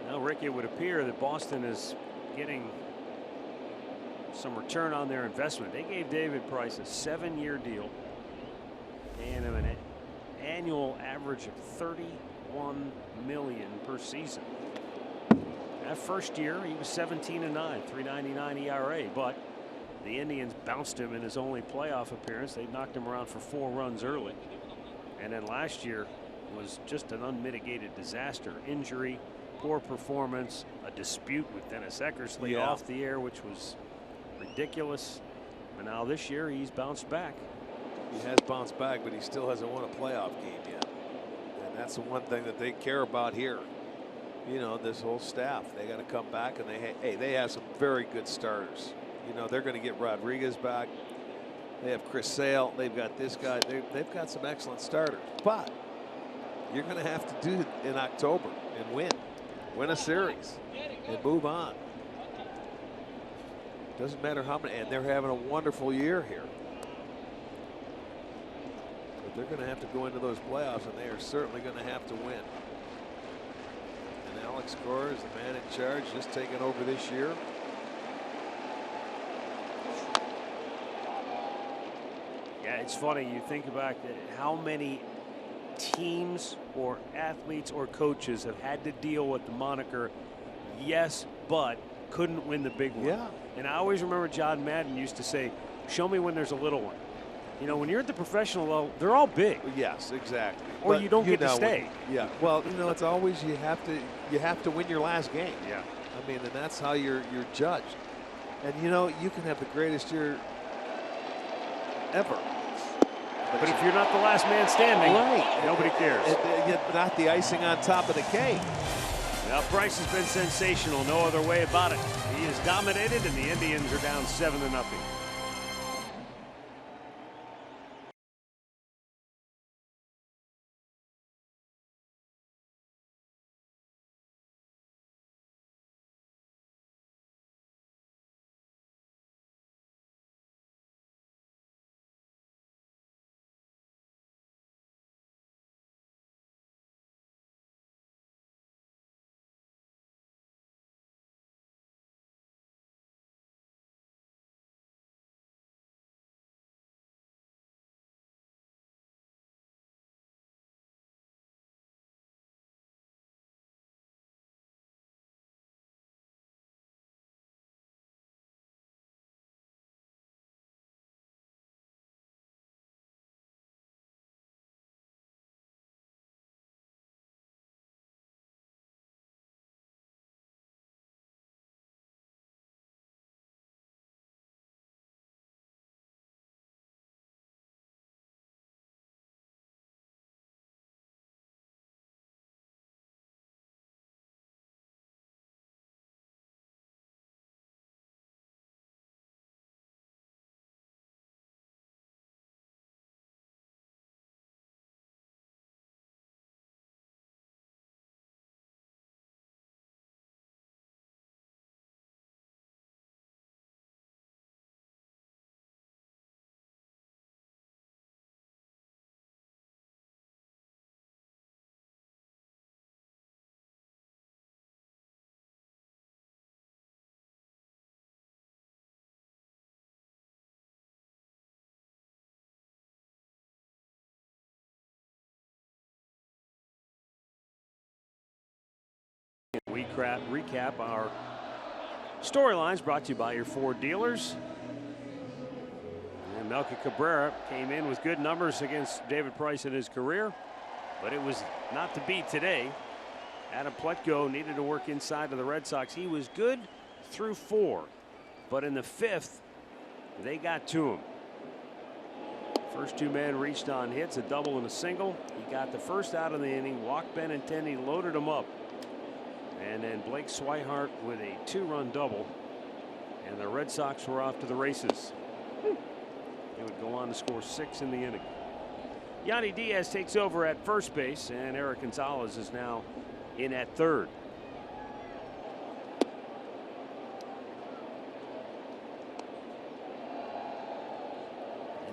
Now, Rick, it would appear that Boston is getting some return on their investment. They gave David Price a 7-year deal and an annual average of $31 million per season. That first year, he was 17-9, 3.99 ERA, but the Indians bounced him in his only playoff appearance. They knocked him around for 4 runs early. And then last year was just an unmitigated disaster. Injury, poor performance, a dispute with Dennis Eckersley off the air, which was ridiculous. And now this year, he's bounced back. He has bounced back, but he still hasn't won a playoff game yet. And that's the one thing that they care about here. You know, this whole staff, they got to come back, and they have some very good starters. You know, they're going to get Rodriguez back. They have Chris Sale. They've got this guy. They've got some excellent starters. But you're going to have to do it in October and win a series and move on. Doesn't matter how many, and they're having a wonderful year here. They're going to have to go into those playoffs, and they are certainly going to have to win. And Alex Cora is the man in charge, just taking over this year. Yeah, it's funny. You think about how many teams or athletes or coaches have had to deal with the moniker, yes, but couldn't win the big one. Yeah. And I always remember John Madden used to say, show me when there's a little one. You know, when you're at the professional level, they're all big. Yes, exactly. Or But, you don't get to know, stay. Yeah. Well, you know, it's always you have to win your last game. Yeah. I mean, and that's how you're judged. And you know, you can have the greatest year ever. But if you're not the last man standing, right, nobody cares. Yet not the icing on top of the cake. Now, Price has been sensational. No other way about it. He has dominated, and the Indians are down 7-0. We recap our storylines brought to you by your Ford dealers. And Melky Cabrera came in with good numbers against David Price in his career, but it was not to be today. Adam Plutko needed to work inside of the Red Sox. He was good through 4, but in the 5th, they got to him. First 2 men reached on hits, a double and a single. He got the first out of the inning, walked Benintendi, loaded him up. And then Blake Swihart with a 2-run double. And the Red Sox were off to the races. They would go on to score 6 in the inning. Yandy Diaz takes over at first base, and Eric Gonzalez is now in at third.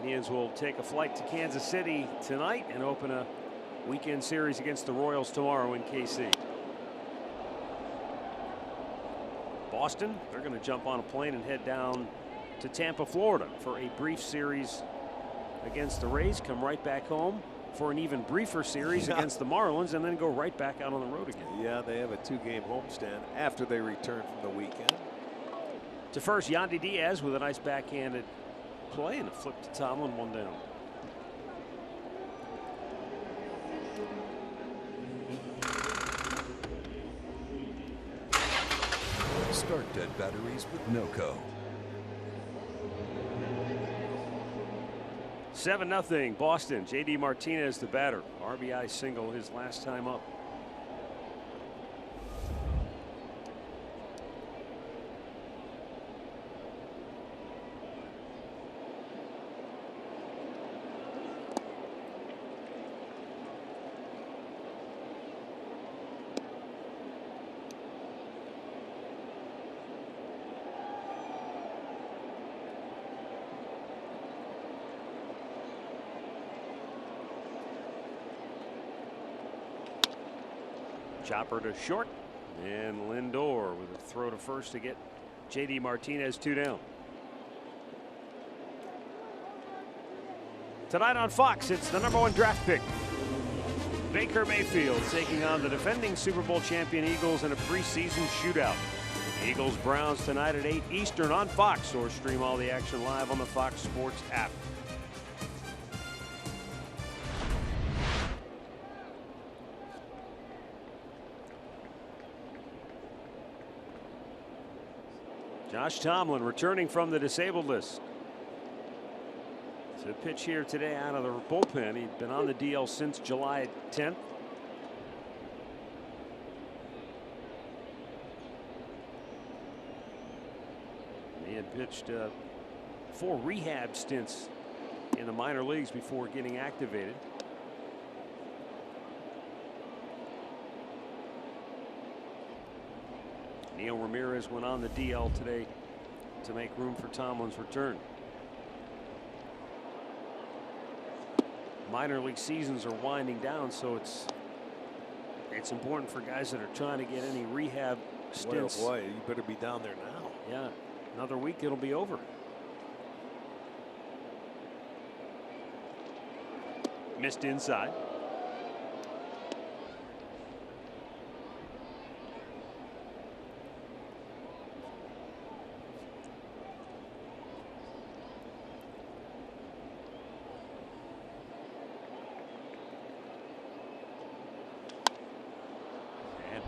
Indians will take a flight to Kansas City tonight and open a weekend series against the Royals tomorrow in KC. Boston, they're going to jump on a plane and head down to Tampa, Florida for a brief series against the Rays, come right back home for an even briefer series against the Marlins, and then go right back out on the road again. Yeah, they have a 2-game homestand after they return from the weekend. To first, Yandy Diaz with a nice backhanded play and a flip to Tomlin, 1 down. Start dead batteries with NOCO. 7-0 Boston. J.D. Martinez the batter. RBI single his last time up. Chopper to short, and Lindor with a throw to first to get J.D. Martinez 2 down. Tonight on Fox, it's the #1 draft pick, Baker Mayfield, taking on the defending Super Bowl champion Eagles in a preseason shootout. Eagles Browns tonight at 8 Eastern on Fox, or stream all the action live on the Fox Sports app. Josh Tomlin returning from the disabled list. To pitch here today out of the bullpen. He'd been on the DL since July 10th. He had pitched 4 rehab stints in the minor leagues before getting activated. Neil Ramirez went on the DL today to make room for Tomlin's return. Minor league seasons are winding down, so it's important for guys that are trying to get any rehab stints. Boy, you better be down there now. Yeah, another week it'll be over. Missed inside.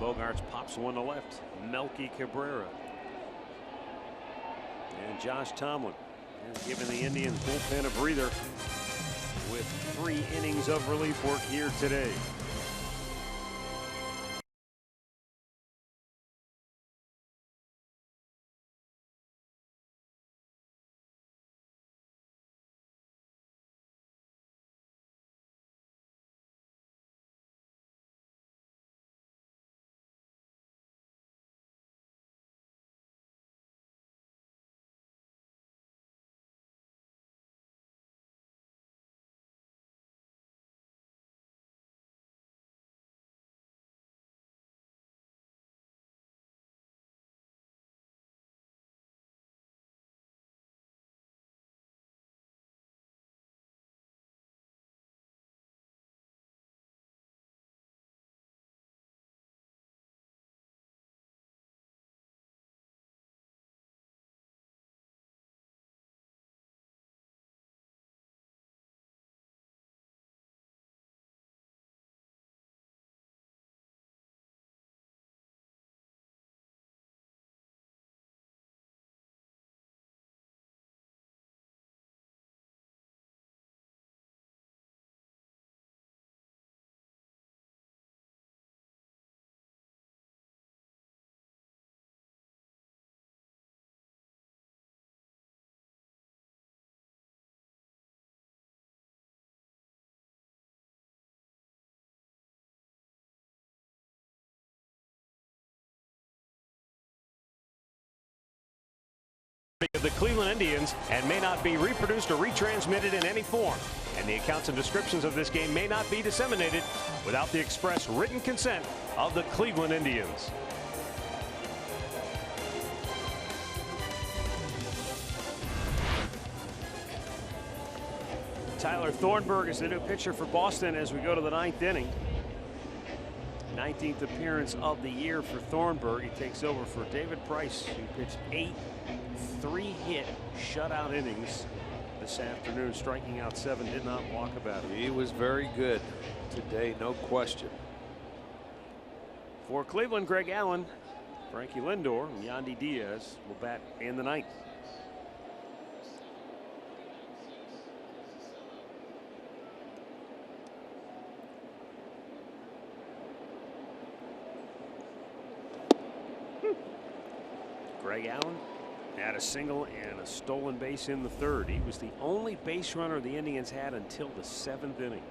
Bogarts pops one to left. Melky Cabrera. And Josh Tomlin is giving the Indians bullpen a breather with 3 innings of relief work here today. Of the Cleveland Indians and may not be reproduced or retransmitted in any form, and the accounts and descriptions of this game may not be disseminated without the express written consent of the Cleveland Indians. Tyler Thornburg is the new pitcher for Boston as we go to the 9th inning. 19th appearance of the year for Thornburg. He takes over for David Price, who pitched 8 3-hit shutout innings this afternoon, striking out 7, did not walk about it. He was very good today, no question. For Cleveland, Greg Allen, Frankie Lindor, and Yandy Diaz will bat in the 9th. Greg Allen had a single and a stolen base in the 3rd. He was the only base runner the Indians had until the 7th inning.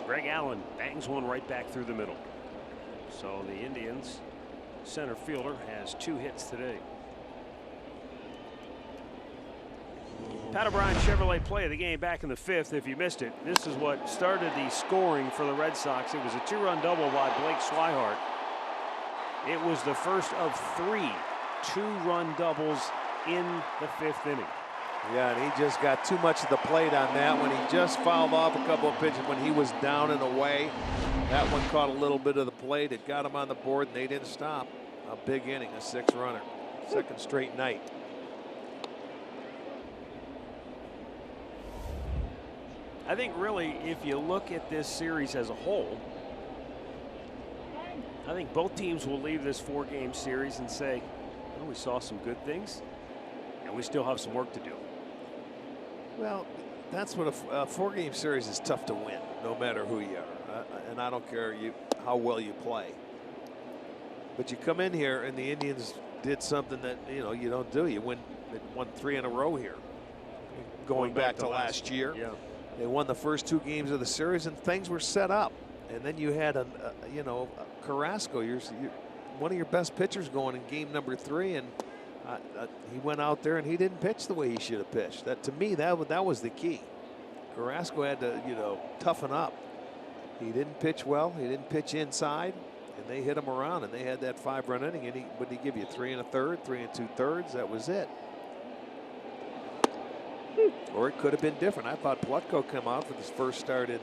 Greg Allen bangs one right back through the middle. So the Indians center fielder has 2 hits today. Pat O'Brien Chevrolet play of the game back in the 5th. If you missed it, this is what started the scoring for the Red Sox. It was a 2-run double by Blake Swihart. It was the first of 3 2-run doubles in the 5th inning. Yeah, and he just got too much of the plate on that one. He just fouled off a couple of pitches when he was down and away. That one caught a little bit of the plate. It got him on the board, and they didn't stop. A big inning, a 6-runner. Second straight night. I think really, if you look at this series as a whole, I think both teams will leave this 4-game series and say, well, we saw some good things, and we still have some work to do. Well, that's what a 4-game series is tough to win, no matter who you are. And I don't care how well you play. But you come in here, and the Indians did something that you don't do. You won 3 in a row here, going back to last year. Yeah. They won the first 2 games of the series, and things were set up. And then you had Carrasco, one of your best pitchers, going in game number 3, and he went out there and he didn't pitch the way he should have pitched. That, to me, that was the key. Carrasco had to toughen up. He didn't pitch well. He didn't pitch inside, and they hit him around. And they had that 5-run inning. And what did he give you? 3 1/3, 3 2/3. That was it. Or it could have been different. I thought Plutko came out for his first start in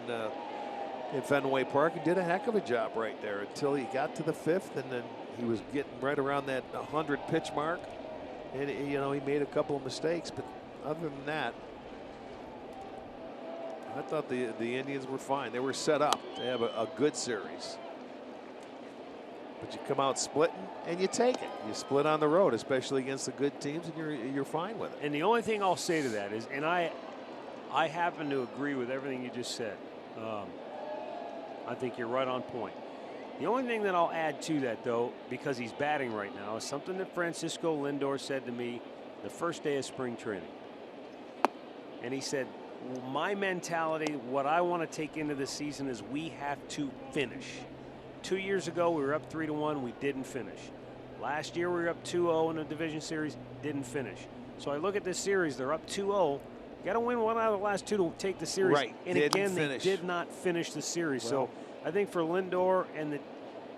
Fenway Park and did a heck of a job right there until he got to the 5th, and then he was getting right around that 100 pitch mark, and he made a couple of mistakes. But other than that, I thought the Indians were fine. They were set up to have a good series. But you come out splitting and you take it. You split on the road, especially against the good teams, and you're fine with it. And the only thing I'll say to that is, and I happen to agree with everything you just said. I think you're right on point. The only thing that I'll add to that, though, because he's batting right now, is something that Francisco Lindor said to me the first day of spring training. And he said, my mentality, what I want to take into the season is we have to finish. 2 years ago, we were up 3-1. We didn't finish. Last year, we were up 2-0 in the division series. Didn't finish. So I look at this series. They're up 2-0. Got to win 1 out of the last 2 to take the series. Right. And again, they did not finish the series. Well, so I think for Lindor and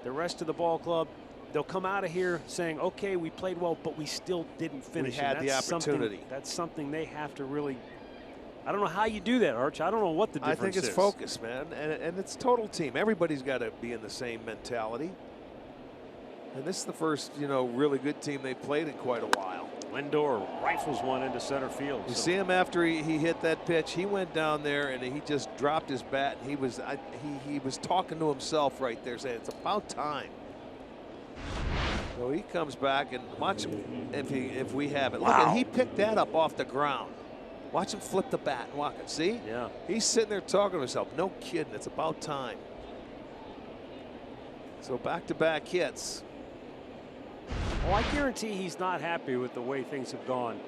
the rest of the ball club, they'll come out of here saying, okay, we played well, but we still didn't finish. We had the opportunity. That's something they have to really. I don't know how you do that, Arch. I don't know what the difference is. I think it's focus, man, and it's total team. Everybody's got to be in the same mentality. And this is the first, really good team they played in quite a while. Lindor rifles one into center field. You see him after he hit that pitch. He went down there and he just dropped his bat. And he was talking to himself right there, saying it's about time. So he comes back and watch him if we have it. Look, and he picked that up off the ground. Watch him flip the bat and walk it. See? Yeah. He's sitting there talking to himself. No kidding. It's about time. So back-to-back hits. Oh, I guarantee he's not happy with the way things have gone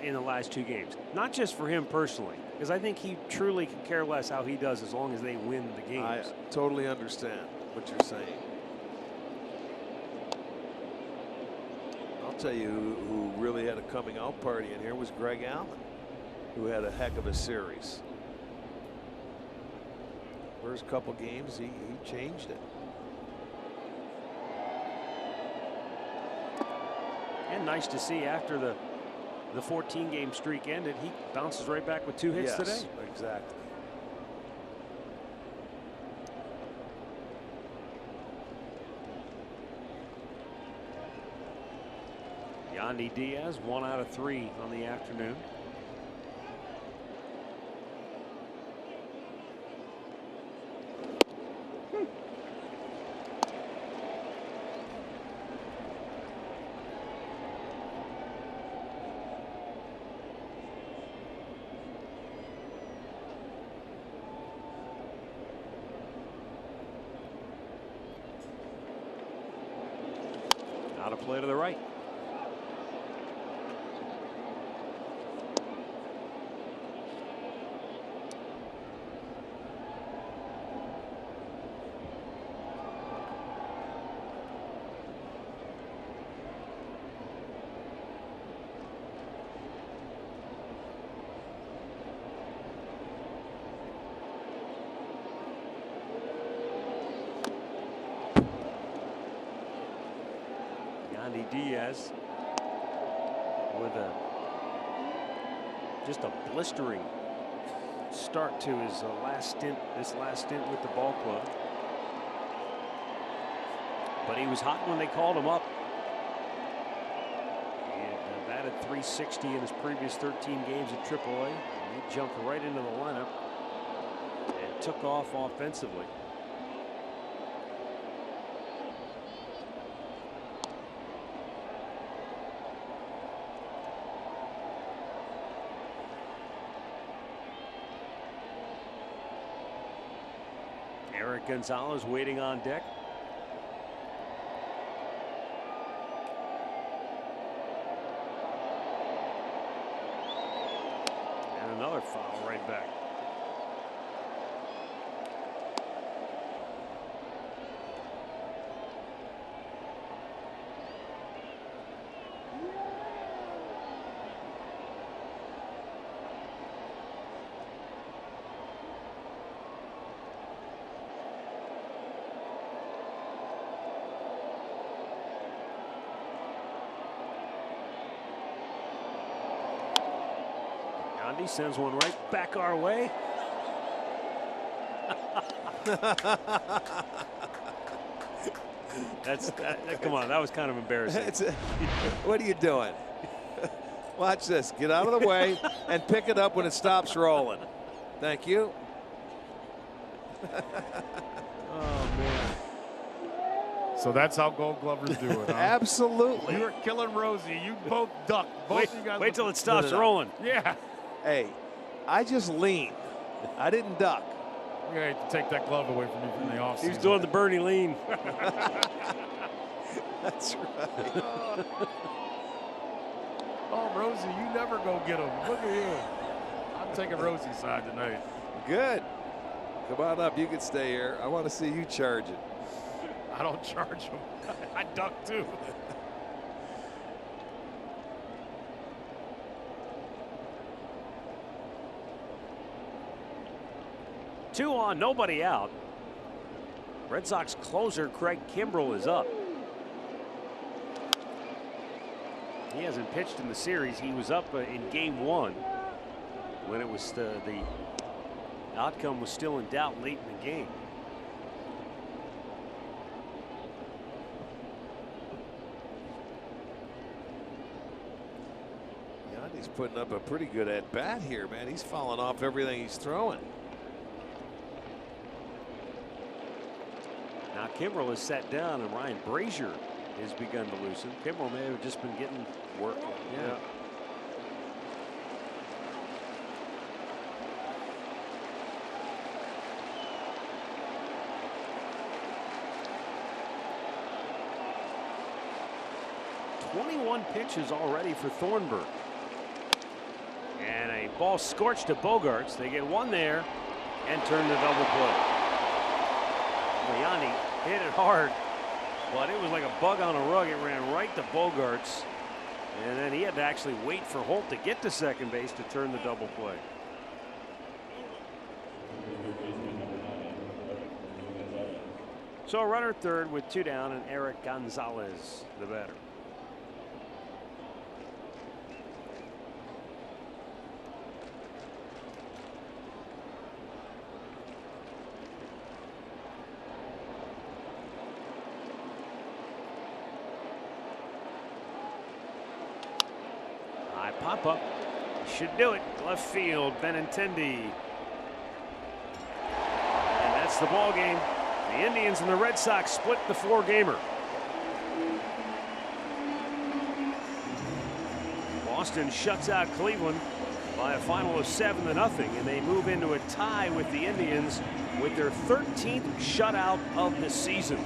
in the last 2 games. Not just for him personally, because I think he truly can care less how he does as long as they win the games. I totally understand what you're saying. I'll tell you who really had a coming out party in here was Greg Allen, who had a heck of a series. First couple games, he changed it. And nice to see after the 14-game streak ended, he bounces right back with 2 hits today. Exactly. Yandy Diaz, 1 out of 3 on the afternoon. Out of play to the right. Diaz with a just a blistering start to his last stint with the ball club. But he was hot when they called him up. He had batted .360 in his previous 13 games at AAA. And he jumped right into the lineup and took off offensively. Eric Gonzalez waiting on deck. And another foul right back. Gandhi sends one right back our way. Come on, that was kind of embarrassing. What are you doing? Watch this. Get out of the way and pick it up when it stops rolling. Thank you. Oh, man. So that's how Gold Glovers do it, huh? Absolutely. You were killing Rosie. You both ducked. Both of you guys. Wait till it stops rolling. Yeah. Hey, I just leaned. I didn't duck. We hate to take that glove away from you from the offseason. He was doing the Bernie lean. That's right. Oh, Rosie, you never go get him. Look at you. I'm taking Rosie's side tonight. Good. Come on up. You can stay here. I want to see you charge it. I don't charge him. I duck too. Two on, nobody out. Red Sox closer Craig Kimbrell is up. He hasn't pitched in the series. He was up in game 1 when it was the outcome was still in doubt late in the game. He's putting up a pretty good at bat here, man. He's falling off everything he's throwing. Now Kimbrell is set down and Ryan Brazier has begun to loosen. Kimbrell may have just been getting work. Yeah. .21 pitches already for Thornburg. And a ball scorched to Bogarts. They get one there and turn the double play. Yanni hit it hard, but it was like a bug on a rug. It ran right to Bogarts. And then he had to actually wait for Holt to get to second base to turn the double play. So a runner third with 2 down, and Eric Gonzalez, the batter. Pop up. Should do it. Left field, Benintendi. And that's the ball game. The Indians and the Red Sox split the 4-gamer. Boston shuts out Cleveland by a final of 7-0, and they move into a tie with the Indians with their 13th shutout of the season.